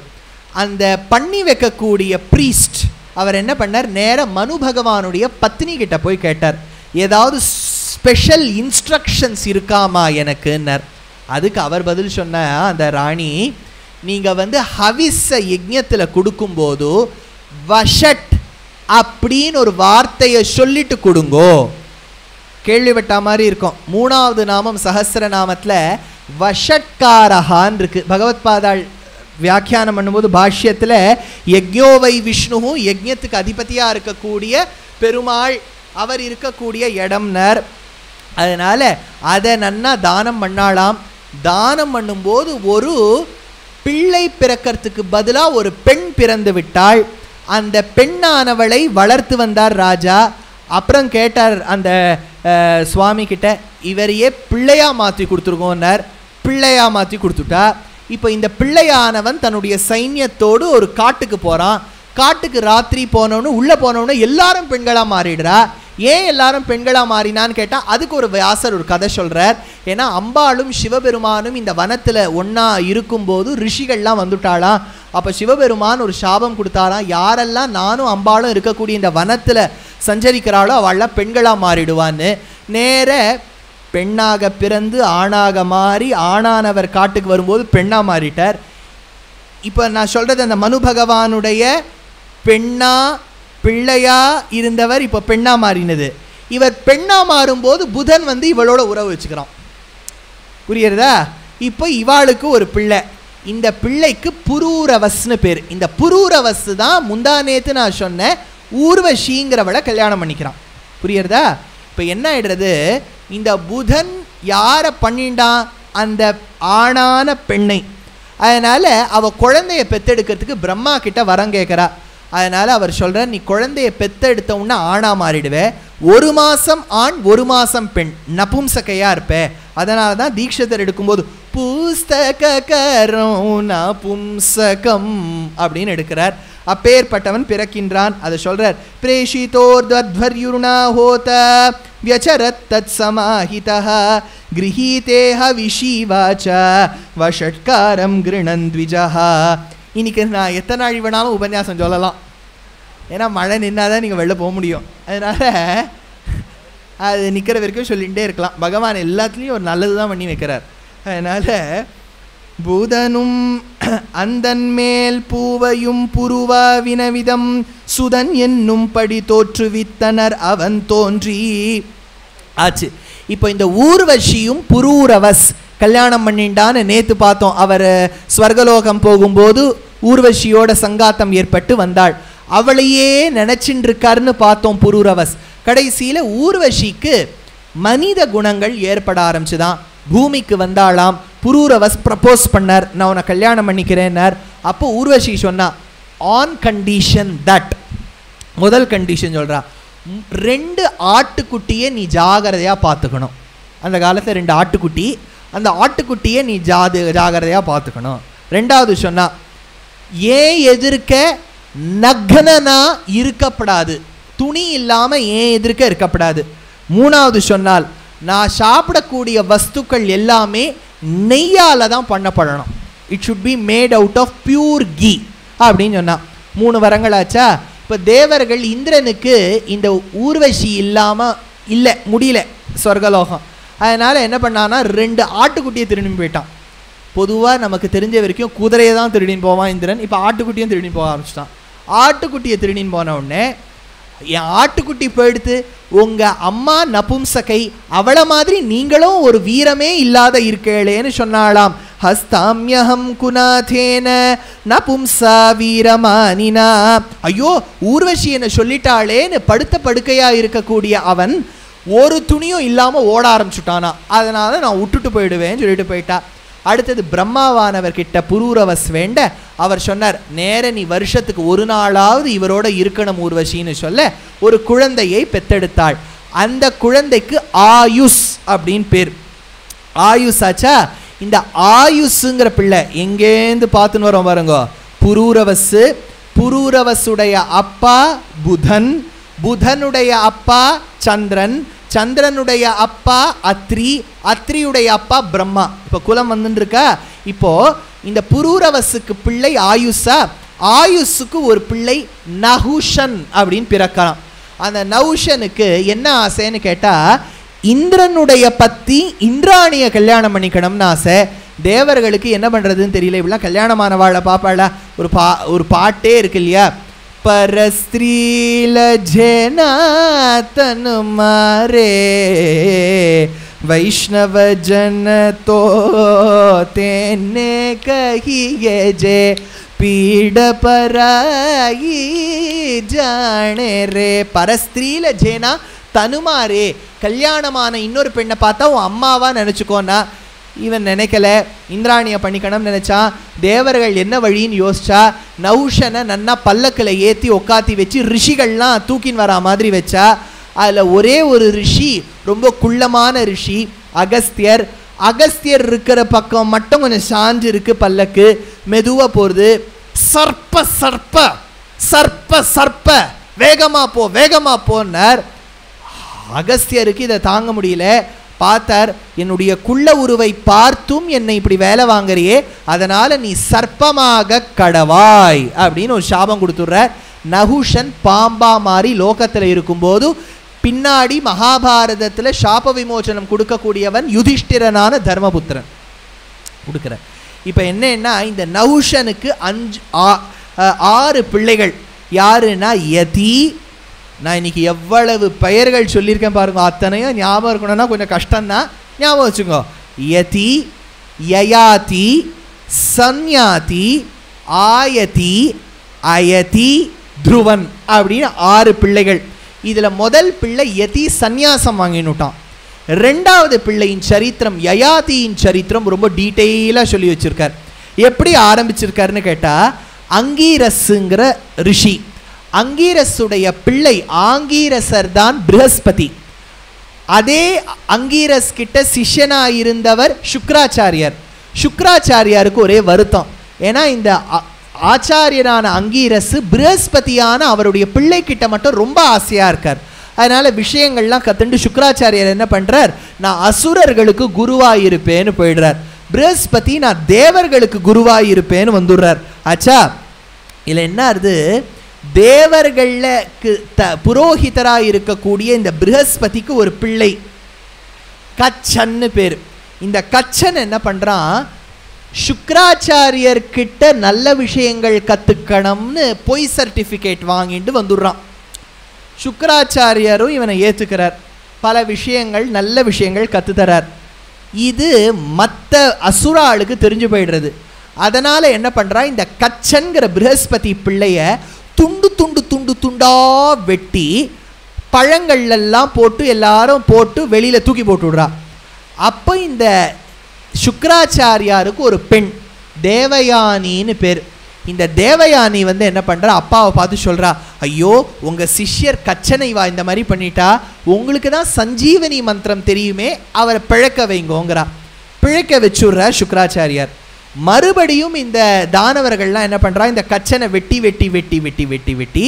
அந்த பண்ணி வைக்கக்கூடிய ப்ரீஸ்ட் அவர் என்ன பண்ணார், நேராக மனு பகவானுடைய பத்னி கிட்ட போய் கேட்டார், ஏதாவது ஸ்பெஷல் இன்ஸ்ட்ரக்ஷன்ஸ் இருக்காமா எனக்குன்னார். அதுக்கு அவர் பதில் சொன்ன அந்த ராணி, நீங்கள் ஹவிஸை யஜ்ஞத்தில் கொடுக்கும்போது வஷட் அப்படின்னு ஒரு வார்த்தையை சொல்லிட்டு கொடுங்கோ. கேள்விப்பட்ட மாதிரி இருக்கும். 3வது நாமம் சஹஸ்ர நாமத்தில் வஷட்காரஹான் இருக்கு. பகவத் பாதாள் வியாக்கியானம் பண்ணும்போது பாஷ்யத்தில் யஜ்ஞோவை விஷ்ணு, யஜ்ஞத்துக்கு அதிபதியாக இருக்கக்கூடிய பெருமாள் அவர் இருக்கக்கூடிய இடம்னர். அதனால் அதை நன்னா தானம் பண்ணாலாம். தானம் பண்ணும்போது ஒரு பிள்ளை பிறக்கிறதுக்கு பதிலாக ஒரு பெண் பிறந்து விட்டாள். அந்த பெண்ணானவளை வளர்த்து வந்தார் ராஜா. அப்புறம் கேட்டார் அந்த சுவாமி கிட்ட, இவரையே பிள்ளையா மாற்றி கொடுத்துருக்கோன்னார். பிள்ளையா மாற்றி கொடுத்துட்டா. இப்போ இந்த பிள்ளையானவன் தன்னுடைய சைன்யத்தோடு ஒரு காட்டுக்கு போகிறான். காட்டுக்கு ராத்திரி போனோன்னு உள்ளே போனோன்னு எல்லாரும் பெண்களாக மாறிடுறா. ஏன் எல்லாரும் பெண்களாக மாறினான்னு கேட்டால் அதுக்கு ஒரு வியாசர் ஒரு கதை சொல்கிறார். ஏன்னா அம்பாளும் சிவபெருமானும் இந்த வனத்தில் ஒன்றா இருக்கும்போது ரிஷிகள்லாம் வந்துட்டாளாம். அப்போ சிவபெருமான் ஒரு சாபம் கொடுத்தாராம், யாரெல்லாம் நானும் அம்பாளும் இருக்கக்கூடிய இந்த வனத்தில் சஞ்சரிக்கிறாளோ அவள்லாம் பெண்களாக மாறிடுவான்னு. நேர பெண்ணாக பிறந்து ஆணாக மாறி ஆணானவர் காட்டுக்கு வரும்போது பெண்ணாக மாறிட்டார். இப்போ நான் சொல்கிறது அந்த மனு பகவானுடைய பெண்ணா பிள்ளையா இருந்தவர் இப்போ பெண்ணா மாறினது. இவர் பெண்ணா மாறும்போது புதன் வந்து இவளோட உறவு வச்சுக்கிறான். புரியுறதா? இப்போ இவாளுக்கு ஒரு பிள்ளை, இந்த பிள்ளைக்கு புரூரவஸ்னு பேர். இந்த புரூரவஸ் தான் முந்தா நேத்து நான் சொன்ன ஊர்வஷிங்கிறவளை கல்யாணம் பண்ணிக்கிறான். புரியுறதா? இப்போ என்ன ஆயிடுறது, இந்த புதன் யாரை பண்ணிண்டான், அந்த ஆணான பெண்ணை. அதனால் அவள் குழந்தைய பெத்தெடுக்கிறதுக்கு பிரம்மா கிட்ட வரம் கேட்குறா. அதனால் அவர் சொல்கிறார், நீ குழந்தைய பெத்தெடுத்தவுன்னா ஆணா மாறிடுவே, 1 மாதம் ஆண் 1 மாதம் பெண், நபும்சகையாக இருப்பே. அதனால தான் தீட்சிதர் எடுக்கும்போது புஸ்தகம் நபும்சகம் அப்படின்னு எடுக்கிறார். அப்பேற்பட்டவன் பிறக்கின்றான். அதை சொல்கிறார், பிரேஷிதோர்த்வர்யுர்ணா ஹோத வியசரத் தத் சமாஹிதஹ கிரஹீதேஹ விஷீவாச்ச வஷட்காரம் கிருணந்த்விஜஹ. இன்னைக்கு நான் எத்தனை நாள் வேணாலும் உபன்யாசம் சொல்லலாம், ஏன்னா மழை நின்னாதான் நீங்கள் வெளில போக முடியும். அதனால் அது நிற்கிற வரைக்கும் சொல்லிகிட்டே இருக்கலாம். பகவான் எல்லாத்துலேயும் ஒரு நல்லது தான் பண்ணி வைக்கிறார். அதனால் புதனும் அந்தன் மேல் பூவையும் புருவா வினவிதம் சுதன் என்னும் படி தோற்றுவித்தனர் அவன் தோன்றி ஆச்சு. இப்போ இந்த ஊர்வஷியும் புரூரவஸ் கல்யாணம் பண்ணிண்டான்னு நேற்று பார்த்தோம். அவர் ஸ்வர்கலோகம் போகும்போது ஊர்வஷியோட சங்காத்தம் ஏற்பட்டு வந்தாள். அவளையே நினச்சின்னு இருக்காருன்னு பார்த்தோம் புரூரவஸ். கடைசியில் ஊர்வஷிக்கு மனித குணங்கள் ஏற்பட ஆரம்பிச்சுதான். பூமிக்கு வந்தாளாம். புரூரவஸ் ப்ரப்போஸ் பண்ணார், நான் உன்னை கல்யாணம் பண்ணிக்கிறேன்னார். அப்போ ஊர்வஷி சொன்னா, ஆன் கண்டிஷன் தட், முதல் கண்டிஷன் சொல்கிறா, 2 ஆட்டுக்குட்டியை நீ ஜாகிரதையாக பார்த்துக்கணும். அந்த காலத்தில் 2 ஆட்டுக்குட்டி, அந்த ஆட்டுக்குட்டியை நீ ஜாகிரதையாக பார்த்துக்கணும். 2வது சொன்னா, ஏன் எதிர்க்க நக்னனா இருக்கப்படாது, துணி இல்லாமல் ஏன் எதிர்க்க இருக்கப்படாது. 3வது சொன்னால், நான் சாப்பிடக்கூடிய வஸ்துக்கள் எல்லாமே நெய்யால் தான் பண்ணப்படணும். It should be made out of pure ghee அப்படின்னு சொன்னான். 3 வரங்களாச்சா. இப்போ தேவர்கள் இந்திரனுக்கு இந்த ஊர்வஷி இல்லாமல் இல்லை, முடியல சொர்க்கலோகம். அதனால் என்ன பண்ணான்னா 2 ஆட்டுக்குட்டியை திருடின்னு போயிட்டான். பொதுவாக நமக்கு தெரிஞ்ச வரைக்கும் குதிரையை தான் திருடின்னு போவான் இந்திரன். இப்போ ஆட்டுக்குட்டியும் திருடின்னு போக ஆரம்பிச்சிட்டான். ஆட்டுக்குட்டியை திருடின்னு போன உடனே, என் ஆட்டுக்குட்டி போயிடுத்து, உங்கள் அம்மா நபும்சகை, அவளை மாதிரி நீங்களும் ஒரு வீரமே இல்லாத இருக்கேளேன்னு சொன்னாலாம். ஹஸ்தாமியஹம் குநாதேன நபும்சா வீரமானினா. ஐயோ ஊர்வஷி என்ன சொல்லிட்டாளேன்னு படுத்த படுக்கையாக இருக்கக்கூடிய அவன் ஒரு துணியும் இல்லாமல் ஓட ஆரம்பிச்சுட்டானா. அதனால நான் விட்டுட்டு போயிடுவேன்னு சொல்லிட்டு போயிட்டா. அடுத்தது பிரம்மாவானவர்கிட்ட புரூரவஸ் வேண்ட அவர் சொன்னார், நேர நீ வருஷத்துக்கு 1 நாளாவது இவரோட இருக்கணும் ஊர்வஷின்னு சொல்ல ஒரு குழந்தையை பெத்தெடுத்தாள். அந்த குழந்தைக்கு ஆயுஷ் அப்படின்னு பேர். ஆயுஷ் ஆச்சா. இந்த ஆயுஷுங்கிற பிள்ளை எங்கேருந்து பார்த்துன்னு வரோம் பாருங்க, புரூரவஸ். புரூரவசுடைய அப்பா புதன், புதனுடைய அப்பா சந்திரன், சந்திரனுடைய அப்பா அத்ரி, அத்ரியுடைய அப்பா பிரம்மா. இப்போ குலம் வந்துருக்கா. இப்போ இந்த புரூரவசுக்கு பிள்ளை ஆயுஷா, ஆயுஷுக்கு ஒரு பிள்ளை நஹுஷன் அப்படின்னு பிறக்கலாம். அந்த நஹுஷனுக்கு என்ன ஆசைன்னு கேட்டால், இந்திரனுடைய பத்தி இந்திராணியை கல்யாணம் பண்ணிக்கணும்னு ஆசை. தேவர்களுக்கு என்ன பண்ணுறதுன்னு தெரியல. இப்படிலாம் கல்யாணமானவாளை பாப்பாளா. ஒரு பாட்டே இருக்கு இல்லையா, परस्त्रील जेनातन मारे वैष्णव जन तो तेने कहिए जे पीड़ पराई जाने रे. परस्त्रील जेना तनुमारे கல்யாணமான இன்னொரு பெண்ணை பார்த்தா உன் அம்மாவா நினச்சிக்கோன்னா இவன் நினைக்கல. இந்திராணியை பண்ணிக்கணும்னு நினச்சான். தேவர்கள் என்ன வழின்னு யோசிச்சா, நௌஷனை நன்னா பல்லக்கில் ஏற்றி உட்காத்தி வச்சு ரிஷிகள்லாம் தூக்கின்னு வரா மாதிரி வச்சா. அதில் ஒரே ஒரு ரிஷி, ரொம்ப குள்ளமான ரிஷி அகஸ்தியர். அகஸ்தியர் இருக்கிற பக்கம் மட்டும் கொஞ்சம் சாஞ்சு இருக்கு பல்லக்கு, மெதுவாக போகிறது. சர்ப்ப சர்ப்ப சர்ப்ப சர்ப்ப வேகமா போ வேகமா போன்னார். அகஸ்தியருக்கு இதை தாங்க முடியல. பார்த்தார், என்னுடைய குள்ள உருவை பார்த்தும் என்னை இப்படி வேலை வாங்குறியே, அதனால நீ சர்ப்பமாக கடவாய் அப்படின்னு ஒரு சாபம் கொடுத்துடுறார். நகுஷன் பாம்பா மாறி லோகத்தில் இருக்கும்போது பின்னாடி மகாபாரதத்தில் சாப விமோச்சனம் கொடுக்கக்கூடியவன் யுதிஷ்டிரனான தர்மபுத்திரன் கொடுக்குற. இப்போ என்னன்னா, இந்த நகுஷனுக்கு 6 பிள்ளைகள். யாருன்னா யதி. நான் இன்னைக்கு எவ்வளவு பெயர்கள் சொல்லியிருக்கேன் பாருங்க, அத்தனையும் ஞாபகம் இருக்கணும்னா கொஞ்சம் கஷ்டம்தான், ஞாபகம் வச்சுக்கோ. யதி, யயாதி, சன்யாதி, ஆயதி, அயதி, துருவன் அப்படின்னு 6 பிள்ளைகள். இதில் முதல் பிள்ளை யதி சந்நியாசம் வாங்கினுட்டான். 2வது பிள்ளையின் சரித்திரம், யயாதியின் சரித்திரம் ரொம்ப டீட்டெயிலாக சொல்லி வச்சிருக்கார். எப்படி ஆரம்பிச்சிருக்காருன்னு கேட்டால், அங்கீரஸுங்கிற ரிஷி, அங்கீரஸுடைய பிள்ளை ஆங்கீரசர் தான் ப்ரஹஸ்பதி. அதே அங்கீரஸ் கிட்ட சிஷ்யனாக இருந்தவர் சுக்ராச்சாரியார். சுக்ராச்சாரியாருக்கு ஒரே வருத்தம், ஏன்னா இந்த ஆச்சாரியரான அங்கீரஸ் ப்ரஹஸ்பதியான அவருடைய பிள்ளை கிட்ட மட்டும் ரொம்ப ஆசையாக இருக்கார். அதனால விஷயங்கள்லாம் கத்துண்டு சுக்ராச்சாரியார் என்ன பண்ணுறார், நான் அசுரர்களுக்கு குருவாக இருப்பேன்னு போயிடுறார். ப்ரஹஸ்பதி நான் தேவர்களுக்கு குருவாக இருப்பேன்னு வந்துடுறார். ஆச்சா, இதில் என்ன ஆகுது, தேவர்களுக்கு புரோஹிதராக இருக்கக்கூடிய இந்த ப்ரஹஸ்பதிக்கு ஒரு பிள்ளை கச்சன்னு பேர். இந்த கச்சன் என்ன பண்ணுறான், சுக்ராச்சாரியர்கிட்ட நல்ல விஷயங்கள் கற்றுக்கணும்னு பொய் சர்டிஃபிகேட் வாங்கிட்டு வந்துடுறான். சுக்ராச்சாரியரும் இவனை ஏற்றுக்கிறார், பல விஷயங்கள் நல்ல விஷயங்கள் கற்றுத்தரார். இது மற்ற அசுராளுக்கு தெரிஞ்சு போயிடுறது. அதனால் என்ன பண்ணுறா, இந்த கச்சன்கிற ப்ரஹஸ்பதி பிள்ளைய துண்டு துண்டு துண்டு துண்டா வெட்டி பழங்கள்லாம் போட்டு எல்லாரும் போட்டு வெளியில் தூக்கி போட்டு விடுறா. அப்போ இந்த சுக்ராச்சாரியாருக்கு ஒரு பெண் தேவயானின்னு பேர். இந்த தேவயானி என்ன பண்ணுறா, அப்பாவை பார்த்து சொல்கிறா, ஐயோ உங்கள் சிஷ்யர் கச்சனை வா இந்த மாதிரி பண்ணிட்டா, உங்களுக்கு தான் சஞ்சீவனி மந்திரம் தெரியுமே, அவரை பிழைக்க வைங்கோங்கிறா. பிழைக்க வச்சுடுறா சுக்ராச்சாரியார். மறுபடியும் இந்த தானவர்கள்லாம் என்ன பண்ணுறா, இந்த கச்சனை வெட்டி வெட்டி வெட்டி வெட்டி வெட்டி வெட்டி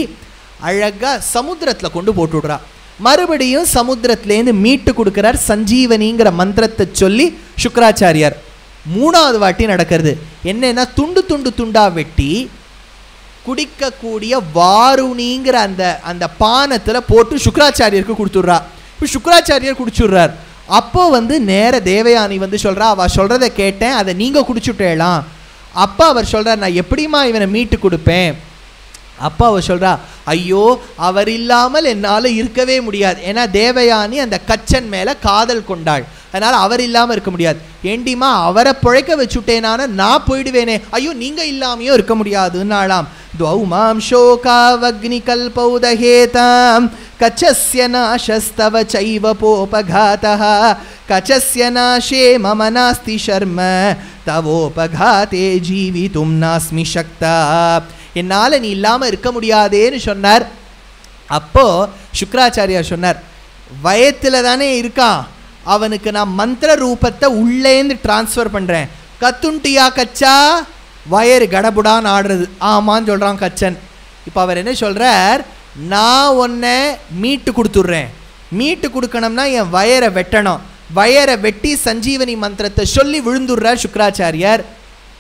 அழகாக சமுத்திரத்தில் கொண்டு போட்டு விடுறா. மறுபடியும் சமுத்திரத்துலேருந்து மீட்டு கொடுக்குறார் சஞ்சீவனிங்கிற மந்திரத்தை சொல்லி சுக்ராச்சாரியார். 3வது வாட்டி நடக்கிறது என்னன்னா, துண்டு துண்டு துண்டா வெட்டி குடிக்கக்கூடிய வாருணிங்கிற அந்த பானத்தில் போட்டு சுக்ராச்சாரியருக்கு கொடுத்துட்றா. இப்போ சுக்ராச்சாரியர் குடிச்சுடுறார். அப்போ நேர தேவயானி சொல்கிறா, அவள் சொல்கிறத கேட்டேன், அதை நீங்கள் குடிச்சுட்டேலாம். அப்போ அவர் சொல்கிறார், நான் எப்படிமா இவனை மீட்டு கொடுப்பேன். அப்போ அவர் சொல்கிறா, ஐயோ அவர் இல்லாமல் என்னால் இருக்கவே முடியாது. ஏன்னா தேவயானி அந்த கச்சன் மேலே காதல் கொண்டாள், அதனால் அவர் இல்லாமல் இருக்க முடியாது. ஏண்டிமா அவரை பிழைக்க வச்சுட்டேனான நான் போயிடுவேனே, ஐயோ நீங்கள் இல்லாமையும் இருக்க முடியாதுன்னாலாம். துவௌமாம் ஷோகாவக்னி கல்பௌதஹேதாம் கச்சஸ்ய நாசஸ்தவ சைவ போபகாதஹ கச்சஸ்ய நாசே மம நாஸ்தி ஷர்ம தவோபகாதே ஜீவிதும் நாஸ்மி சக்தா. என்னால் நீ இல்லாமல் இருக்க முடியாதேன்னு சொன்னார். அப்போது சுக்ராச்சாரியார் சொன்னார், வயத்தில் தானே இருக்கான், அவனுக்கு நான் மந்திர ரூபத்தை உள்ளேந்து டிரான்ஸ்ஃபர் பண்ணுறேன். கத்துண்டியா கச்சா, வயறு கடபுடான்னு ஆடுறது. ஆமான்னு சொல்கிறான் கச்சன். இப்போ அவர் என்ன சொல்கிறார், நான் உன்னை மீட்டு கொடுத்துட்றேன். மீட்டு கொடுக்கணும்னா என் வயரை வெட்டணும். வயரை வெட்டி சஞ்சீவனி மந்திரத்தை சொல்லி விழுந்துடுறார் சுக்ராச்சாரியார்.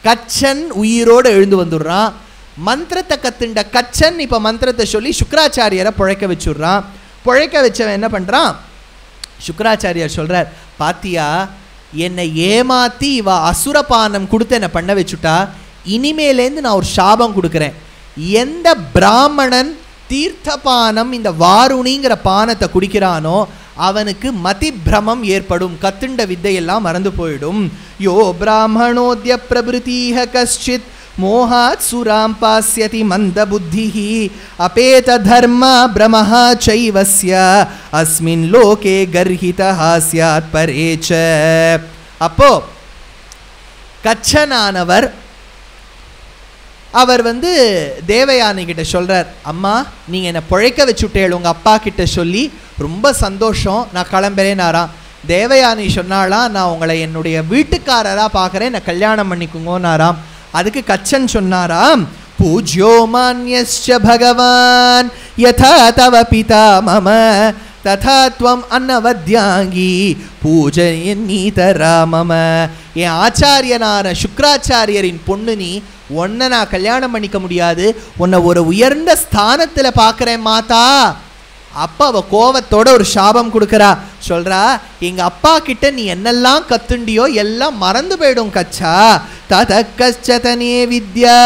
கச்சன் உயிரோடு எழுந்து வந்துடுறான். மந்திரத்தை கத்துண்ட கச்சன் இப்போ மந்திரத்தை சொல்லி சுக்ராச்சாரியரை பிழைக்க வச்சுடுறான். பிழைக்க வச்சவன் என்ன பண்ணுறான், சுக்ராச்சாரியார் சொல்கிறார், பாத்தியா என்னை ஏமாற்றி இவ அசுரபானம் கொடுத்து என்னை பண்ண வச்சுட்டா, இனிமேலேருந்து நான் ஒரு சாபம் கொடுக்குறேன். எந்த பிராமணன் தீர்த்தபானம் இந்த வாருணிங்கிற பானத்தை குடிக்கிறானோ அவனுக்கு மதி பிரமம் ஏற்படும், கத்துண்ட வித்தையெல்லாம் மறந்து போயிடும். யோ பிராமணோத்ய பிரபிருதீஹ கஷ்சித் மோகாத் சுராம் பாஸ்யதி மந்த புத்திஹி அபேத தர்மா பிரமஹா சைவஸ்ய அஸ்மின் லோகே கர்ஹிதஹா ஸ்யாத் பரேச்ச. அப்போ கச்சனானவர் அவர் தேவயானி கிட்ட சொல்றார், அம்மா நீங்க என்னை பிழைக்க வச்சுட்டேள் உங்க அப்பா கிட்ட சொல்லி, ரொம்ப சந்தோஷம், நான் கிளம்புறேன்னாராம். தேவயானி சொன்னாலாம், நான் உங்களை என்னுடைய வீட்டுக்காரராக பார்க்குறேன், என்னை கல்யாணம் பண்ணிக்குங்கன்னாராம். அதுக்கு கச்சன் சொன்னாராம், பூஜ்யோ மான்யஸ்ச பகவான் யதா தவ பிதா மம ததா த்வம் அன்னவத்யாங்கி பூஜயன்னீதரா மம. என் ஆச்சாரியனான சுக்ராச்சாரியரின் பொண்ணு நீ, உன்னை நான் கல்யாணம் பண்ணிக்க முடியாது, உன்னை ஒரு உயர்ந்த ஸ்தானத்தில் பார்க்குறேன் மாதா. அப்பா அவ கோவத்தோட ஒரு சாபம் கொடுக்குறா. சொல்றா, எங்க அப்பா கிட்ட நீ என்னெல்லாம் கத்துண்டியோ எல்லாம் மறந்து போயிடும் கச்சா. தத கச்சதனே வித்யா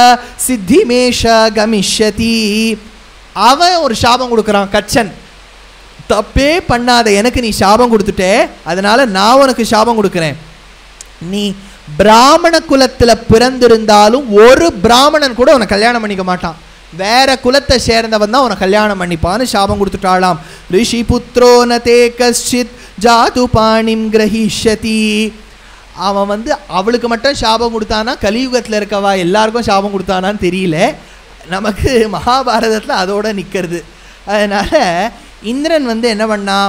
சித்திமேஷா கமிஷ்யதி. அவன் ஒரு சாபம் கொடுக்குறான் கச்சன். தப்பே பண்ணாத எனக்கு நீ சாபம் கொடுத்துட்டே, அதனால நான் உனக்கு சாபம் கொடுக்குறேன். நீ பிராமண குலத்தில் பிறந்திருந்தாலும் ஒரு பிராமணன் கூட உனக்கு கல்யாணம் பண்ணிக்க மாட்டான், வேற குலத்தை சேர்ந்தவன் தான் உனக்கு கல்யாணம் பண்ணிப்பான்னு சாபம் கொடுத்துட்டாளாம். ரிஷி புத்ரோ நதே கஷ்சித் ஜாது பாணிம் கிரஹிஷ்யதி. அவன் அவளுக்கு மட்டும் சாபம் கொடுத்தானா, கலியுகத்தில் இருக்கவா எல்லாருக்கும் சாபம் கொடுத்தானான்னு தெரியல. நமக்கு மகாபாரதத்தில் அதோட நிற்கிறது. அதனால இந்திரன் என்ன பண்ணா,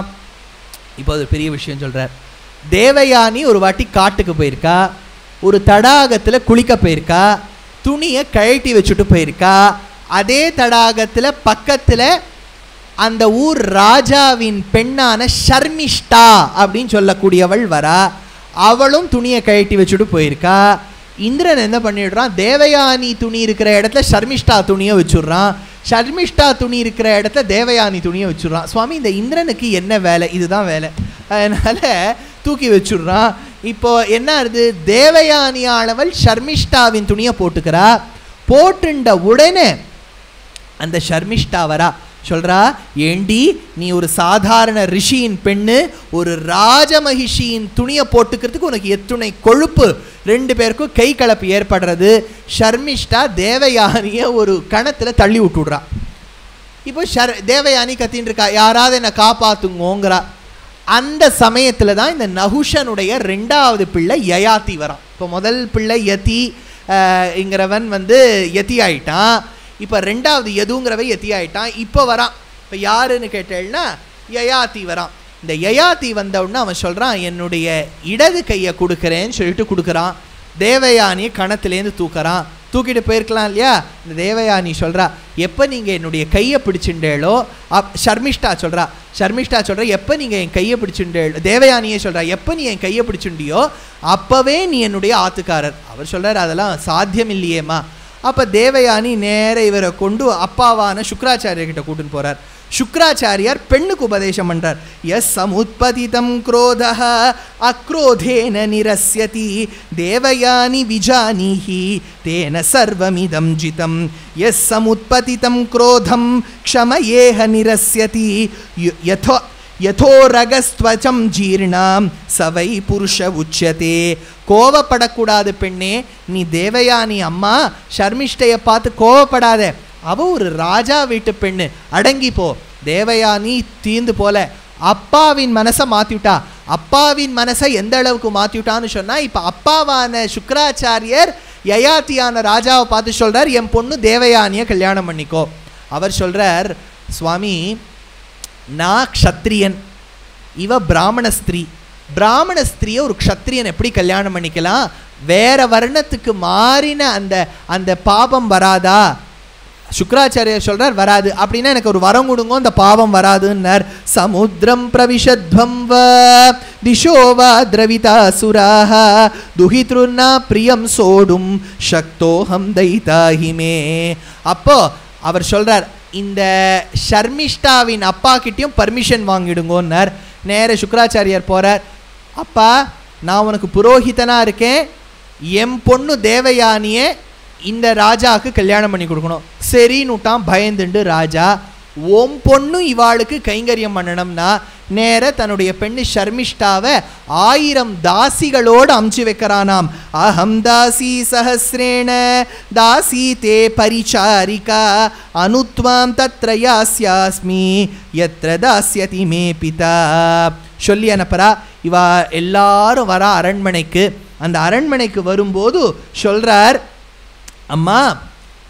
இப்போ ஒரு பெரிய விஷயம் சொல்றார். தேவயானி ஒரு வாட்டி காட்டுக்கு போயிருக்கா, ஒரு தடாகத்தில் குளிக்க போயிருக்கா, துணியை கழட்டி வச்சுட்டு போயிருக்கா. அதே தடாகத்தில் பக்கத்தில் அந்த ஊர் ராஜாவின் பெண்ணான ஷர்மிஷ்டா அப்படின்னு சொல்லக்கூடியவள் வரா. அவளும் துணியை கழட்டி வச்சுட்டு போயிருக்கா. இந்திரன் என்ன பண்ணிடுறான், தேவயானி துணி இருக்கிற இடத்துல ஷர்மிஷ்டா துணியை வச்சுடுறான், ஷர்மிஷ்டா துணி இருக்கிற இடத்துல தேவயானி துணியை வச்சுடுறான். சுவாமி, இந்த இந்திரனுக்கு என்ன வேலை? இதுதான் வேலை. அதனால தூக்கி வச்சுடுறான். இப்போ என்ன ஆகுது, தேவயானியானவள் ஷர்மிஷ்டாவின் துணியை போட்டுக்கிறா. போட்டுண்ட உடனே அந்த ஷர்மிஷ்டா வரா. சொல்றா, ஏண்டி நீ ஒரு சாதாரண ரிஷியின் பெண்ணு, ஒரு ராஜமகிஷியின் துணியை போட்டுக்கிறதுக்கு உனக்கு எத்துணை கொழுப்பு. ரெண்டு பேருக்கும் கை கலப்பு ஏற்படுறது. ஷர்மிஷ்டா தேவயானியை ஒரு கணத்தில் தள்ளி விட்டுடுறா. இப்போ தேவயானி கத்தின்னு இருக்கா, யாராவது என்னை காப்பாத்துங்கோங்கிறா. அந்த சமயத்தில் தான் இந்த நகுஷனுடைய ரெண்டாவது பிள்ளை யயாதி வரான். இப்போ முதல் பிள்ளை யதி ங்கிறவன் யதி ஆயிட்டான். இப்போ ரெண்டாவது யதுங்கிறவ யதி ஆயிட்டான். இப்போ வரான். இப்போ யாருன்னு கேட்டேன்னா யயாதி வரான். இந்த யயாதி வந்தவுடனே அவன் சொல்கிறான், என்னுடைய இடது கையை கொடுக்குறேன்னு சொல்லிட்டு கொடுக்குறான். தேவயானியை கணத்துலேருந்து தூக்குறான். தூக்கிட்டு போயிருக்கலாம் இல்லையா. இந்த தேவயானி சொல்கிறா, எப்போ நீங்கள் என்னுடைய கையை பிடிச்சுண்டேளோ, ஷர்மிஷ்டா சொல்கிறா எப்போ நீங்கள் என் கையை பிடிச்சுண்டேளோ, தேவயானியே சொல்கிறா, எப்போ நீ என் கையை பிடிச்சுண்டியோ அப்போவே நீ என்னுடைய ஆத்துக்காரர். அவர் சொல்கிறார், அதெல்லாம் சாத்தியம் இல்லையேம்மா. அப்போ தேவயானி நேர இவரை கொண்டு அப்பாவான சுக்ராச்சாரியர்கிட்ட கூட்டுன்னு போகிறார். சுக்ராச்சாரியார் பெண்ணுக்கு உபதேசம் பண்றார். எஸ் சமுத்பதிதம் க்ரோதஹ அக்ரோதேன நிரஸ்யதி தேவயானி விஜானிஹி தேன சர்வமிதம் ஜிதம். எஸ் சமுத்பதிதம் க்ரோதம் க்ஷமயேஹ நிரஸ்யதி யதோ ரகஸ்த்வச்சம் ஜீர்ணாம் சவை புருஷ உச்சதே. கோவப்படக்கூடாது பெண்ணே, நீ தேவயானி அம்மா ஷர்மிஷ்டையை பார்த்து கோவப்படாத, அவ ஒரு ராஜா வீட்டு பெண்ணு, அடங்கி போ. தேவயானி தீந்து போல அப்பாவின் மனசை மாற்றிவிட்டா. அப்பாவின் மனசை எந்த அளவுக்கு மாற்றிவிட்டான்னு சொன்னால், இப்போ அப்பாவான சுக்ராச்சாரியர் யயாத்தியான ராஜாவை பார்த்து சொல்கிறார், என் பொண்ணு தேவயானியை கல்யாணம் பண்ணிக்கோ. அவர் சொல்கிறார், சுவாமி நான் க்ஷத்ரியன், இவ பிராமண ஸ்திரீ. பிராமண ஸ்திரீயை ஒரு க்ஷத்ரியன் எப்படி கல்யாணம் பண்ணிக்கலாம்? வேற வர்ணத்துக்கு மாறின அந்த பாபம் வராதா? சுக்ராச்சாரியர் சொல்றார், வராது. அப்படின்னா எனக்கு ஒரு வரம் கொடுங்க, அந்த பாவம் வராதுன்னார். சமுத்திரம் பிரவிஷத்வம் வ திஷோ வா திரவிதாசுராஹ துஹித்ருன்னா பிரியம் சோடும் சக்தோஹம் தைதாஹிமே. அப்போ அவர் சொல்றார், இந்த ஷர்மிஷ்டாவின் அப்பா கிட்டேயும் பர்மிஷன் வாங்கிடுங்கன்னார். நேர சுக்ராச்சாரியர் போறார், அப்பா நான் உனக்கு புரோஹிதனா இருக்கேன், என் பொண்ணு தேவயானியை இந்த ராஜாவுக்கு கல்யாணம் பண்ணி கொடுக்கணும். சரின்னுட்டான் பயந்துண்டு ராஜா. ஓம் பொண்ணு இவாளுக்கு கைங்கரியம் பண்ணணும்னா நேர தன்னுடைய பெண்ணு ஷர்மிஷ்டாவை 1000 தாசிகளோடு அமுச்சு வைக்கிறானாம். அஹம் தாசி சஹஸ்ரேண தாசி தே பரிச்சாரிகா அனுத்வாம் தத்ர யாஸ்யாஸ்மி யத்ர தாஸ்யதி மே பிதா. சொல்லி அனுப்புறா. இவா எல்லாரும் வரா அரண்மனைக்கு. அந்த அரண்மனைக்கு வரும்போது சொல்றார், அம்மா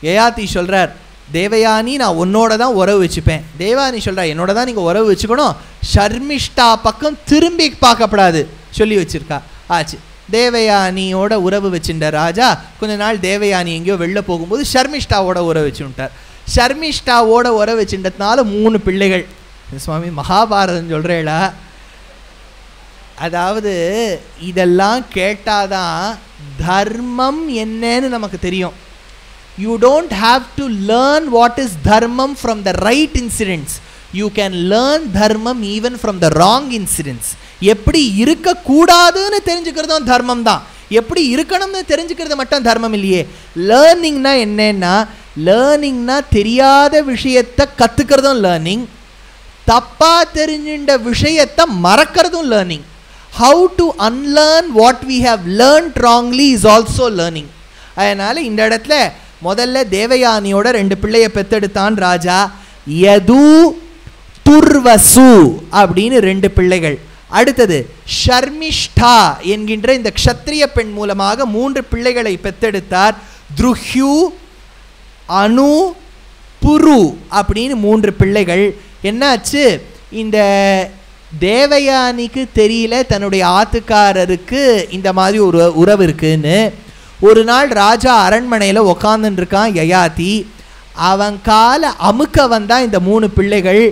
யயாதி சொல்கிறார், தேவயானி நான் உன்னோட தான் உறவு வச்சுப்பேன். தேவயானி சொல்கிறா, என்னோட தான் நீங்கள் உறவு வச்சுக்கணும், ஷர்மிஷ்டா பக்கம் திரும்பி பார்க்கப்படாது சொல்லி வச்சுருக்கா. ஆச்சு. தேவயானியோட உறவு வச்சுட்ட ராஜா கொஞ்ச நாள் தேவயானி எங்கேயோ வெளில போகும்போது ஷர்மிஷ்டாவோட உறவு வச்சுட்டார். ஷர்மிஷ்டாவோட உறவு வச்சுட்டதுனால 3 பிள்ளைகள். சுவாமி மகாபாரதம் சொல்கிறேளா? அதாவது இதெல்லாம் கேட்டாதான் தர்மம் என்னன்னு நமக்கு தெரியும். You don't have to learn what is dharmam from the right incidents. You can learn dharmam even from the wrong incidents. எப்படி இருக்கக்கூடாதுன்னு தெரிஞ்சுக்கிறதும் தர்மம் தான். எப்படி இருக்கணும்னு தெரிஞ்சுக்கிறது மட்டும் தர்மம் இல்லையே. லேர்னிங்னா என்னன்னா, லேர்னிங்னா தெரியாத விஷயத்தை கற்றுக்கிறதும் லேர்னிங், தப்பாக தெரிஞ்சுட்ட விஷயத்தை மறக்கிறதும் learning. How to unlearn what we have learned wrongly is also learning. அதனால் இந்த இடத்துல முதல்ல தேவயானியோட 2 பிள்ளையை பெத்தெடுத்தான் ராஜா. யது துர்வசு அப்படின்னு 2 பிள்ளைகள். அடுத்தது ஷர்மிஷ்டா என்கின்ற இந்த க்ஷத்ரிய பெண் மூலமாக 3 பிள்ளைகளை பெத்தெடுத்தார். துருஹ்யு, அனு, புரு அப்படின்னு 3 பிள்ளைகள். என்னாச்சு, இந்த தேவயானிக்கு தெரியல தன்னுடைய ஆத்துக்காரருக்கு இந்த மாதிரி ஒரு உறவு இருக்குன்னு. ஒரு நாள் ராஜா அரண்மனையில் உக்காந்துன்னு இருக்கான் யயாதி. அவன் காலை அமுக்க வந்தால் இந்த 3 பிள்ளைகள்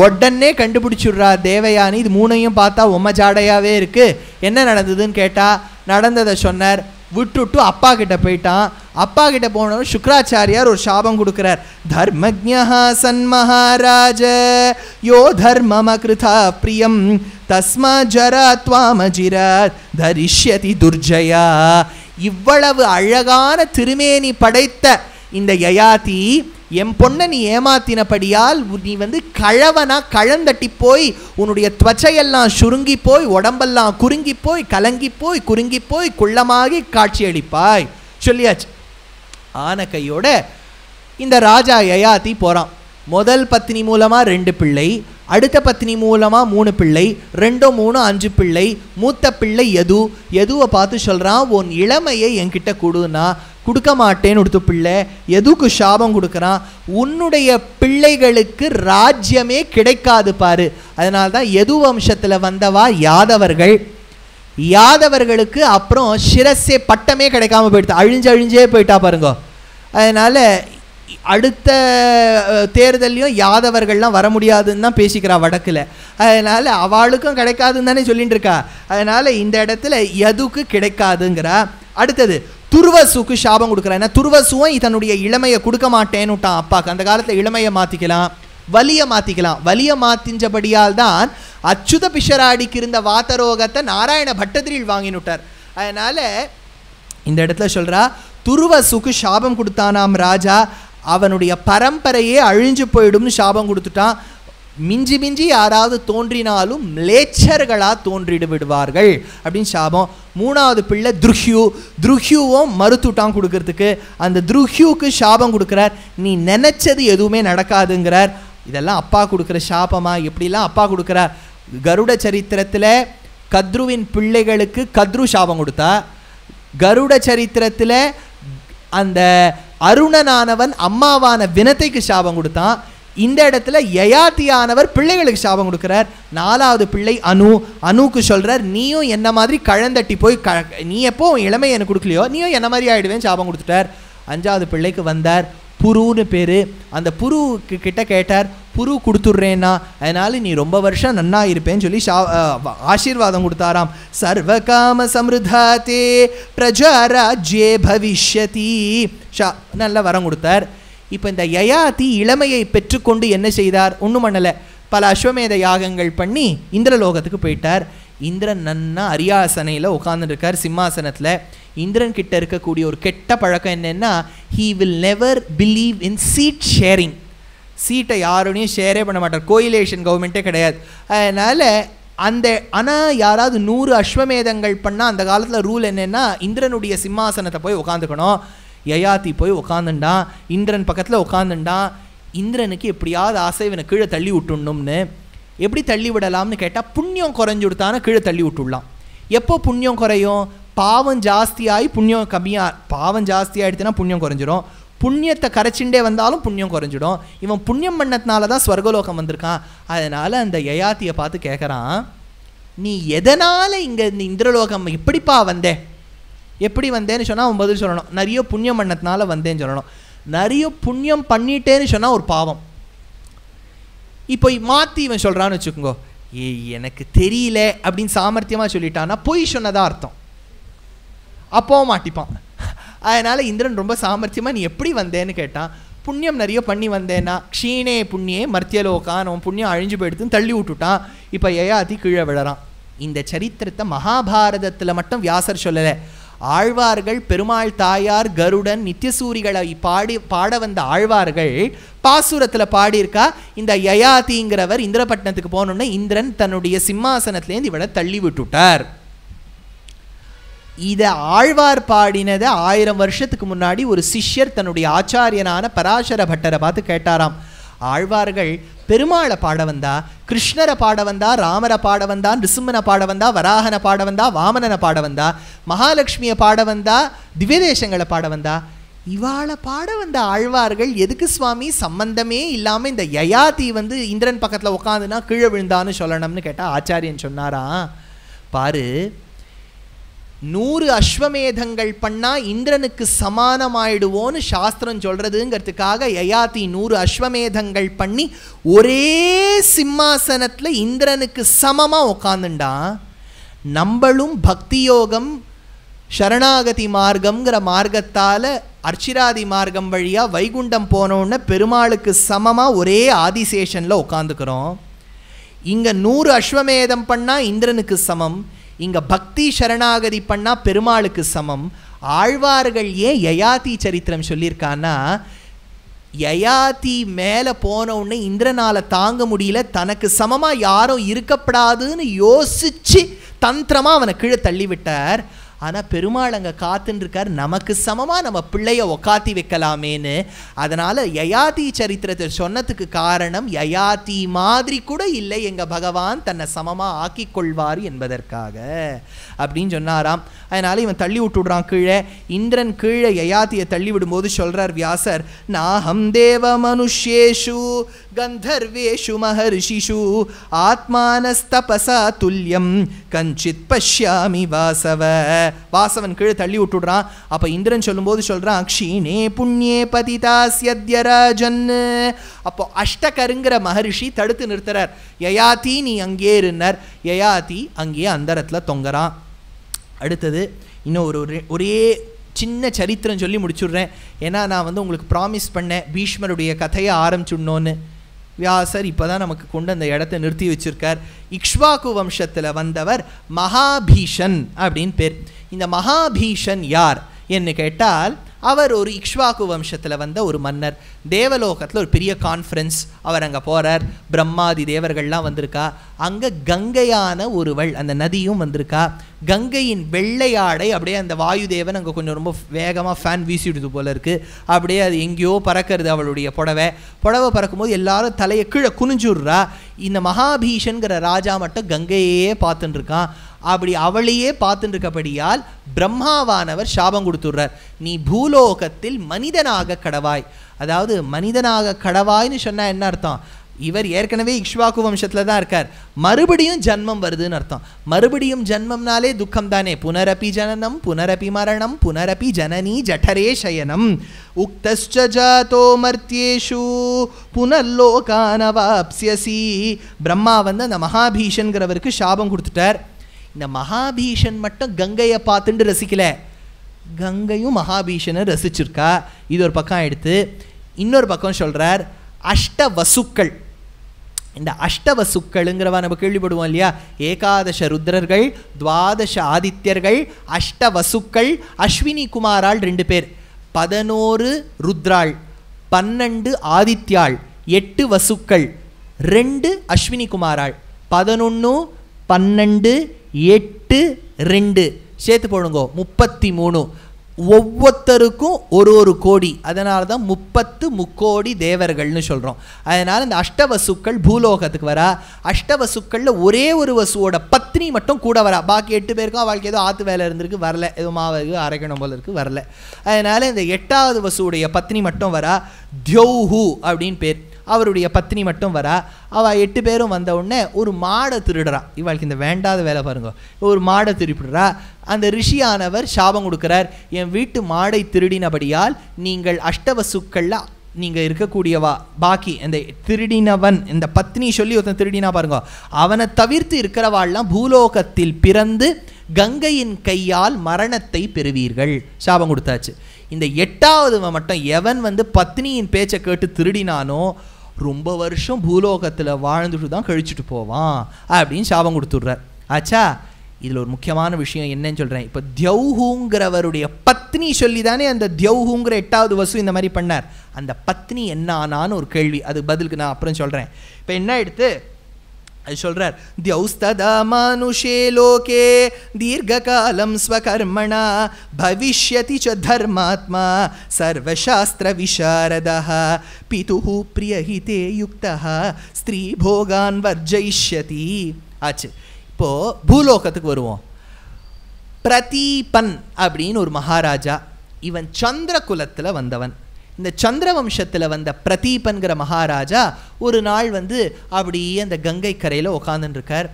உடனே கண்டுபிடிச்சுடுறா தேவயானி. இது 3ஐயும் பார்த்தா உம்ம ஜாடையாகவே இருக்குது. என்ன நடந்ததுன்னு கேட்டால் நடந்ததை சொன்னார். விட்டுட்டு அப்பா கிட்ட போயிட்டான். அப்பா கிட்ட போனவர் சுக்ராச்சாரியார் ஒரு சாபம் கொடுக்குறார். தர்மஜ்ஞா சன்மஹாராஜ யோ தர்மமக்ருதா பிரியம் தஸ்மா ஜரா த்வாமஜிராத் தரிஷ்யதி துர்ஜயா. இவ்வளவு அழகான திருமேனி படைத்த இந்த யயாதி என் பொண்ணை நீ ஏமாத்தினபடியால் நீ கழவனா கழந்தட்டி போய் உன்னுடைய துவச்சையெல்லாம் சுருங்கி போய் உடம்பெல்லாம் குறுங்கி போய் கலங்கி போய் குறுங்கி போய் குள்ளமாகி காட்சியளிப்பாய் சொல்லியாச்சு. ஆன கையோட இந்த ராஜா யயாதி போகிறான். முதல் பத்னி மூலமாக 2 பிள்ளை, அடுத்த பத்னி மூலமாக 3 பிள்ளை, 2 3 5 பிள்ளை. மூத்த பிள்ளை யது. யதுவை பார்த்து சொல்கிறான், உன் இளமையை என்கிட்ட கொடுன்னா கொடுக்க மாட்டேன்னு கொடுத்த பிள்ளை. எதுக்கு சாபம் கொடுக்குறான், உன்னுடைய பிள்ளைகளுக்கு ராஜ்யமே கிடைக்காது பாரு. அதனால தான் யது வம்சத்தில் வந்தவா யாதவர்கள். யாதவர்களுக்கு அப்புறம் சிரஸே பட்டமே கிடைக்காம போயிடுது, அழிஞ்சே போயிட்டா பாருங்க. அதனால் அடுத்த தேர்தலையும் யாதவர்கள்லாம் வர முடியாதுன்னு தான் பேசிக்கிறா வடக்கில். அதனால் அவளுக்கும் கிடைக்காதுன்னு தானே சொல்லிட்டு இருக்கா. அதனால் இந்த இடத்துல யதுக்கு கிடைக்காதுங்கிறா. அடுத்தது துர்வசுக்கு சாபம் கொடுக்குறா. ஏன்னா துர்வசுவும் தன்னுடைய இளமையை கொடுக்க மாட்டேன்னு விட்டான் அப்பாவுக்கு. அந்த காலத்தில் இளமையை மாற்றிக்கலாம், வலியை மாற்றிக்கலாம். வலியை மாற்றிஞ்சபடியால் தான் அச்சுத பிஷராடிக்கு இருந்த வாத்தரோகத்தை நாராயண பட்டதிரில் வாங்கினுட்டார். அதனால் இந்த இடத்துல சொல்கிறா, துர்வசுக்கு சாபம் கொடுத்தானாம் ராஜா. அவனுடைய பரம்பரையே அழிஞ்சு போயிடும்னு சாபம் கொடுத்துட்டான். மிஞ்சி மிஞ்சி யாராவது தோன்றினாலும் லேச்சர்களாக தோன்றிடு விடுவார்கள் அப்படின்னு சாபம். 3வது பிள்ளை துருஹ்யு. துருஹ்யுவும் மறுத்துட்டான் கொடுக்கறதுக்கு. அந்த துருஹ்யுக்கு சாபம் கொடுக்குறார், நீ நினச்சது எதுவுமே நடக்காதுங்கிறார். இதெல்லாம் அப்பா கொடுக்குற சாபமா? எப்படிலாம் அப்பா கொடுக்குறார். கருட சரித்திரத்தில் கத்ருவின் பிள்ளைகளுக்கு கத்ரு சாபம் கொடுத்தா. கருட சரித்திரத்தில் அந்த அருணனானவன் அம்மாவான வினத்தைக்கு சாபம் கொடுத்தான். இந்த இடத்துல யயாதியானவர் பிள்ளைகளுக்கு சாபம் கொடுக்குறார். 4வது பிள்ளை அனு. அனுக்கு சொல்கிறார், நீயும் என்ன மாதிரி கழந்தட்டி போய் நீ எப்போ இளமை எனக்கு கொடுக்கலையோ நீயும் என்ன மாதிரி ஆகிடுவேன் சாபம் கொடுத்துட்டார். 5வது பிள்ளைக்கு வந்தார், புருன்னு பேர். அந்த புருவுக்கு கிட்ட கேட்டார், புரு கொடுத்துட்றேன்னா அதனால் நீ ரொம்ப வருஷம் நன்னா இருப்பேன்னு சொல்லி ஆசீர்வாதம் கொடுத்தாராம். சர்வகாம சம்ருதாத்தே பிரஜாராஜ்யே பவிஷ்யதி. நல்ல வரம் கொடுத்தார். இப்போ இந்த யயாதி இளமையை பெற்றுக்கொண்டு என்ன செய்தார்? ஒன்றும் பண்ணலை, பல அஸ்வமேத யாகங்கள் பண்ணி இந்திரலோகத்துக்கு போயிட்டார். இந்திரன் நன்னா அரியாசனையில் உட்காந்துருக்கார் சிம்மாசனத்தில். இந்திரன் கிட்ட இருக்கக்கூடிய ஒரு கெட்ட பழக்கம் என்னென்னா, he will never believe in seat sharing. சீட்டை யாரோடையும் ஷேரே பண்ண மாட்டார். கோயிலேஷன் கவர்மெண்ட்டே கிடையாது. அதனால் ஆனால் யாராவது 100 அஸ்வமேதங்கள் பண்ணால் அந்த காலத்தில் ரூல் என்னென்னா, இந்திரனுடைய சிம்மாசனத்தை போய் உட்காந்துக்கணும். யயாதி போய் உட்காந்துண்டான், இந்திரன் பக்கத்தில் உட்காந்துண்டான். இந்திரனுக்கு எப்படியாவது ஆசை இவனை கீழே தள்ளி விட்டுணும்னு. எப்படி தள்ளி விடலாம்னு கேட்டால், புண்ணியம் குறைஞ்சி விடுத்தான கீழே தள்ளி விட்டுடலாம். எப்போ புண்ணியம் குறையும்? பாவம் ஜாஸ்தியாகி புண்ணியம் கம்மியாக. பாவம் ஜாஸ்தியாகிடுச்சுன்னா புண்ணியம் குறைஞ்சிடும். புண்ணியத்தை கரைச்சிண்டே வந்தாலும் புண்ணியம் குறைஞ்சிடும். இவன் புண்ணியம் பண்ணதுனால தான் ஸ்வர்கலோகம் வந்திருக்கான். அதனால் அந்த யயாத்தியை பார்த்து கேட்குறான், நீ எதனால் இங்கே இந்த இந்திரலோகம் எப்படிப்பா வந்தே, எப்படி வந்தேன்னு சொன்னால் அவன் பதில் சொல்லணும், நிறைய புண்ணியம் பண்ணதுனால வந்தேன்னு சொல்லணும். நிறைய புண்ணியம் பண்ணிட்டேன்னு சொன்னால் ஒரு பாவம். இப்போ மாற்றி இவன் சொல்கிறான்னு வச்சுக்கோங்க, எனக்கு தெரியல அப்படின்னு சாமர்த்தியமாக சொல்லிட்டான்னா பொய் சொன்னதாக அர்த்தம், அப்போ மாட்டிப்பான். அதனால் இந்திரன் ரொம்ப சாமர்த்தியமாக நீ எப்படி வந்தேன்னு கேட்டான். புண்ணியம் நிறைய பண்ணி வந்தேன்னா க்ஷீணே புண்ணியே மர்த்தியலோகான், அவன் புண்ணியம் அழிஞ்சு போயிடுத்துன்னு தள்ளி விட்டுட்டான். இப்போ யயாதி கீழே விழறான். இந்த சரித்திரத்தை மகாபாரதத்தில் மட்டும் வியாசர் சொல்லலை, ஆழ்வார்கள் பெருமாள் தாயார் கருடன் நித்தியசூரிகளை பாட வந்த ஆழ்வார்கள் பாசுரத்தில் பாடியிருக்கா. இந்த யயாதிங்கிறவர் இந்திரபட்டினத்துக்கு போனோன்னே இந்திரன் தன்னுடைய சிம்மாசனத்திலேருந்து இவளை தள்ளி விட்டுட்டார். இதை ஆழ்வார் பாடினதை 1000 வருஷத்துக்கு முன்னாடி ஒரு சிஷ்யர் தன்னுடைய ஆச்சாரியனான பராசர பட்டரை பார்த்து கேட்டாராம். ஆழ்வார்கள் பெருமாளை பாட வந்தா, கிருஷ்ணரை பாட வந்தா, ராமரை பாட வந்தா, நிருசிம்மனை பாட வந்தா, வராகனை பாட வந்தா, வாமனனை பாட வந்தா, மகாலட்சுமியை பாட வந்தா, திவ்யதேசங்களை பாட வந்தா, இவாளை பாட வந்த ஆழ்வார்கள் எதுக்கு சுவாமி சம்பந்தமே இல்லாமல் இந்த யயாதி இந்திரன் பக்கத்தில் உட்காந்துனா கீழே விழுந்தான்னு சொல்லணும்னு கேட்டால் ஆச்சாரியன் சொன்னாரா, பாரு 100 அஸ்வமேதங்கள் பண்ணால் இந்திரனுக்கு சமானமாயிடுவோன்னு சாஸ்திரம் சொல்கிறதுங்கிறதுக்காக யயாதி 100 அஸ்வமேதங்கள் பண்ணி ஒரே சிம்மாசனத்தில் இந்திரனுக்கு சமமாக உட்காந்துண்டான். நம்மளும் பக்தி யோகம் சரணாகதி மார்க்கம்ங்கிற மார்க்கத்தால் அர்ச்சிராதி மார்க்கம் வழியாக வைகுண்டம் போனோன்னு பெருமாளுக்கு சமமாக ஒரே ஆதிசேஷனில் உட்காந்துக்கிறோம். இங்கே 100 அஸ்வமேதம் பண்ணால் இந்திரனுக்கு சமம், இங்கே பக்தி சரணாகதி பண்ணால் பெருமாளுக்கு சமம். ஆழ்வார்கள் ஏன் யயாதி சரித்திரம் சொல்லியிருக்கான்னா, யயாதி மேலே போனவுடனே இந்திரனால் தாங்க முடியல, தனக்கு சமமாக யாரும் இருக்கப்படாதுன்னு யோசித்து தந்திரமாக அவனை கீழே தள்ளிவிட்டார். ஆனால் பெருமாள் அங்கே காத்துருக்கார், நமக்கு சமமாக நம்ம பிள்ளைய உக்காத்தி வைக்கலாமேன்னு. அதனால் யயாதி சரித்திரத்தை சொன்னதுக்கு காரணம் யயாதி மாதிரி கூட இல்லை எங்கள் பகவான் தன்னை சமமாக ஆக்கி கொள்வார் என்பதற்காக அப்படின்னு சொன்னாராம். அதனால் இவன் தள்ளி விட்டுடுறான் கீழே. இந்திரன் கீழே யயாதியை தள்ளி விடும்போது சொல்கிறார் வியாசர், நாஹம் தேவ மனுஷ்யேஷு கந்தர்வேஷு மஹர்ஷிஷு ஆத்மானஸ்தபசா துல்யம் கஞ்சித் பஷ்யாமி வாசவ. வாசவன் கீழே தள்ளி விட்டுடுறான். அப்போ இந்திரன் சொல்லும்போது சொல்கிறான், க்ஷீணே புண்ணியே பதிதாஸ்யத்ய ராஜன். அப்போ அஷ்டகருங்கிற மகரிஷி தடுத்து நிறுத்துறார். யயாதி நீ அங்கே இருந்தார். யயாதி அங்கேயே அந்தரத்தில் தொங்குறான். அடுத்தது இன்னும் ஒரே சின்ன சரித்திரம் சொல்லி முடிச்சுடுறேன். ஏன்னா நான் உங்களுக்கு ப்ராமிஸ் பண்ணேன் பீஷ்மருடைய கதையை ஆரம்பிச்சுடணுன்னு. வியாசர் இப்போ தான் நமக்கு கொண்டு அந்த இடத்த நிறுத்தி வச்சிருக்கார். இக்ஷ்வாகு வம்சத்தில் வந்தவர் மகாபீஷன் அப்படின்னு பேர். இந்த மகாபீஷன் யார் என்று கேட்டால், அவர் ஒரு இக்ஷ்வாகு வம்சத்தில் வந்த ஒரு மன்னர். தேவலோகத்தில் ஒரு பெரிய கான்ஃபரன்ஸ், அவர் அங்கே போகிறார். பிரம்மாதி தேவர்கள்லாம் வந்திருக்கா. அங்கே கங்கையான ஒருவள், அந்த நதியும் வந்திருக்கா. கங்கையின் வெள்ளையாடை அப்படியே அந்த வாயுதேவன் அங்கே கொஞ்சம் ரொம்ப வேகமாக ஃபேன் வீசிடுது போல இருக்குது. அப்படியே அது எங்கேயோ பறக்கிறது அவளுடைய புடவை பறக்கும்போது எல்லாரும் தலையை கீழே குனிஞ்சுடுறா. இந்த மகாபீஷன்கிற ராஜா மட்டும் கங்கையே பார்த்துட்டு இருக்கான். அப்படி அவளையே பார்த்துட்டு இருக்கபடியால் பிரம்மாவானவர் சாபம் கொடுத்துடுறார், நீ பூலோகத்தில் மனிதனாக கடவாய். அதாவது மனிதனாக கடவாய்னு சொன்னால் என்ன அர்த்தம், இவர் ஏற்கனவே இக்ஷ்வாகு வம்சத்தில் தான் இருக்கார், மறுபடியும் ஜன்மம் வருதுன்னு அர்த்தம். மறுபடியும் ஜன்மம்னாலே துக்கம் தானே. புனரப்பி ஜனனம் புனரப்பி மரணம் புனரப்பி ஜனனி ஜఠரே சயனம் உக்தஸ்ச ஜாதோ மர்த்யேஷு புனர்லோகானவாப்ஸ்யசி. பிரம்மா அந்த மகாபீஷன்கிறவருக்கு சாபம் கொடுத்துட்டார். இந்த மகாபீஷன் மட்டும் கங்கையை பார்த்துட்டு ரசிக்கல, கங்கையும் மகாபீஷனை ரசிச்சிருக்கா. இது ஒரு பக்கம் எடுத்து இன்னொரு பக்கம் சொல்கிறார் அஷ்டவசுக்கள். இந்த அஷ்டவசுக்களுங்கிறவா நம்ம கேள்விப்படுவோம் இல்லையா, ஏகாதச ருத்ரர்கள், துவாதச ஆதித்யர்கள், அஷ்டவசுக்கள், அஸ்வினி குமாராள் 2 பேர், 11 ருத்ராள், 12 ஆதித்யாள், 8 வசுக்கள், 2 அஸ்வினி குமாராள், 11 12 8 2 சேர்த்து போடுங்க 33. ஒவ்வொருத்தருக்கும் ஒரு கோடி. அதனால தான் 30 முக்கோடி தேவர்கள்னு சொல்கிறோம். அதனால் இந்த அஷ்டவசுக்கள் பூலோகத்துக்கு வரா. அஷ்டவசுக்களில் ஒரே ஒரு வசுவோட பத்னி மட்டும் கூட வரா. பாக்கி 8 பேருக்கும் அவளுக்கு ஏதோ ஆற்று வேலை இருந்திருக்கு, வரல, ஏதோ மாவு அரைக்கணும் போல இருக்குது, வரல. அதனால் இந்த 8வது வசுவுடைய பத்னி மட்டும் வரா. தியௌஹு அப்படின்னு பேர். அவருடைய பத்னி மட்டும் வரா. அவள் 8 பேரும் வந்த உடனே ஒரு மாடை திருடுறா. இவளுக்கு இந்த வேண்டாத வேலை பாருங்க, ஒரு மாடை திருப்பிடுறா. அந்த ரிஷியானவர் சாபம் கொடுக்குறார், என் வீட்டு மாடை திருடினபடியால் நீங்கள் அஷ்டவசுக்கள்ல நீங்கள் இருக்கக்கூடியவா பாக்கி இந்த திருடினவன், இந்த பத்னி சொல்லி ஒருத்தன் திருடினா பாருங்க, அவனை தவிர்த்து இருக்கிறவாள்லாம் பூலோகத்தில் பிறந்து கங்கையின் கையால் மரணத்தை பெறுவீர்கள். சாபம் கொடுத்தாச்சு. இந்த 8வது மட்டும் எவன் பத்னியின் பேச்சை கேட்டு திருடினானோ ரொம்ப வருஷம் பூலோகத்தில் வாழ்ந்துட்டு தான் கழிச்சுட்டு போவான் அப்படின்னு சாபம் கொடுத்துட்றார். ஆச்சா, இதில் ஒரு முக்கியமான விஷயம் என்னன்னு சொல்கிறேன். இப்போ தியௌஹுங்கிறவருடைய பத்னி சொல்லி தானே அந்த தியௌஹுங்கிற 8வது வசு இந்த மாதிரி பண்ணார். அந்த பத்னி என்ன ஆனான்னு ஒரு கேள்வி, அது பதிலுக்கு நான் அப்புறம் சொல்கிறேன். இப்போ என்ன எடுத்து அது சொல்கிறார், தியௌஸ்ததா மனுஷே லோகே தீர்காலம் ஸ்வகர்மணா பவிஷ்யதி ச தர்மாத்மா சர்வசாஸ்திர விசாரதः பிதுः பிரியஹிதே யுக்தः ஸ்திரீ போகான் வர்ஜயிஷ்யதி. ஆச்சு. இப்போது பூலோகத்துக்கு வருவோம். பிரதீபன் அப்படின்னு ஒரு மகாராஜா, இவன் சந்திர குலத்தில் வந்தவன். இந்த சந்திர வம்சத்தில் வந்த பிரதீபன்கிற மகாராஜா ஒரு நாள் அப்படியே அந்த கங்கை கரையில் உட்காந்துருக்கார்.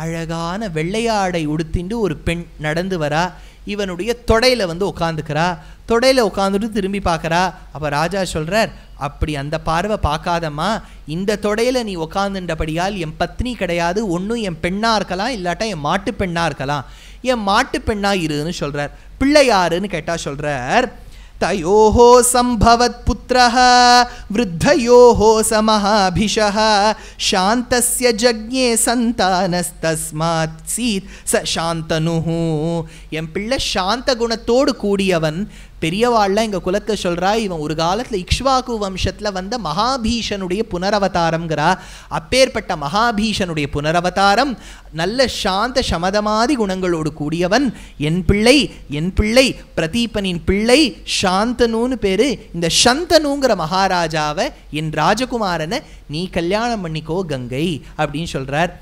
அழகான வெள்ளையாடை உடுத்திண்டு ஒரு பெண் நடந்து வரா. இவனுடைய தொடையில் உட்காந்துக்கிறா. தொடையில் உட்காந்துட்டு திரும்பி பார்க்குறா. அப்போ ராஜா சொல்கிறார், அப்படி அந்த பார்வை பார்க்காதம்மா, இந்த தொடையில் நீ உட்காந்துன்றபடியால் என் பத்னி கிடையாது, ஒன்றும் என் பெண்ணாக இருக்கலாம், இல்லாட்டா என் மாட்டு பெண்ணாக இருக்கலாம். என் மாட்டு பெண்ணாக இருன்னு சொல்கிறார். பிள்ளை யாருன்னு கேட்டால் சொல்கிறார், தயோஹோ சம்பவத் புத்திரஹ விருத்தயோஹோ சமஹாபிஷஹ சாந்தஸ்ய ஜக்ஞே சந்தானஸ்தஸ்மாத் சீத் ச சாந்தனுஹு. என் பிள்ளை சாந்த குணத்தோடு கூடியவன். பெரியவாள்லாம் எங்கள் குலத்தை சொல்கிறா, இவன் ஒரு காலத்தில் இக்ஷ்வாகு வம்சத்தில் வந்த மகாபீஷனுடைய புனரவதாரம்ங்கிறா. அப்பேற்பட்ட மகாபீஷனுடைய புனரவதாரம், நல்ல சாந்த சமதமாதி குணங்களோடு கூடியவன். என் பிள்ளை பிரதீபனின் பிள்ளை சாந்தனுன்னு பேர். இந்த சந்தனுங்கிற மகாராஜாவை, என் ராஜகுமாரனை நீ கல்யாணம் பண்ணிக்கோ கங்கை அப்படின்னு சொல்கிறார்.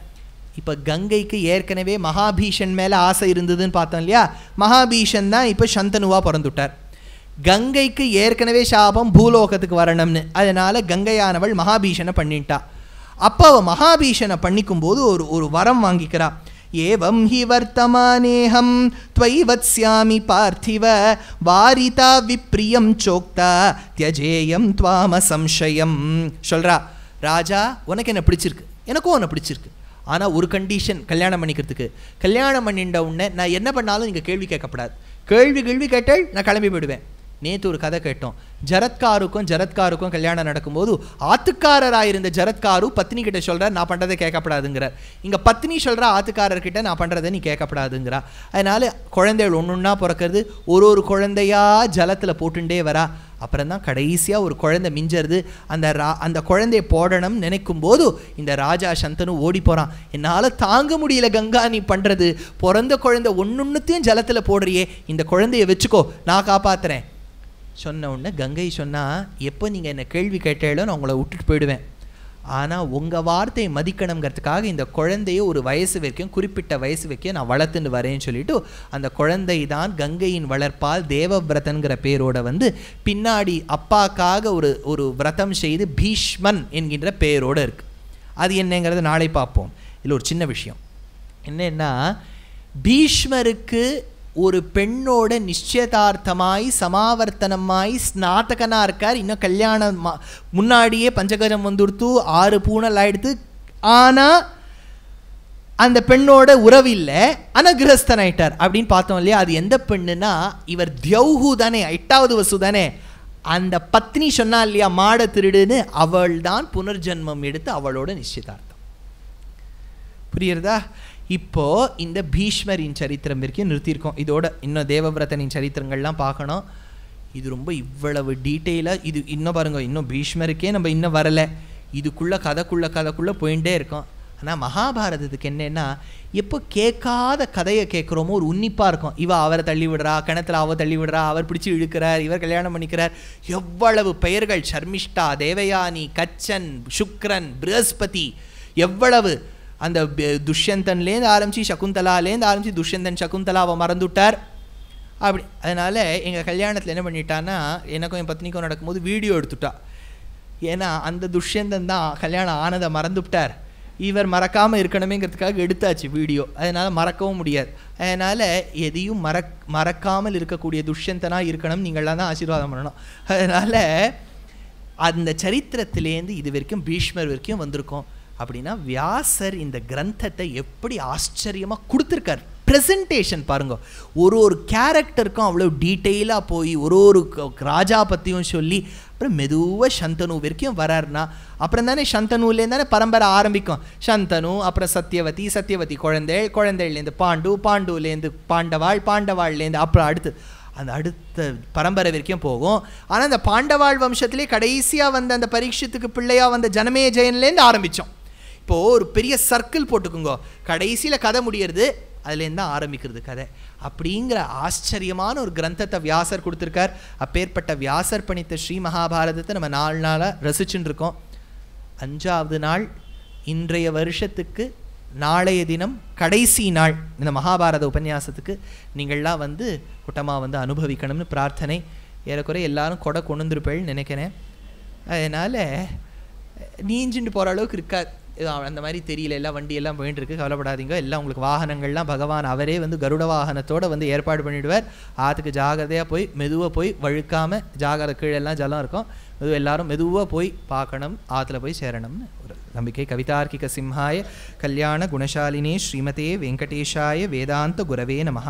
இப்போ கங்கைக்கு ஏற்கனவே மகாபீஷன் மேலே ஆசை இருந்ததுன்னு பார்த்தோம் இல்லையா. மகாபீஷன் தான் இப்போ சந்தனுவாக பிறந்துட்டார். கங்கைக்கு ஏற்கனவே சாபம் பூலோகத்துக்கு வரணும்னு, அதனால் கங்கையானவள் மகாபீஷனை பண்ணிட்டா. அப்போ அவள் மகாபீஷனை பண்ணிக்கும் போது ஒரு வரம் வாங்கிக்கிறா. ஏவம் ஹி வர்த்தமானேஹம் த்வை வத்ஸ்யாமி பார்த்திவ வாரிதா விப்ரியம் சோக்தா தியஜேயம் துவாம சம்சயம். சொல்கிறா, ராஜா உனக்கு என்ன பிடிச்சிருக்கு, எனக்கும் உன்னை பிடிச்சிருக்கு, ஆனால் ஒரு கண்டிஷன், கல்யாணம் பண்ணிக்கிறதுக்கு. கல்யாணம் பண்ணிட்ட உடனே நான் என்ன பண்ணாலும் நீங்கள் கேள்வி கேட்கப்படாது. கேள்வி கேட்டால் நான் கிளம்பி போயிடுவேன். நேற்று ஒரு கதை கேட்டோம். ஜரத்காருக்கும் கல்யாணம் நடக்கும்போது ஆத்துக்காரராயிருந்த ஜரத்காரு பத்னி கிட்ட சொல்கிறார், நான் பண்ணுறதை கேட்கப்படாதுங்கிறார். இங்கே பத்னி சொல்கிறா ஆத்துக்காரர்கிட்ட, நான் பண்ணுறதை நீ கேட்கப்படாதுங்கிறா. அதனால் குழந்தைகள் ஒன்றா பிறக்கிறது. ஒரு குழந்தையா ஜலத்தில் போட்டுட்டே வரா. அப்புறம் தான் கடைசியாக ஒரு குழந்தை மிஞ்சறது. அந்த குழந்தைய போடணும்னு நினைக்கும் போது இந்த ராஜா சந்தனு ஓடி போகிறான். என்னால் தாங்க முடியல கங்கா, நீ பண்ணுறது பிறந்த குழந்தை ஒன்றுத்தையும் ஜலத்தில் போடுறியே, இந்த குழந்தைய வச்சுக்கோ, நான் காப்பாற்றுறேன் சொன்ன உடனே கங்கை சொன்னால், எப்போ நீங்கள் என்னை கேள்வி கேட்டாலோ நான் உங்களை விட்டுட்டு போயிடுவேன், ஆனால் உங்கள் வார்த்தையை மதிக்கணுங்கிறதுக்காக இந்த குழந்தைய ஒரு வயசு வரைக்கும், குறிப்பிட்ட வயசு வரைக்கும் நான் வளர்த்துன்னு வரேன்னு சொல்லிட்டு அந்த குழந்தை தான் கங்கையின் வளர்ப்பால் தேவவிரதன்கிற பேரோட பின்னாடி அப்பாக்காக ஒரு விரதம் செய்து பீஷ்மன் என்கின்ற பேரோடு இருக்குது. அது என்னங்கிறத நாளை பார்ப்போம். இதில் ஒரு சின்ன விஷயம் என்னன்னா, பீஷ்மருக்கு ஒரு பெண்ணோட நிச்சயதார்த்தமாய் சமாவர்த்தனமாய் ஸ்நாத்தகனாக இருக்கார். இன்னும் கல்யாணம் முன்னாடியே பஞ்சகஜம் வந்துடுத்து, 6 பூனல் ஆயிடுத்து. ஆனால் அந்த பெண்ணோட உறவு இல்லை, அனகிரஸ்தன் ஆயிட்டார் அப்படின்னு பார்த்தோம் இல்லையா. அது எந்த பெண்ணுன்னா, இவர் தியௌஹு தானே, 8வது வசு தானே. அந்த பத்னி சொன்னா இல்லையா மாட திருடுன்னு, அவள் தான் புனர்ஜென்மம் எடுத்து அவளோட நிச்சயதார்த்தம். புரியுறதா? இப்போது இந்த பீஷ்மரின் சரித்திரம் வரைக்கும் நிறுத்தியிருக்கோம். இதோட இன்னும் தேவவிரதனின் சரித்திரங்கள்லாம் பார்க்கணும். இது ரொம்ப இவ்வளவு டீட்டெயிலாக, இது இன்னும் பாருங்கள், இன்னும் பீஷ்மருக்கே நம்ம இன்னும் வரலை. இதுக்குள்ளே கதைக்குள்ளே போயிட்டே இருக்கோம். ஆனால் மகாபாரதத்துக்கு என்னென்னா, எப்போ கேட்காத கதையை கேட்குறோமோ ஒரு உன்னிப்பாக இருக்கும். அவரை தள்ளி விடுறா, கிணத்துல அவ தள்ளி விடுறா, அவர் பிடிச்சி இழுக்கிறார், இவர் கல்யாணம் பண்ணிக்கிறார். எவ்வளவு பெயர்கள், சர்மிஷ்டா, தேவயானி, கச்சன், சுக்ரன், ப்ரஹஸ்பதி, எவ்வளவு அந்த துஷ்யந்தன்லேருந்து ஆரம்பித்து சகுந்தலாலேருந்து ஆரம்பித்து துஷ்யந்தன் சகுந்தலாவை மறந்துவிட்டார். அப்படி அதனால் எங்கள் கல்யாணத்தில் என்ன பண்ணிட்டான்னா, எனக்கும் என் பத்னிக்கும் நடக்கும்போது வீடியோ எடுத்துட்டா. ஏன்னா அந்த துஷ்யந்தன் தான் கல்யாணம் ஆனதை மறந்துவிட்டார், இவர் மறக்காமல் இருக்கணுமேங்கிறதுக்காக எடுத்தாச்சு வீடியோ, அதனால் மறக்கவும் முடியாது. அதனால் எதையும் மறக்காமல் இருக்கக்கூடிய துஷ்யந்தனாக இருக்கணும், நீங்களாம் தான் ஆசீர்வாதம் பண்ணணும். அதனால் அந்த சரித்திரத்திலேருந்து இது வரைக்கும் பீஷ்மர் வரைக்கும் வந்திருக்கோம். அப்படின்னா வியாசர் இந்த கிரந்தத்தை எப்படி ஆச்சரியமாக கொடுத்துருக்கார். ப்ரெசன்டேஷன் பாருங்க, ஒரு கேரக்டருக்கும் அவ்வளோ டீட்டெயிலாக போய் ஒரு ராஜா பற்றியும் சொல்லி அப்புறம் மெதுவாக சந்தனு வரைக்கும் வராருனா அப்புறம் தானே சந்தனுலேருந்து தானே பரம்பரை ஆரம்பிக்கும். சந்தனு, அப்புறம் சத்தியவதி குழந்தைலேருந்து பாண்டுலேருந்து பாண்டவாள்லேருந்து அப்புறம் அடுத்த பரம்பரை வரைக்கும் போகும். ஆனால் அந்த பாண்டவாள் வம்சத்திலே கடைசியாக வந்த அந்த பரீட்சத்துக்கு பிள்ளையாக வந்த ஜனமே ஜெயன்லேருந்து ஆரம்பித்தோம். இப்போது ஒரு பெரிய சர்க்கிள் போட்டுக்குங்கோ, கடைசியில் கதை முடியறது அதுலேருந்து தான் ஆரம்பிக்கிறது கதை. அப்படிங்கிற ஆச்சரியமான ஒரு கிரந்தத்தை வியாசர் கொடுத்துருக்கார். அப்பேற்பட்ட வியாசர் பணித்த ஸ்ரீ மகாபாரதத்தை நம்ம 4 நாளாக ரசிச்சுட்டு இருக்கோம். 5வது நாள் இன்றைய வருஷத்துக்கு நாளைய தினம் கடைசி நாள் இந்த மகாபாரத உபன்யாசத்துக்கு நீங்கள்லாம் கூட்டமாக அனுபவிக்கணும்னு பிரார்த்தனை. ஏறக்குறைய எல்லாரும் கொடை கொண்டுருப்பேன்னு நினைக்கிறேன். அதனால் நீஞ்சிட்டு போகிற அளவுக்கு இருக்காது, அந்த மாதிரி தெரியல, எல்லாம் வண்டியெல்லாம் போயிட்டு இருக்கு, கவலைப்படாதீங்க. எல்லாம் உங்களுக்கு வாகனங்கள்லாம் பகவான் அவரே கருட வாகனத்தோடு ஏற்பாடு பண்ணிவிடுவார். ஆற்றுக்கு ஜாகிரதையாக போய் மெதுவாக போய் வழுக்காமல், ஜாகிரதை கீழெல்லாம் ஜலம் இருக்கும், எல்லாரும் மெதுவாக போய் பார்க்கணும், ஆற்றுல போய் சேரணும்னு ஒரு நம்பிக்கை. கவிதார்க்கிக சிம்ஹாய கல்யாண குணசாலினே ஸ்ரீமதே வெங்கடேஷாய வேதாந்த குரவே நமஹ.